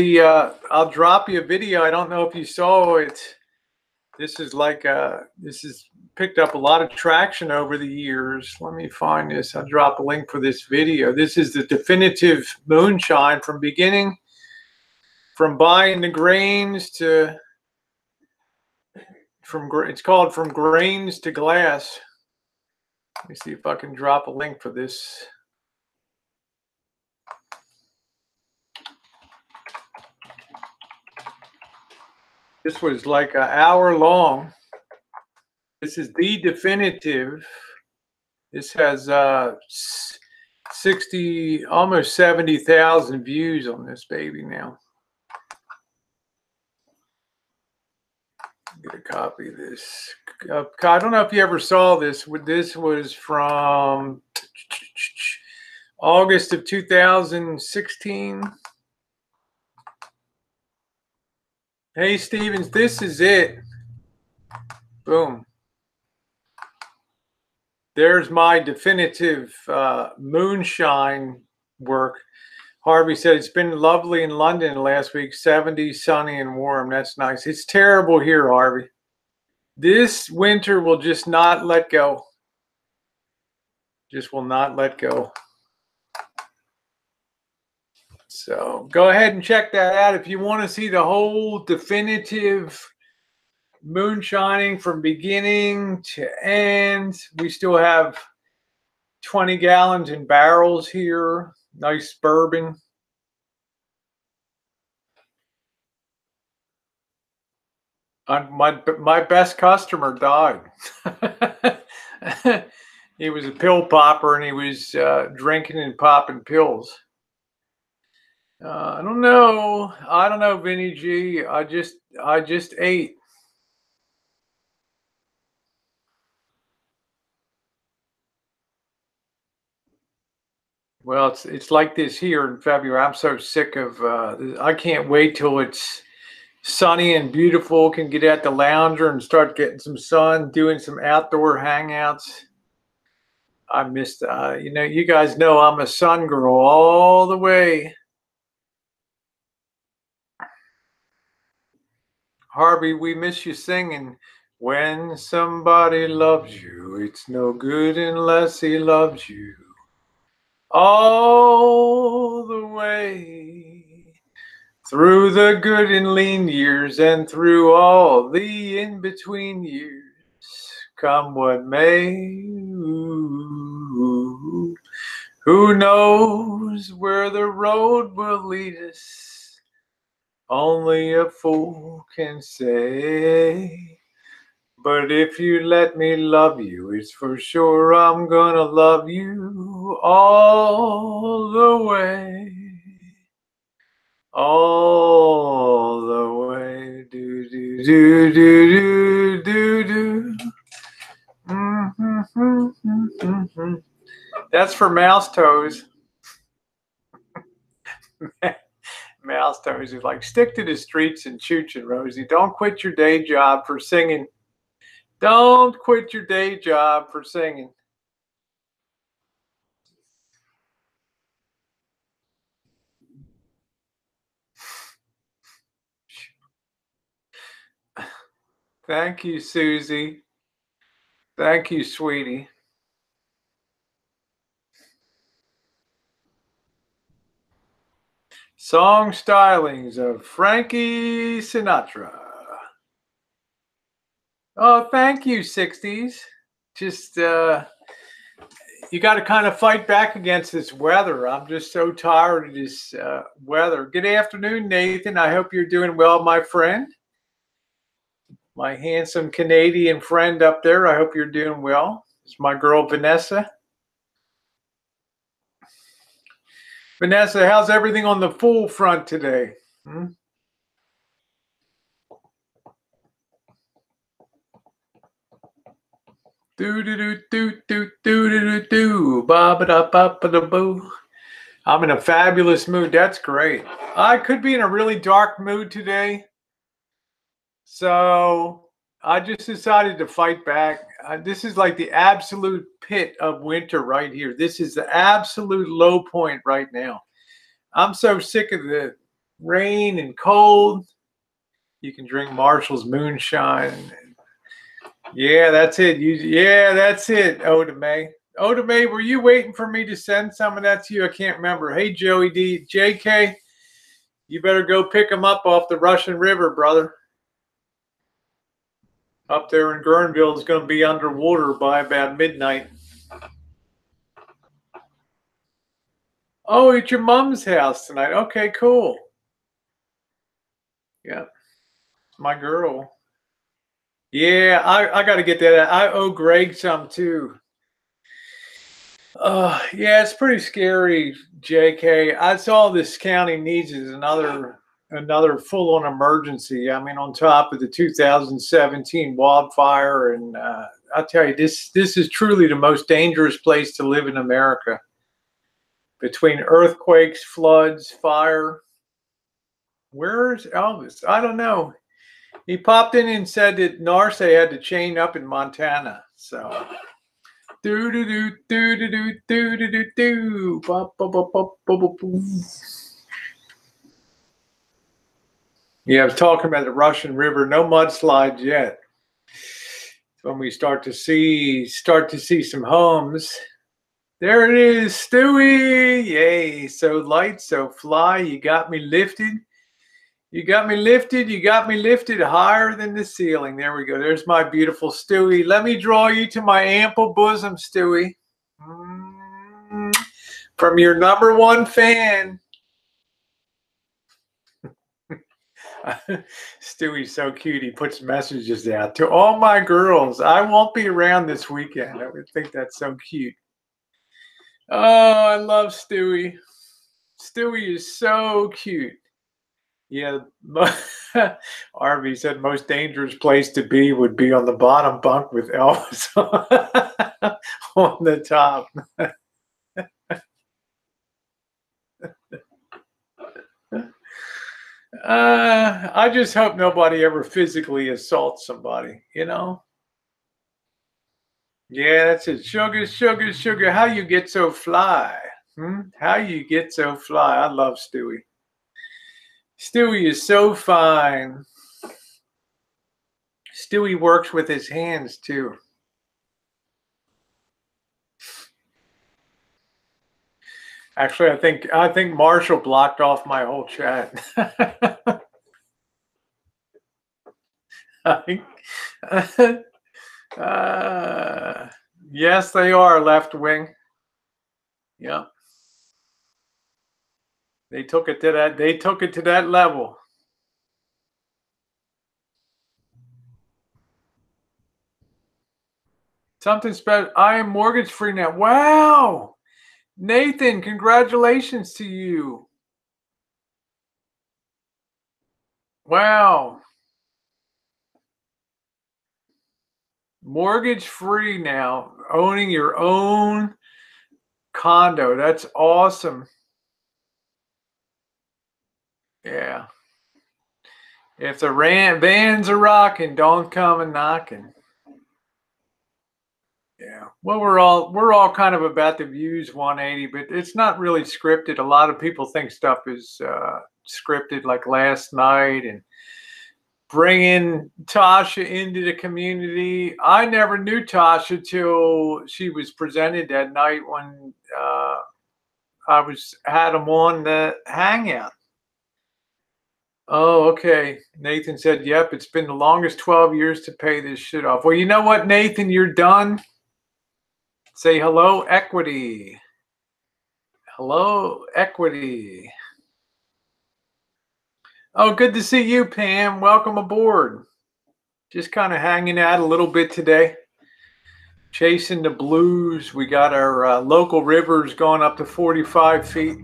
I'll drop you a video. I don't know if you saw it. This is picked up a lot of traction over the years. Let me find this. I'll drop a link for this video. This is the definitive moonshine from buying the grains to, it's called From Grains to Glass. Let me see if I can drop a link for this. This was like an hour long. This is the definitive. This has 60, almost 70,000 views on this baby now. Get a copy of this. I don't know if you ever saw this. This was from August of 2016. Hey, Stevens, this is it. Boom. There's my definitive moonshine work. Harvey said it's been lovely in London last week. 70, sunny and warm. That's nice. It's terrible here, Harvey. This winter will just not let go. Just will not let go. So go ahead and check that out if you want to see the whole definitive moonshining from beginning to end. We still have 20 gallons in barrels here. Nice bourbon. My best customer died. He was a pill popper and he was drinking and popping pills. I don't know. I don't know, Vinny G. I just ate. Well, it's like this here in February. I'm so sick of. I can't wait till it's sunny and beautiful. Can get at the lounger and start getting some sun, doing some outdoor hangouts. I missed. You know, you guys know I'm a sun girl all the way. Harvey, we miss you singing. When somebody loves you, it's no good unless he loves you. All the way. Through the good and lean years and through all the in-between years. Come what may. Who knows where the road will lead us? Only a fool can say. But if you let me love you, it's for sure I'm gonna love you all the way. All the way. Do, do, do, do, do, do, do. That's for Mouse Toes. Mouse Toes is like, stick to the streets and chooching, Rosie. Don't quit your day job for singing. Don't quit your day job for singing. Thank you, Susie. Thank you, sweetie. Song stylings of Frankie Sinatra. Oh, thank you, 60s. Just, you got to kind of fight back against this weather. I'm just so tired of this weather. Good afternoon, Nathan. I hope you're doing well, my friend. My handsome Canadian friend up there. I hope you're doing well. It's my girl, Vanessa. Vanessa, how's everything on the full front today? Do do do do do do do do ba ba da ba ba da boo. I'm in a fabulous mood. That's great. I could be in a really dark mood today, so I just decided to fight back. This is like the absolute pit of winter right here. This is the absolute low point right now. I'm so sick of the rain and cold. You can drink Marshall's moonshine. Yeah, that's it. Yeah, that's it, Oda May. Oda May, were you waiting for me to send some of that to you? I can't remember. Hey, Joey D. JK, you better go pick them up off the Russian River, brother. Up there in Guerneville is going to be underwater by about midnight. Oh, it's your mom's house tonight. Okay, cool. Yeah. my girl. Yeah, I got to get that. I owe Greg some too. Yeah, it's pretty scary, JK. That's all this county needs is another full-on emergency. I mean, on top of the 2017 wildfire, and I tell you, this is truly the most dangerous place to live in America. Between earthquakes, floods, fire. Where's Elvis? I don't know. He popped in and said that Narce had to chain up in Montana. So, do do do do do do do do do do. Yeah, I was talking about the Russian River. No mudslides yet. When we start to see some homes. There it is, Stewie. Yay! So light, so fly. You got me lifted. You got me lifted. You got me lifted higher than the ceiling. There we go. There's my beautiful Stewie. Let me draw you to my ample bosom, Stewie. From your #1 fan. Stewie's so cute. He puts messages out to all my girls. I won't be around this weekend. I would think that's so cute. Oh, I love Stewie. Stewie is so cute. Yeah, Arby said most dangerous place to be would be on the bottom bunk with Elvis on the top. I just hope nobody ever physically assaults somebody, you know? Yeah, that's it. Sugar, sugar, sugar. How you get so fly? How you get so fly? I love Stewie. Stewie is so fine. Stewie works with his hands too. Actually, I think Marshall blocked off my whole chat. Yes, they are left wing. Yeah. They took it to that. They took it to that level. Something special. I am mortgage free now. Wow, Nathan, congratulations to you. Wow, mortgage free now, owning your own condo. That's awesome. Yeah. If the vans are rocking, don't come a knocking. Yeah. Well, we're all kind of about the views 180, but it's not really scripted. A lot of people think stuff is scripted, like last night and bringing Tasha into the community. I never knew Tasha till she was presented that night when I had them on the Hangout. Oh, okay. Nathan said, yep, it's been the longest 12 years to pay this shit off. Well, you know what, Nathan, you're done. Say hello, equity. Hello, equity. Oh, good to see you, Pam. Welcome aboard. Just kind of hanging out a little bit today. Chasing the blues. We got our local rivers going up to 45 feet.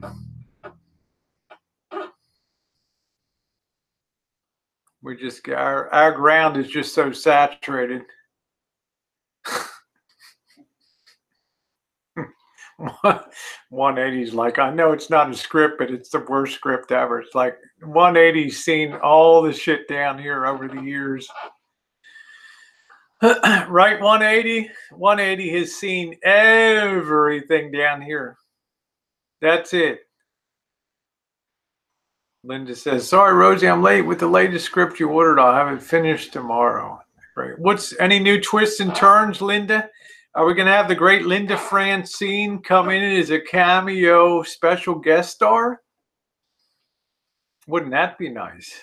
We just our ground is just so saturated. 180's like, I know it's not a script, but it's the worst script ever. It's like 180's seen all the shit down here over the years. Right, 180? 180 has seen everything down here. That's it. Linda says, sorry, Rosie, I'm late with the latest script you ordered. I'll have it finished tomorrow. Great. What's any new twists and turns, Linda? Are we going to have the great Linda Francine come in as a cameo special guest star? Wouldn't that be nice?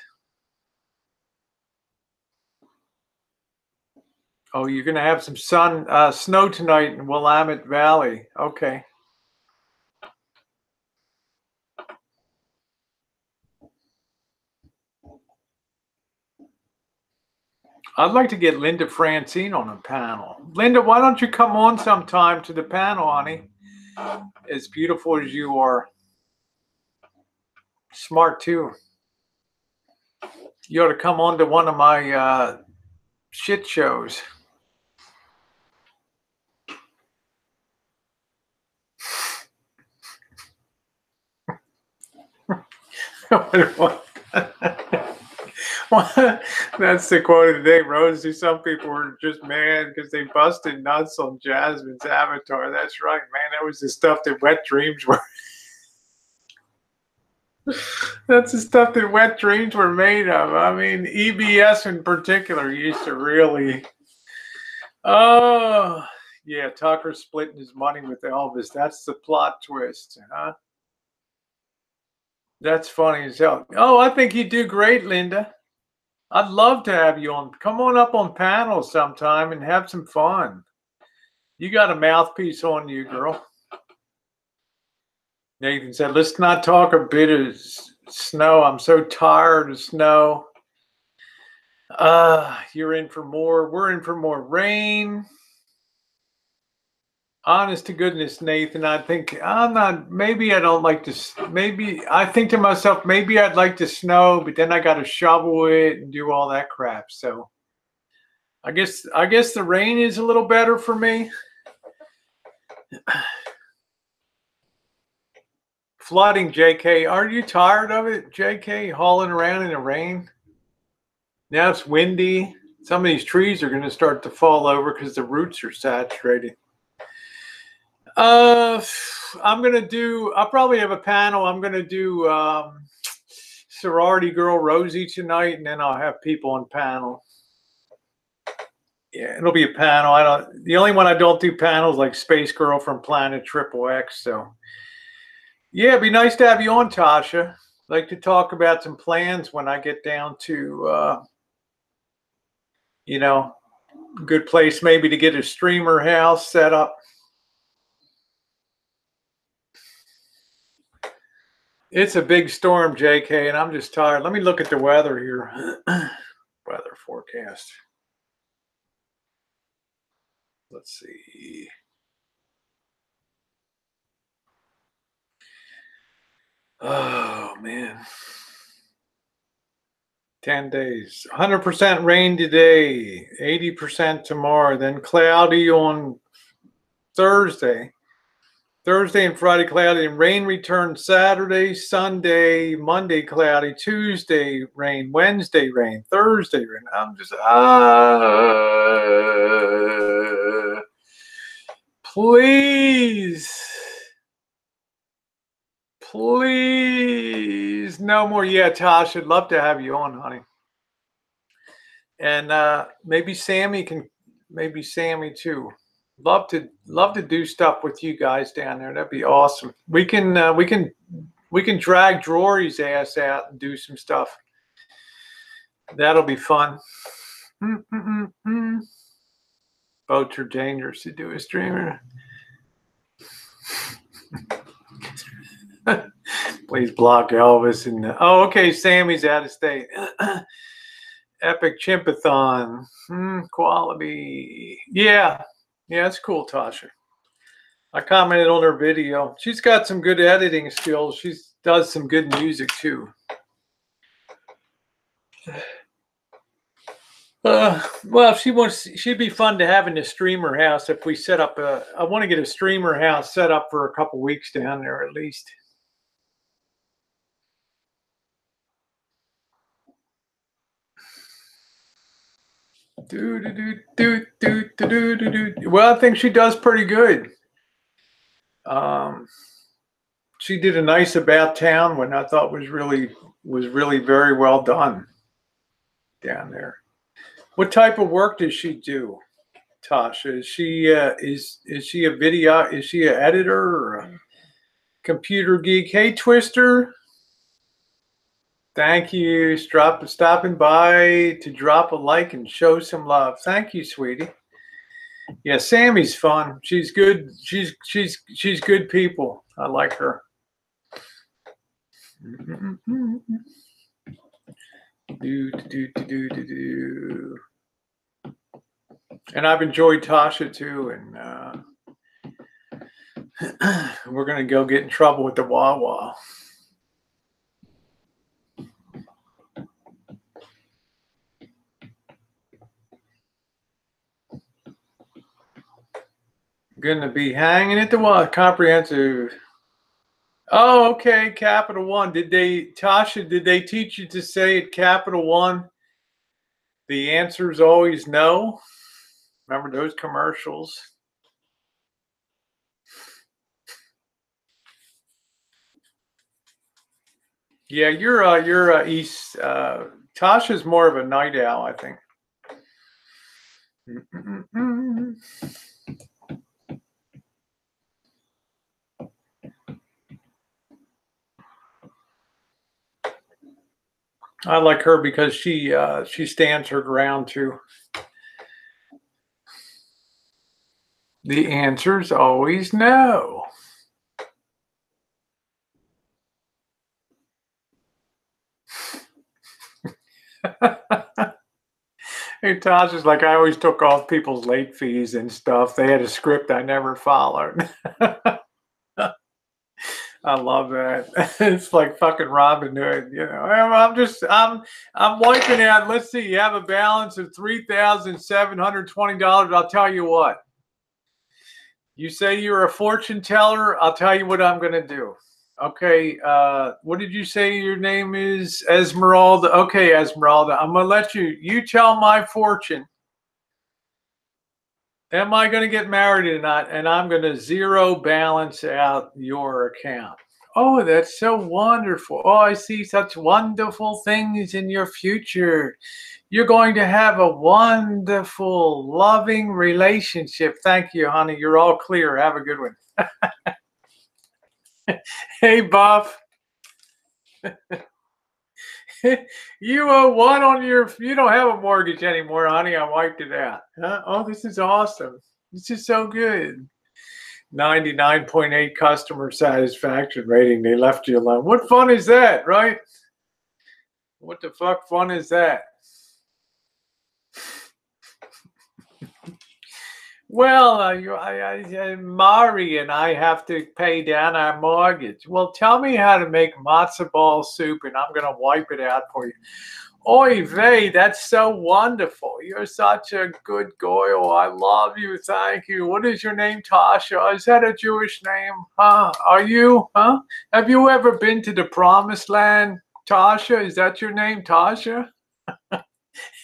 Oh, you're going to have some snow tonight in Willamette Valley. Okay. I'd like to get Linda Francine on a panel. Linda, why don't you come on sometime to the panel, honey? As beautiful as you are. Smart, too. You ought to come on to one of my shit shows. That's the quote of the day, Rosie. Some people were just mad because they busted nuts on Jasmine's avatar. That's right, man. That was the stuff that wet dreams were. That's the stuff that wet dreams were made of. I mean, EBS in particular used to really. Oh, yeah. Tucker splitting his money with Elvis. That's the plot twist, huh? That's funny as hell. Oh, I think you do great, Linda. I'd love to have you on. Come on up on panels sometime and have some fun. You got a mouthpiece on you, girl. Nathan said, let's not talk a bit of snow. I'm so tired of snow. You're in for more. We're in for more rain. Honest to goodness, Nathan, I think I'm not, maybe I don't like to, maybe I think to myself, maybe I'd like to snow, but then I got to shovel it and do all that crap. So I guess the rain is a little better for me. Flooding, JK. Are you tired of it, JK, hauling around in the rain? Now it's windy. Some of these trees are going to start to fall over because the roots are saturated. I'll probably have a panel. I'm going to do sorority girl Rosie tonight, and then I'll have people on panel. Yeah, it'll be a panel. The only one I don't do panels like Space Girl from Planet XXX. So yeah, it'd be nice to have you on, Tasha. I'd like to talk about some plans when I get down to good place maybe to get a streamer house set up. It's a big storm, JK, and I'm just tired. Let me look at the weather here. Weather forecast. Let's see. Oh, man. 10 days. 100% rain today. 80% tomorrow. Then cloudy on Thursday. Thursday and Friday cloudy, and rain returns Saturday, Sunday, Monday cloudy, Tuesday rain, Wednesday rain, Thursday rain. I'm just please no more. Yeah, Tosh, I'd love to have you on, honey. And maybe Sammy too. Love to do stuff with you guys down there. That'd be awesome. We can drag Drory's ass out and do some stuff. That'll be fun. Boats are dangerous to do a streamer. Please block Elvis and okay, Sammy's out of state. Epic Chimpathon. Quality. Yeah, it's cool, Tasha. I commented on her video. She's got some good editing skills. She does some good music too. Well, if she wants, she'd be fun to have in the streamer house if we set up I want to get a streamer house set up for a couple weeks down there at least. Well, I think she does pretty good. She did a nice About Town one I thought was really very well done down there. What type of work does she do, Tasha? Is she a video? Is she an editor or a computer geek? Hey, Twister. Thank you. Stopping by to drop a like and show some love. Thank you, sweetie. Yeah, Sammy's fun. She's good. She's good people. I like her. And I've enjoyed Tasha too. And we're going to go get in trouble with the Wawa. Going to be hanging at the Wawa. Comprehensive. Oh, okay. Capital One. Tasha, did they teach you to say at Capital One, the answer is always no? Remember those commercials? Yeah, you're East. Tasha's more of a night owl, I think. I like her because she stands her ground too. The answer's always no. Hey, Tosh is like, I always took off people's late fees and stuff. They had a script I never followed. I love that. It's like fucking Robin Hood, you know. I'm wiping out. Let's see, you have a balance of $3,720. I'll tell you what. You say you're a fortune teller. I'll tell you what I'm gonna do. Okay, what did you say your name is? Esmeralda. Okay, Esmeralda, I'm gonna let you tell my fortune. Am I gonna get married or not? And I'm gonna zero balance out your account. Oh, that's so wonderful. Oh, I see such wonderful things in your future. You're going to have a wonderful, loving relationship. Thank you, honey. You're all clear. Have a good one. Hey, Buff. You owe what on your, you don't have a mortgage anymore, honey. I wiped it out. Huh? Oh, this is awesome. This is so good. 99.8 customer satisfaction rating. They left you alone. What fun is that, right? What the fuck fun is that? Well, Mari and I have to pay down our mortgage. Well, tell me how to make matzo ball soup, and I'm going to wipe it out for you. Oy vey, that's so wonderful. You're such a good girl. I love you. Thank you. What is your name, Tasha? Is that a Jewish name? Huh? Are you? Huh? Have you ever been to the Promised Land, Tasha? Is that your name, Tasha?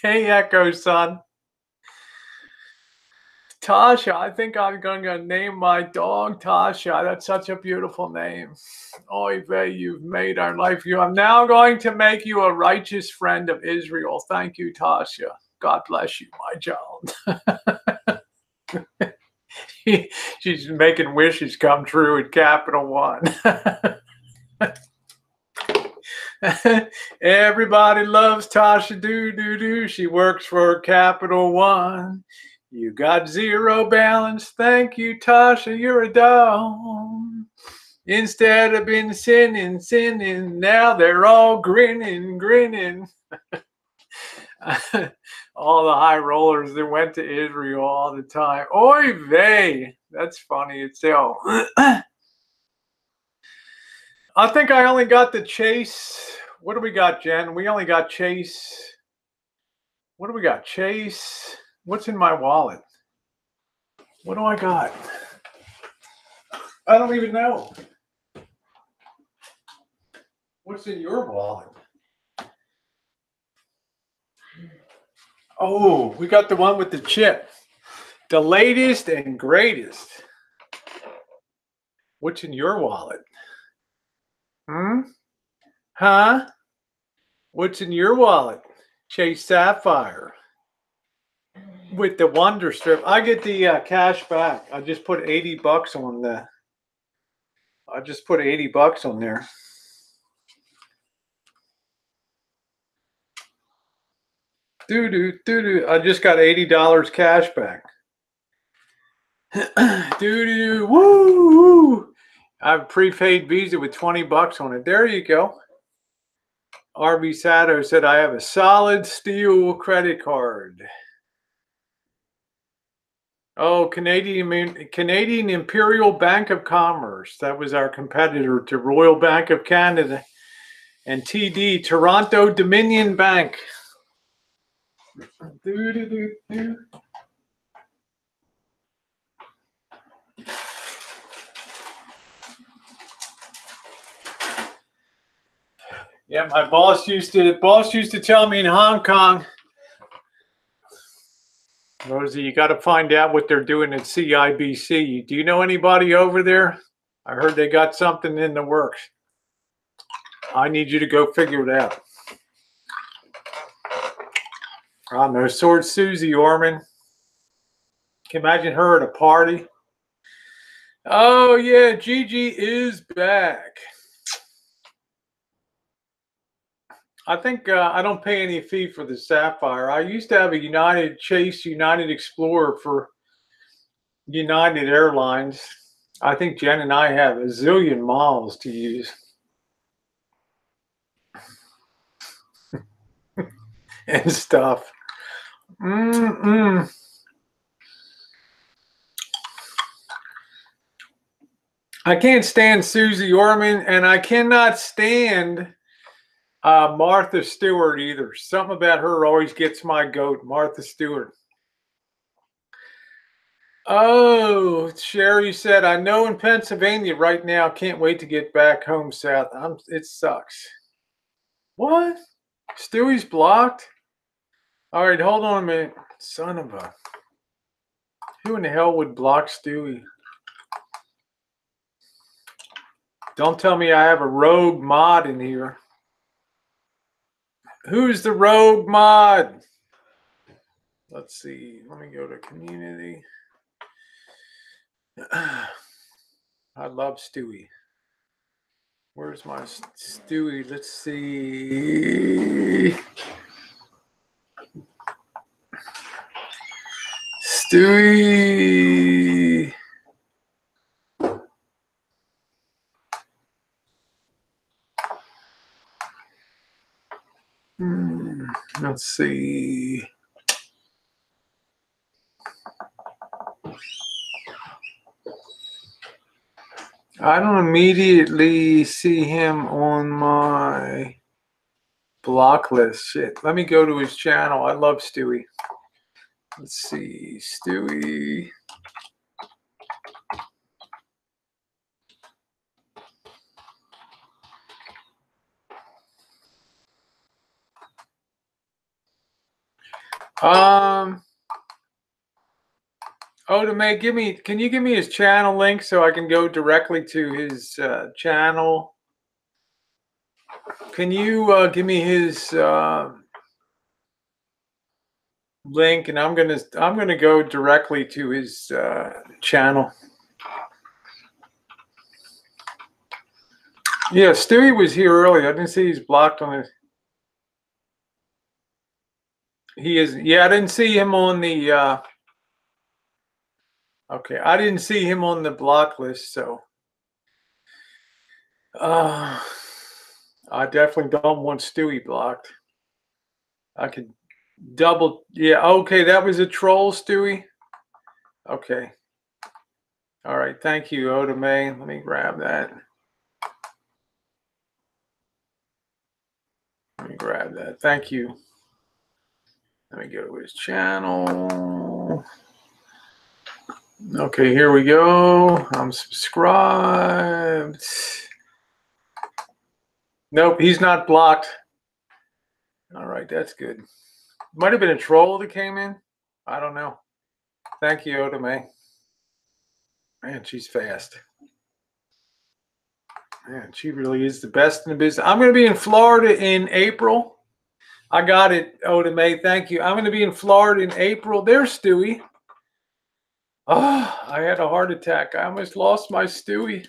Hey, Echo, son. Tasha, I think I'm going to name my dog Tasha. That's such a beautiful name. Oy vey, you've made our life. I'm now going to make you a righteous friend of Israel. Thank you, Tasha. God bless you, my child. She's making wishes come true at Capital One. Everybody loves Tasha Doo. She works for Capital One. You got zero balance. Thank you, Tasha. You're a dog. Instead of been sinning, now they're all grinning. All the high rollers that went to Israel all the time. Oy vey. That's funny itself. I think I only got the Chase. What do we got, Jen? We only got Chase. What do we got? Chase. What's in my wallet? What do I got? I don't even know. What's in your wallet? Oh, we got the one with the chip. The latest and greatest. What's in your wallet? Huh? What's in your wallet? Chase Sapphire. With the Wonder Strip. I get the cash back. I just put $80 on the. I just put $80 on there. I just got $80 cash back. Woo! I have a prepaid Visa with $20 on it. There you go. RB Sato said I have a solid steel credit card. Oh, Canadian Imperial Bank of Commerce. That was our competitor to Royal Bank of Canada and TD, Toronto Dominion Bank. Yeah, my boss used to tell me in Hong Kong, Rosie, you got to find out what they're doing at CIBC. Do you know anybody over there? I heard they got something in the works. I need you to go figure it out. I don't know, Sword Susie Orman. Can you imagine her at a party? Oh yeah, Gigi is back. I think I don't pay any fee for the Sapphire. I used to have a United Explorer for United Airlines. I think Jen and I have a zillion miles to use. And stuff. I can't stand Susie Orman, and I cannot stand Martha Stewart either. Something about her always gets my goat, Martha Stewart. Oh, Sherry said, I know in Pennsylvania right now. Can't wait to get back home south. It sucks. What? Stewie's blocked? All right, hold on a minute. Son of a... Who in the hell would block Stewie? Don't tell me I have a rogue mod in here. Who's the rogue mod? Let's see. Let me go to community. I love Stewie. Where's my Stewie? Let's see. Stewie. Let's see. I don't immediately see him on my block list. Shit. Let me go to his channel. I love Stewie. Let's see. Stewie. Odame, can you give me his channel link so I can go directly to his channel? Can you give me his link, and I'm gonna go directly to his channel. Yeah, Stewie was here earlier. I didn't see he's blocked on it. He is. Yeah, I didn't see him on the. Okay, I didn't see him on the block list, so. I definitely don't want Stewie blocked. I could double. Yeah, okay, that was a troll, Stewie. Okay. All right, thank you, Odame. Let me grab that. Let me grab that. Thank you. Let me go to his channel. Okay, here we go. I'm subscribed. Nope, he's not blocked. All right, that's good. Might have been a troll that came in. I don't know. Thank you, Odame. Man, she's fast. Man, she really is the best in the business. I'm going to be in Florida in April. I got it, Odame. Thank you. I'm going to be in Florida in April. There's Stewie. Oh, I had a heart attack. I almost lost my Stewie.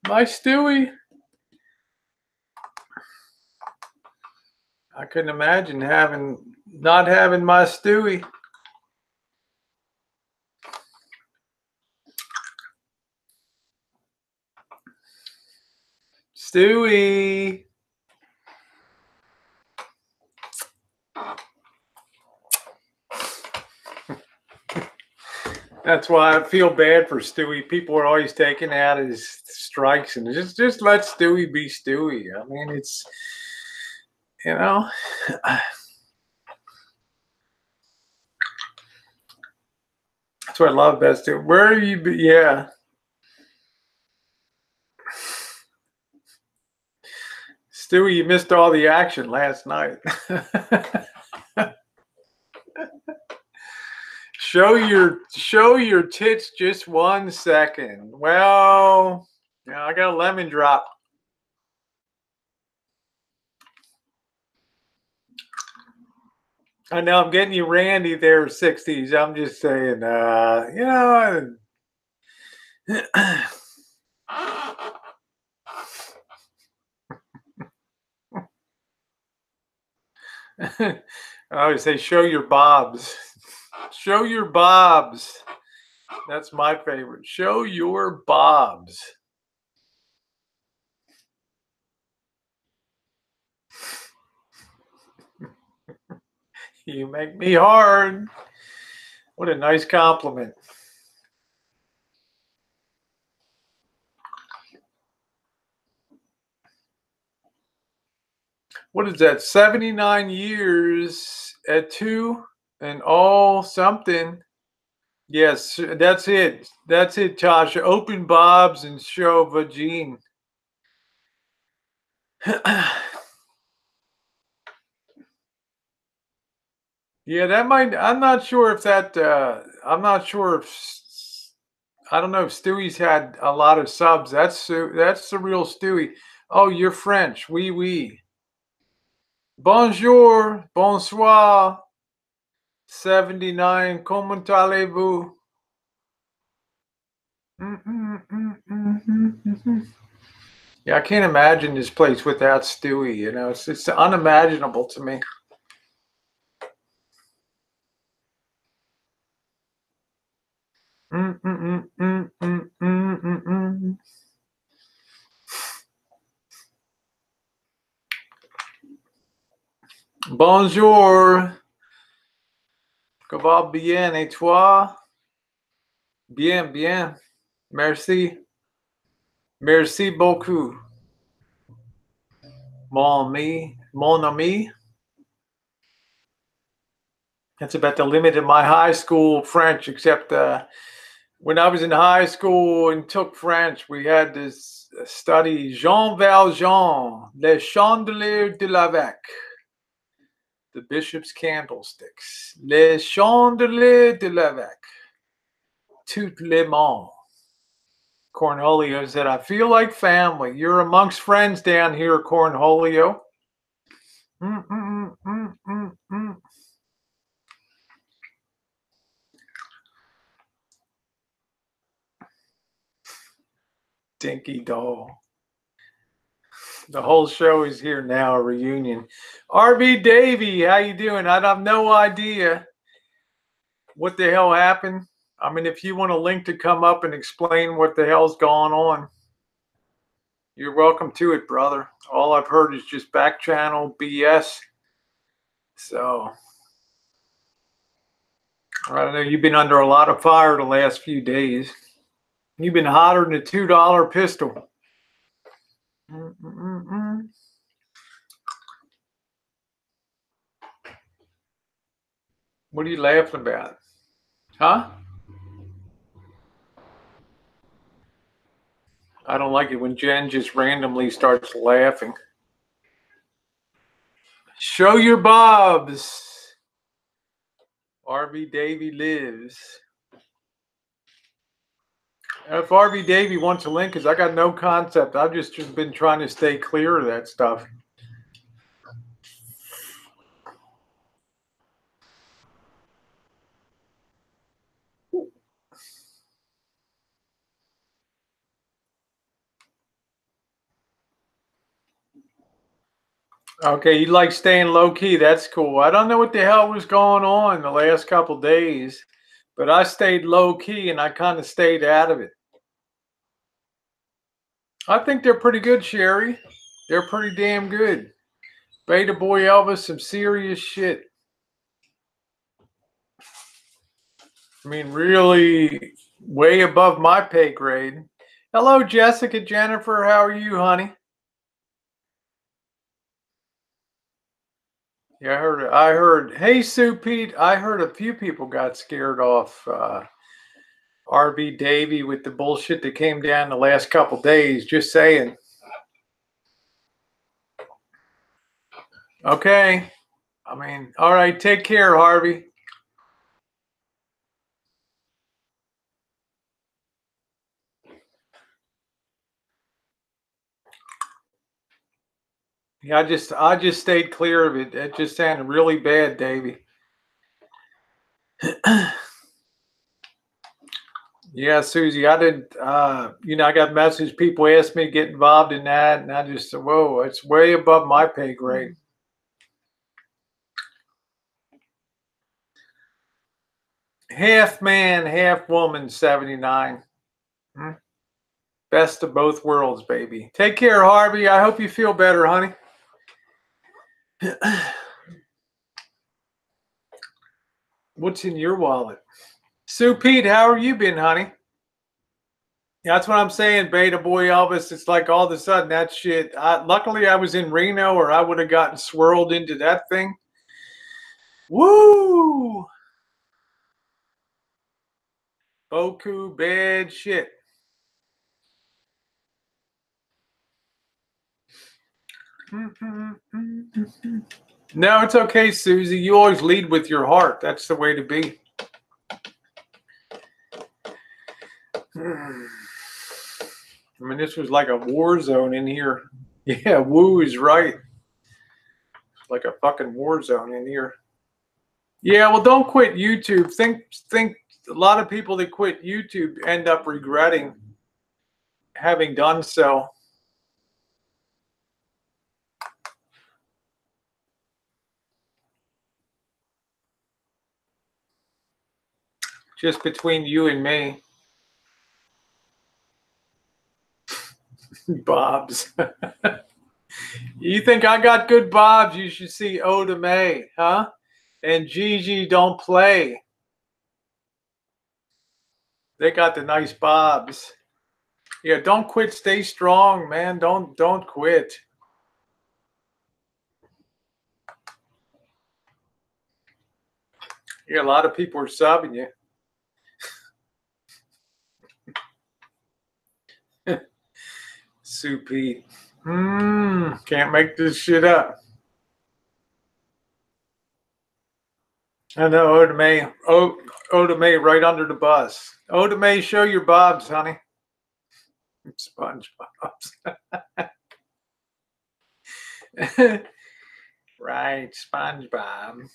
My Stewie. I couldn't imagine not having my Stewie. Stewie. That's why I feel bad for Stewie. People are always taking out his strikes, and just let Stewie be Stewie. I mean, it's, you know. That's what I love best. Too. Where are you? Yeah. Stewie, you missed all the action last night. Show your tits just 1 second. Well, yeah, I got a lemon drop. I know I'm getting you Randy there, 60s. I'm just saying, you know. I always say, show your bobs. Show your bobs. That's my favorite. Show your bobs. You make me hard. What a nice compliment. What is that? 79 years at 2 and all something. Yes, that's it. That's it, Tasha. Open bobs and show vagine. Yeah, that might. I'm not sure if that. I'm not sure if. I don't know if Stewie's had a lot of subs. That's the real Stewie. Oh, you're French. Oui, oui. Bonjour, bonsoir. 79. Comment allez-vous? Yeah, I can't imagine this place without Stewie. You know, it's unimaginable to me. Bonjour. Ça va bien et toi? Bien, bien. Merci. Merci beaucoup. Mon ami. That's about the limit of my high school French, except when I was in high school and took French, we had this study Jean Valjean, Les Chandeliers de l'Évêque, the bishop's candlesticks, Les Chandeliers de l'Évêque, tout le monde. Cornholio said, I feel like family. You're amongst friends down here, Cornholio. Dinky doll. The whole show is here now, a reunion. RB Davy, how you doing? I have no idea what the hell happened. I mean, if you want a link to come up and explain what the hell's going on, you're welcome to it, brother. All I've heard is just back channel BS. So, I don't know. You've been under a lot of fire the last few days. You've been hotter than a $2 pistol. What are you laughing about? Huh? I don't like it when Jen just randomly starts laughing. Show your bobs. RB Davy lives. If RB Davy wants a link, because I got no concept. I've just been trying to stay clear of that stuff. Okay, you like staying low key. That's cool. I don't know what the hell was going on the last couple days, but I stayed low key and I kind of stayed out of it. I think they're pretty good, Sherry. They're pretty damn good. Beta Boy Elvis, some serious shit. I mean, really way above my pay grade. Hello, Jessica, Jennifer. How are you, honey? Yeah, I heard. Hey, Sue Pete. I heard a few people got scared off RB Davy with the bullshit that came down the last couple days. Just saying. Okay. I mean, all right. Take care, Harvey. Yeah, I just stayed clear of it. It just sounded really bad, Davy. Yeah, Susie, I did. I got messages. People asked me to get involved in that, and I just said, "Whoa, it's way above my pay grade." Half man, half woman, 79. Best of both worlds, baby. Take care, Harvey. I hope you feel better, honey. What's in your wallet? Sue Pete, how have you been, honey? That's what I'm saying, Beta Boy Elvis. It's like all of a sudden that shit. Luckily, I was in Reno, or I would have gotten swirled into that thing. Woo! Boku, bad shit. No, it's okay, Susie. You always lead with your heart. That's the way to be. I mean, this was like a war zone in here. Yeah, Woo is right. It's like a fucking war zone in here. Yeah, well, don't quit YouTube. Think a lot of people that quit YouTube end up regretting having done so. Just between you and me. Bobs. You think I got good bobs? You should see Oda May, huh? And Gigi don't play. They got the nice bobs. Yeah, don't quit. Stay strong, man. Don't quit. Yeah, a lot of people are subbing you. Soupy. Can't make this shit up. I know, Oda May. Oda May right under the bus. Oda May, show your bobs, honey. SpongeBob's. Right, SpongeBob.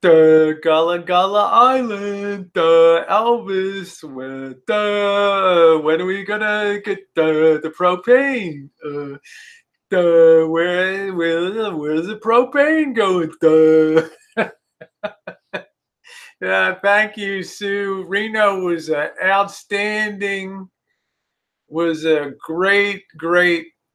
The Gullah Gullah Island, the Elvis, when are we gonna get the propane? Where's the propane going? Thank you, Sue. Reno was outstanding. Was a great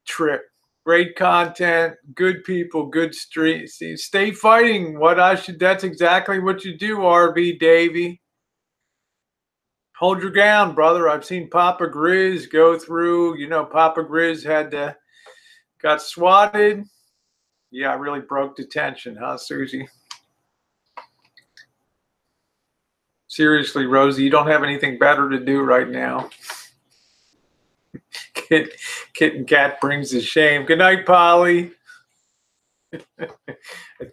trip. Great content, good people, good streets. Stay fighting. That's exactly what you do, RB Davy. Hold your ground, brother. I've seen Papa Grizz go through. Papa Grizz got swatted. Yeah, I really broke the tension, huh, Susie? Seriously, Rosie, you don't have anything better to do right now. Kitten Cat brings the shame. Good night, Polly.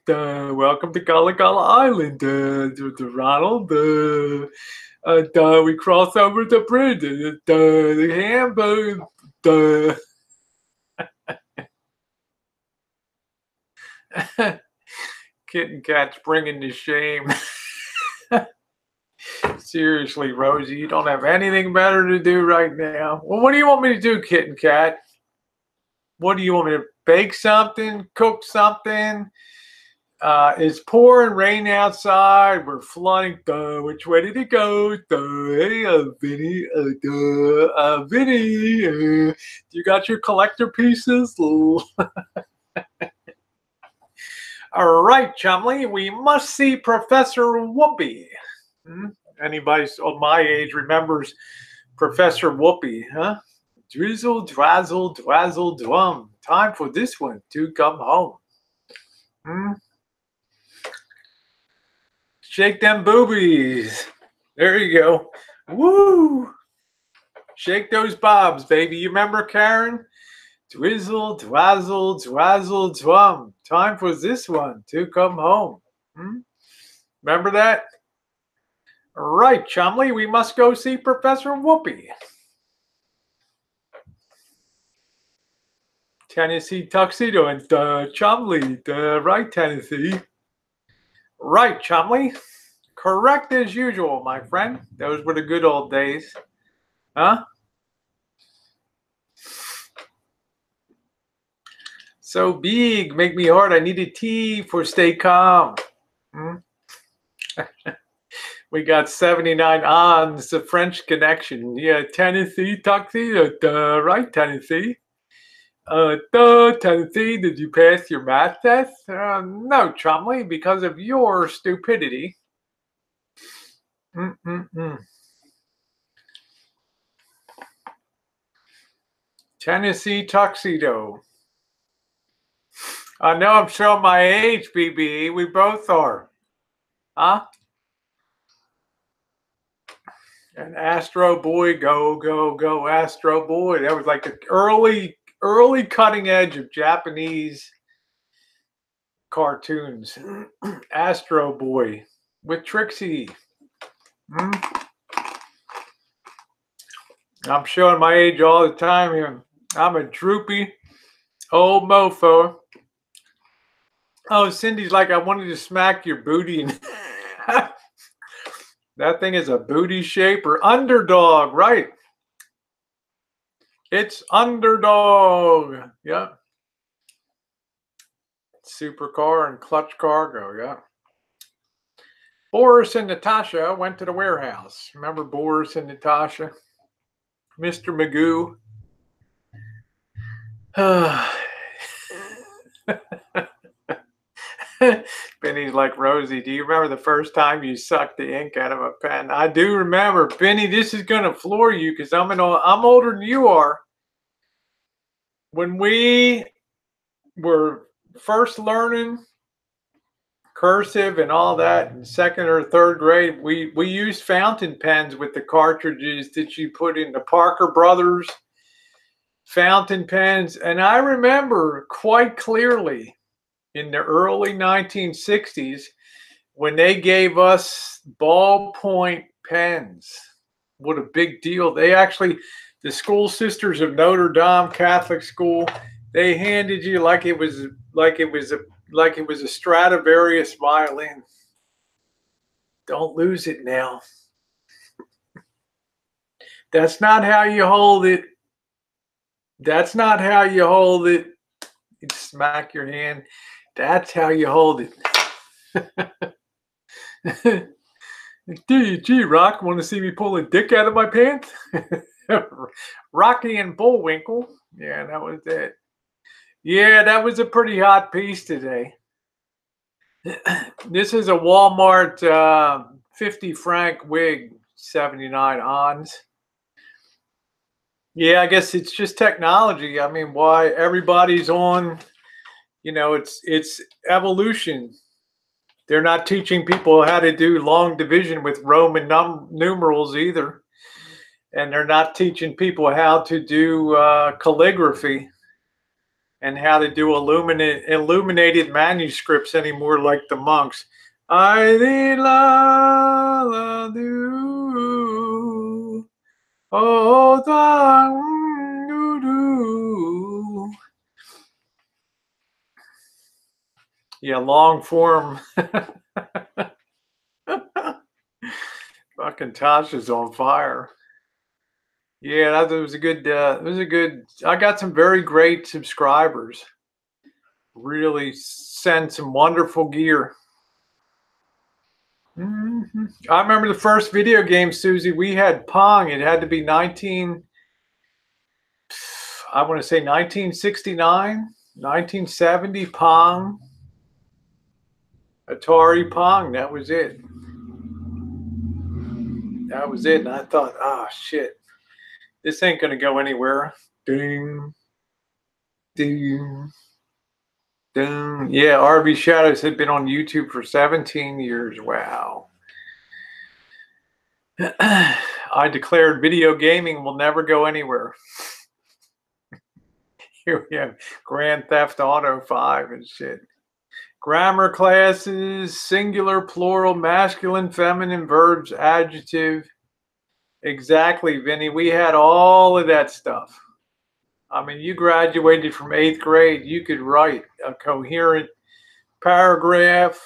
Welcome to Gullah Gullah Island, Ronald. We cross over the bridge. The hamburger. Kitten Cat's bringing the shame. Seriously, Rosie, you don't have anything better to do right now. Well, what do you want me to do, Kitten Cat? What do you want me to bake something? Cook something? It's pouring rain outside. We're flooding. Which way did it go? Hey, Vinny. Vinny. You got your collector pieces? All right, Chumley. We must see Professor Whoopi. Anybody of my age remembers Professor Whoopi, huh? Drizzle, drazzle, dwazzle, drum. Time for this one to come home. Shake them boobies. There you go. Woo! Shake those bobs, baby. You remember, Karen? Drizzle, dwazzle, dwazzle, drum. Time for this one to come home. Remember that? Right, Chumley, we must go see Professor Whoopi. Tennessee tuxedo and Chumley, right, Tennessee. Right, Chumley. Correct as usual, my friend. Those were the good old days. Huh? So big, make me hard. I need a tea for stay calm. We got 79 on the French connection. Yeah, Tennessee tuxedo, right, Tennessee. Tennessee, did you pass your math test? No, Chumley, because of your stupidity. Tennessee tuxedo. I know I'm showing my age, BB. We both are. Huh? And Astro Boy, go, go, go, Astro Boy. That was like the early cutting edge of Japanese cartoons. Astro Boy with Trixie. I'm showing my age all the time here. I'm a droopy old mofo. Oh, Cindy's like, I wanted to smack your booty. And that thing is a booty shape or underdog, right? It's underdog. Yeah. Supercar and clutch cargo. Yeah. Boris and Natasha went to the warehouse. Remember Boris and Natasha? Mr. Magoo. Benny's like, Rosie, do you remember the first time you sucked the ink out of a pen? I do remember. Benny, this is going to floor you because I'm older than you are. When we were first learning cursive and all that in second or third grade, we used fountain pens with the cartridges that you put in the Parker Brothers fountain pens. And I remember quite clearly in the early 1960s when they gave us ballpoint pens. What a big deal. They actually, the School Sisters of Notre Dame Catholic School, they handed you like it was a Stradivarius violin. Don't lose it now. That's not how you hold it. That's not how you hold it. You smack your hand. That's how you hold it. Gee, Rock, want to see me pull a dick out of my pants? Rocky and Bullwinkle. Yeah, that was it. Yeah, that was a pretty hot piece today. This is a Walmart 50 franc wig, 79 ons. Yeah, I guess it's just technology. I mean, why everybody's on, it's evolution. They're not teaching people how to do long division with Roman numerals either. And they're not teaching people how to do calligraphy and how to do illuminated manuscripts anymore like the monks. I did la la do. Oh, do do. Yeah, long form. Fucking Tasha's on fire. Yeah, that was a good. I got some very great subscribers. Really send some wonderful gear. I remember the first video game, Susie. We had Pong. It had to be 1969, 1970. Pong, Atari Pong. That was it. that was it. And I thought, oh, shit, this ain't going to go anywhere. Ding, ding, ding. Yeah, RV Shadows had been on YouTube for 17 years. Wow. I declared video gaming will never go anywhere. Here we have Grand Theft Auto 5 and shit. Grammar classes, singular, plural, masculine, feminine, verbs, adjective. Exactly, Vinny. We had all of that stuff. I mean, you graduated from 8th grade. You could write a coherent paragraph.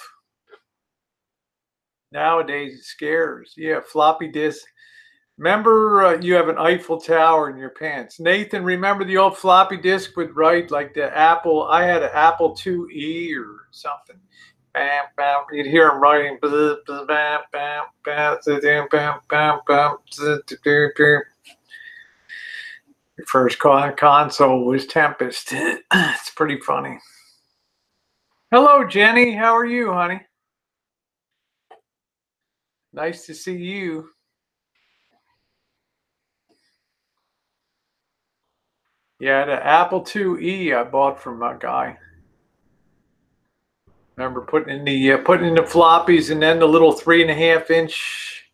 Nowadays, it scares. Yeah, floppy disk. Remember, you have an Eiffel Tower in your pants. Nathan, remember the old floppy disk would write like the Apple. I had an Apple IIe or something. Bam, bam. You'd hear him writing. Bam, bam, bam, bam, bam, bam, bam. Your first console was Tempest. It's pretty funny. Hello, Jenny. How are you, honey? Nice to see you. Yeah, the Apple IIe I bought from my guy. Remember putting in the floppies and then the little 3.5-inch.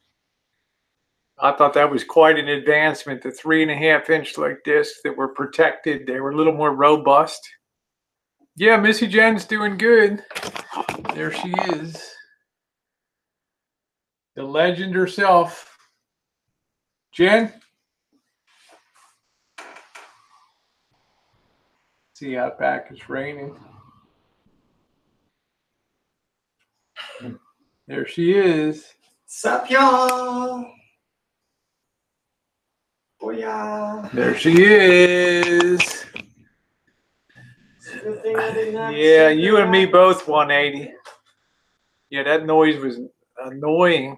I thought that was quite an advancement. The 3.5-inch like discs that were protected. They were a little more robust. Yeah, Missy Jenn's doing good. There she is. The legend herself. Jen? See, out back it's raining. There she is. Sup, y'all? Booyah. There she is. Good thing I didn't have Yeah, you and me both 180. Yeah, that noise was annoying.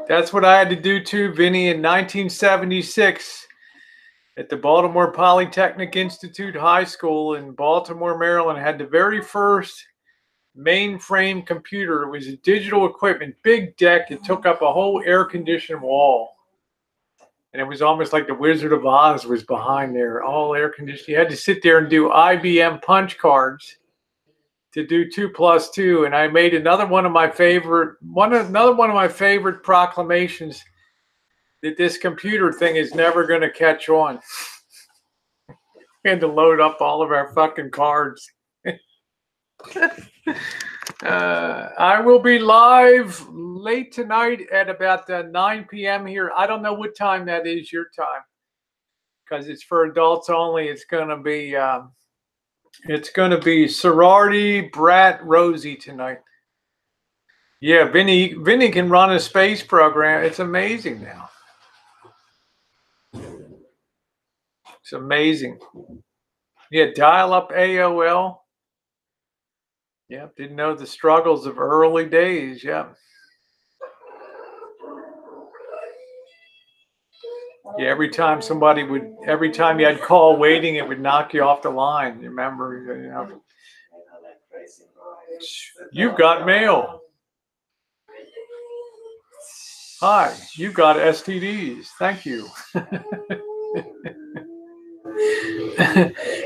That's what I had to do too, Vinny, in 1976 at the Baltimore Polytechnic Institute High School in Baltimore, Maryland. I had the very first mainframe computer. It was a digital equipment, big deck. It took up a whole air-conditioned wall. And it was almost like the Wizard of Oz was behind there, all air conditioned. You had to sit there and do IBM punch cards to do 2 + 2. And I made another one of my favorite proclamations that this computer thing is never going to catch on. We had to load up all of our fucking cards. I will be live late tonight at about 9 p.m. here. I don't know what time that is your time, because it's for adults only. It's gonna be sorority brat Rosie tonight. Yeah, Vinny can run a space program. It's amazing now. It's amazing. Yeah, dial up AOL. Yeah, didn't know the struggles of early days. Yeah. Yeah, every time you had call waiting, it would knock you off the line. You remember, you know. You've got mail. Hi, you've got STDs. Thank you.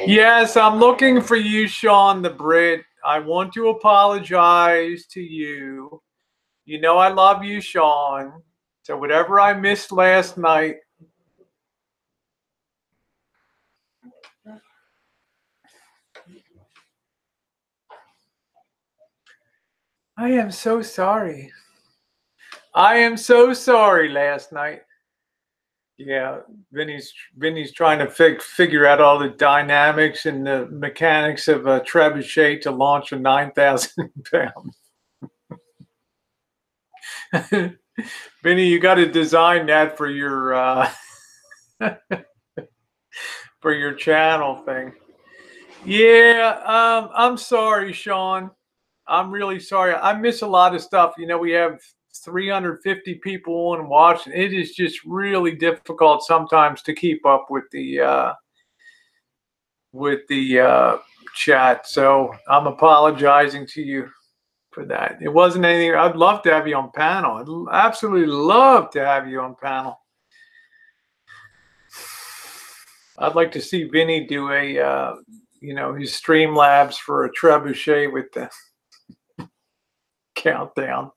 Yes, I'm looking for you, Sean the Brit. I want to apologize to you. You know I love you, Sean. So whatever I missed last night. I am so sorry. I am so sorry last night. Yeah, Vinny's trying to figure out all the dynamics and the mechanics of a trebuchet to launch a 9,000 pound. Vinny, you got to design that for your for your channel thing. Yeah, I'm sorry, Sean. I'm really sorry. I miss a lot of stuff. You know, we have 350 people on watching. It is just really difficult sometimes to keep up with the chat. So I'm apologizing to you for that. It wasn't anything. I'd love to have you on panel. I'd absolutely love to have you on panel. I'd like to see Vinny do a, you know, his Streamlabs for a trebuchet with the countdown.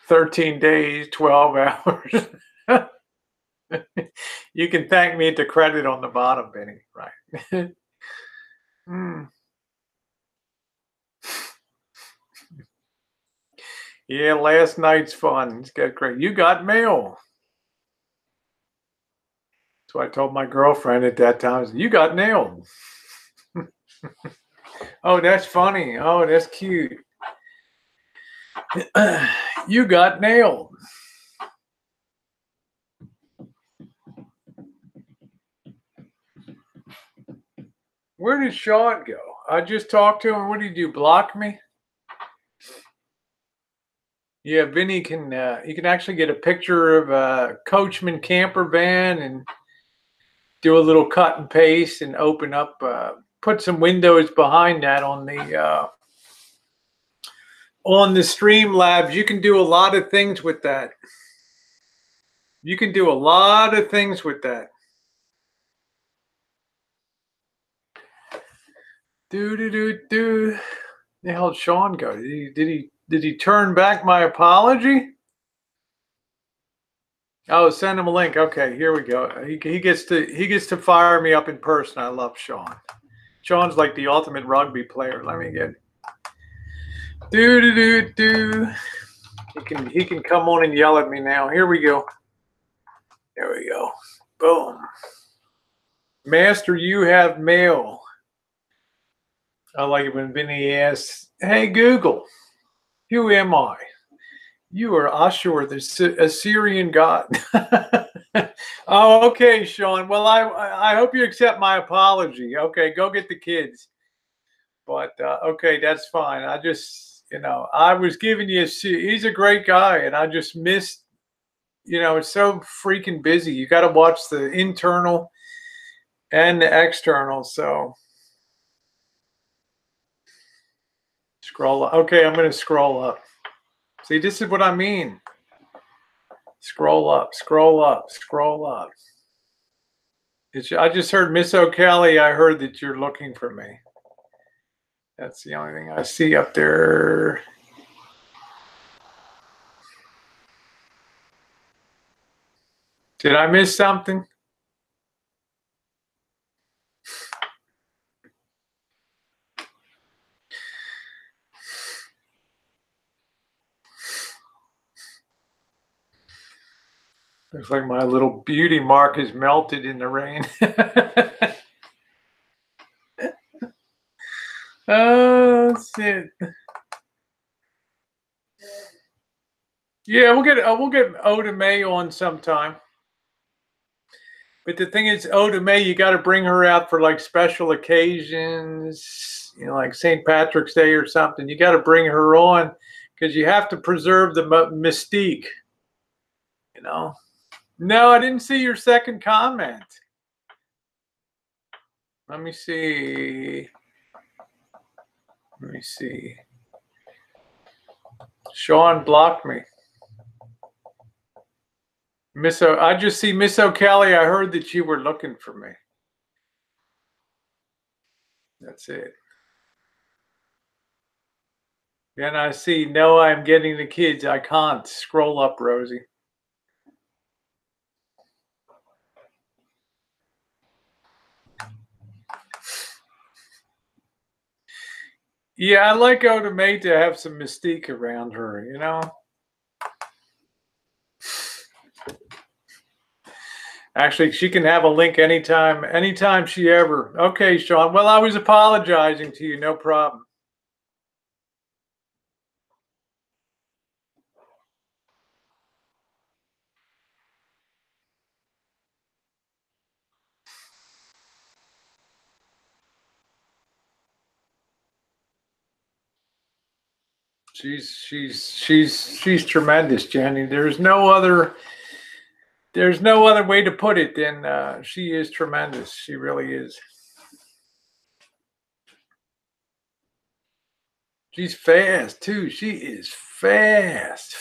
13 days, 12 hours. You can thank me at the credit on the bottom, Vinny. Right. Yeah, last night's fun. It's got great. You got mail. So I told my girlfriend at that time, you got nailed. Oh, that's funny. Oh, that's cute. You got nailed. Where did Sean go? I just talked to him. What did he do? Block me? Yeah, Vinny can. He can actually get a picture of a Coachman camper van and do a little cut and paste and open up. Put some windows behind that on the Streamlabs. You can do a lot of things with that. You can do a lot of things with that. The hell did Sean go? Did he turn back my apology? Oh, send him a link. Okay, here we go. He gets to fire me up in person. I love Sean. Sean's like the ultimate rugby player. Let me get. He can come on and yell at me now. Here we go. There we go. Boom. Master, you have mail. I like it when Vinny asks, "Hey Google, who am I?" You are Ashur, the Assyrian god. Oh, okay, Sean. Well, I hope you accept my apology. Okay, go get the kids. But okay, that's fine. I just, you know, I was giving you he's a great guy, and I just missed, you know, it's so freaking busy. You got to watch the internal and the external. So scroll up. Okay, I'm going to scroll up. See, this is what I mean. Scroll up, scroll up, scroll up. I just heard Miss O'Kelly. I heard that you're looking for me. That's the only thing I see up there. Did I miss something? Looks like my little beauty mark is melted in the rain. Oh, shit. Yeah, we'll get Oda May on sometime. But the thing is, Oda May, you got to bring her out for like special occasions, you know, like St. Patrick's Day or something. You got to bring her on because you have to preserve the mystique, you know. No, I didn't see your second comment. Let me see. Let me see. Sean blocked me. I just see Miss O'Kelly. I heard that you were looking for me. That's it. Then I see, no, I'm getting the kids. I can't. Scroll up, Rosie. Yeah, I like Oda May to have some mystique around her, you know? Actually, she can have a link anytime she ever. Okay, Sean. Well, I was apologizing to you. No problem. She's tremendous, Jenny. There's no other way to put it than she is tremendous. She really is. She's fast too. She is fast.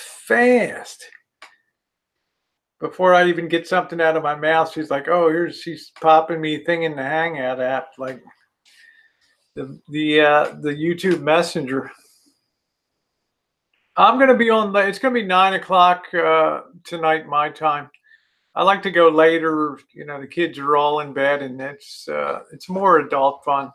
Before I even get something out of my mouth, she's like, "Oh, she's popping me thing in the Hangout app, like the YouTube Messenger." I'm gonna be on. It's gonna be 9 o'clock tonight, my time. I like to go later. You know, the kids are all in bed, and it's more adult fun.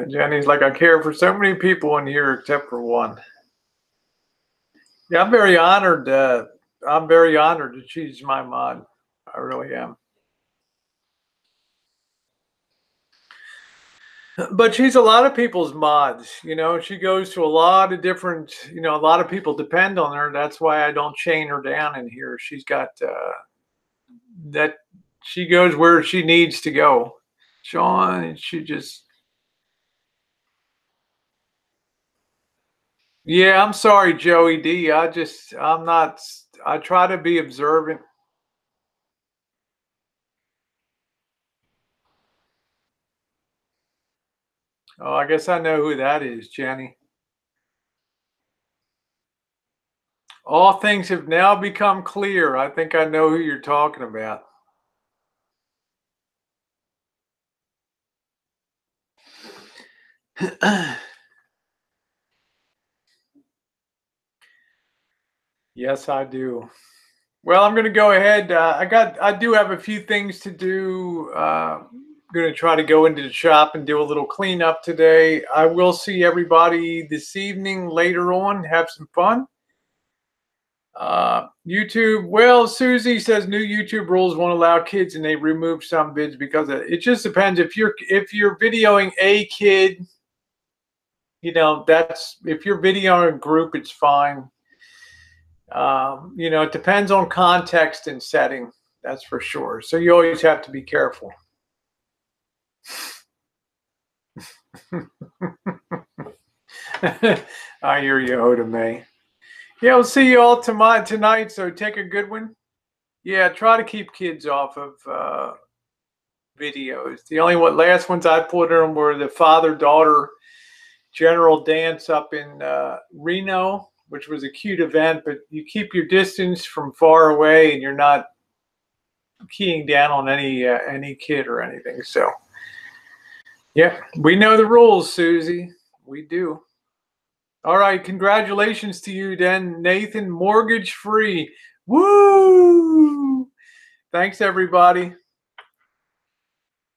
Jenny's like, I care for so many people in here except for one. Yeah, I'm very honored. I'm very honored that she's my mod. I really am. But she's a lot of people's mods. You know, she goes to a lot of different. You know, a lot of people depend on her. That's why I don't chain her down in here. She's got that. She goes where she needs to go. Sean, she just. Yeah, I'm sorry, Joey D. I'm not. I try to be observant. Oh, I guess I know who that is, Jenny. All things have now become clear. I think I know who you're talking about. Yes, I do. Well, I'm going to go ahead. I do have a few things to do. I'm going to try to go into the shop and do a little cleanup today. I will see everybody this evening later on. Have some fun. YouTube. Well, Susie says new YouTube rules won't allow kids, and they removed some vids because it just depends. If you're videoing a kid, you know, that's if you're videoing a group, it's fine. You know, it depends on context and setting. That's for sure. So you always have to be careful. I hear you, Oda May. Yeah, we'll see you all tonight. So take a good one. Yeah, try to keep kids off of videos. The only last ones I put on were the father-daughter general dance up in Reno, which was a cute event, but you keep your distance from far away and you're not keying down on any kid or anything. So yeah, we know the rules, Susie. We do. All right, congratulations to you then, Nathan. Mortgage free. Woo! Thanks, everybody.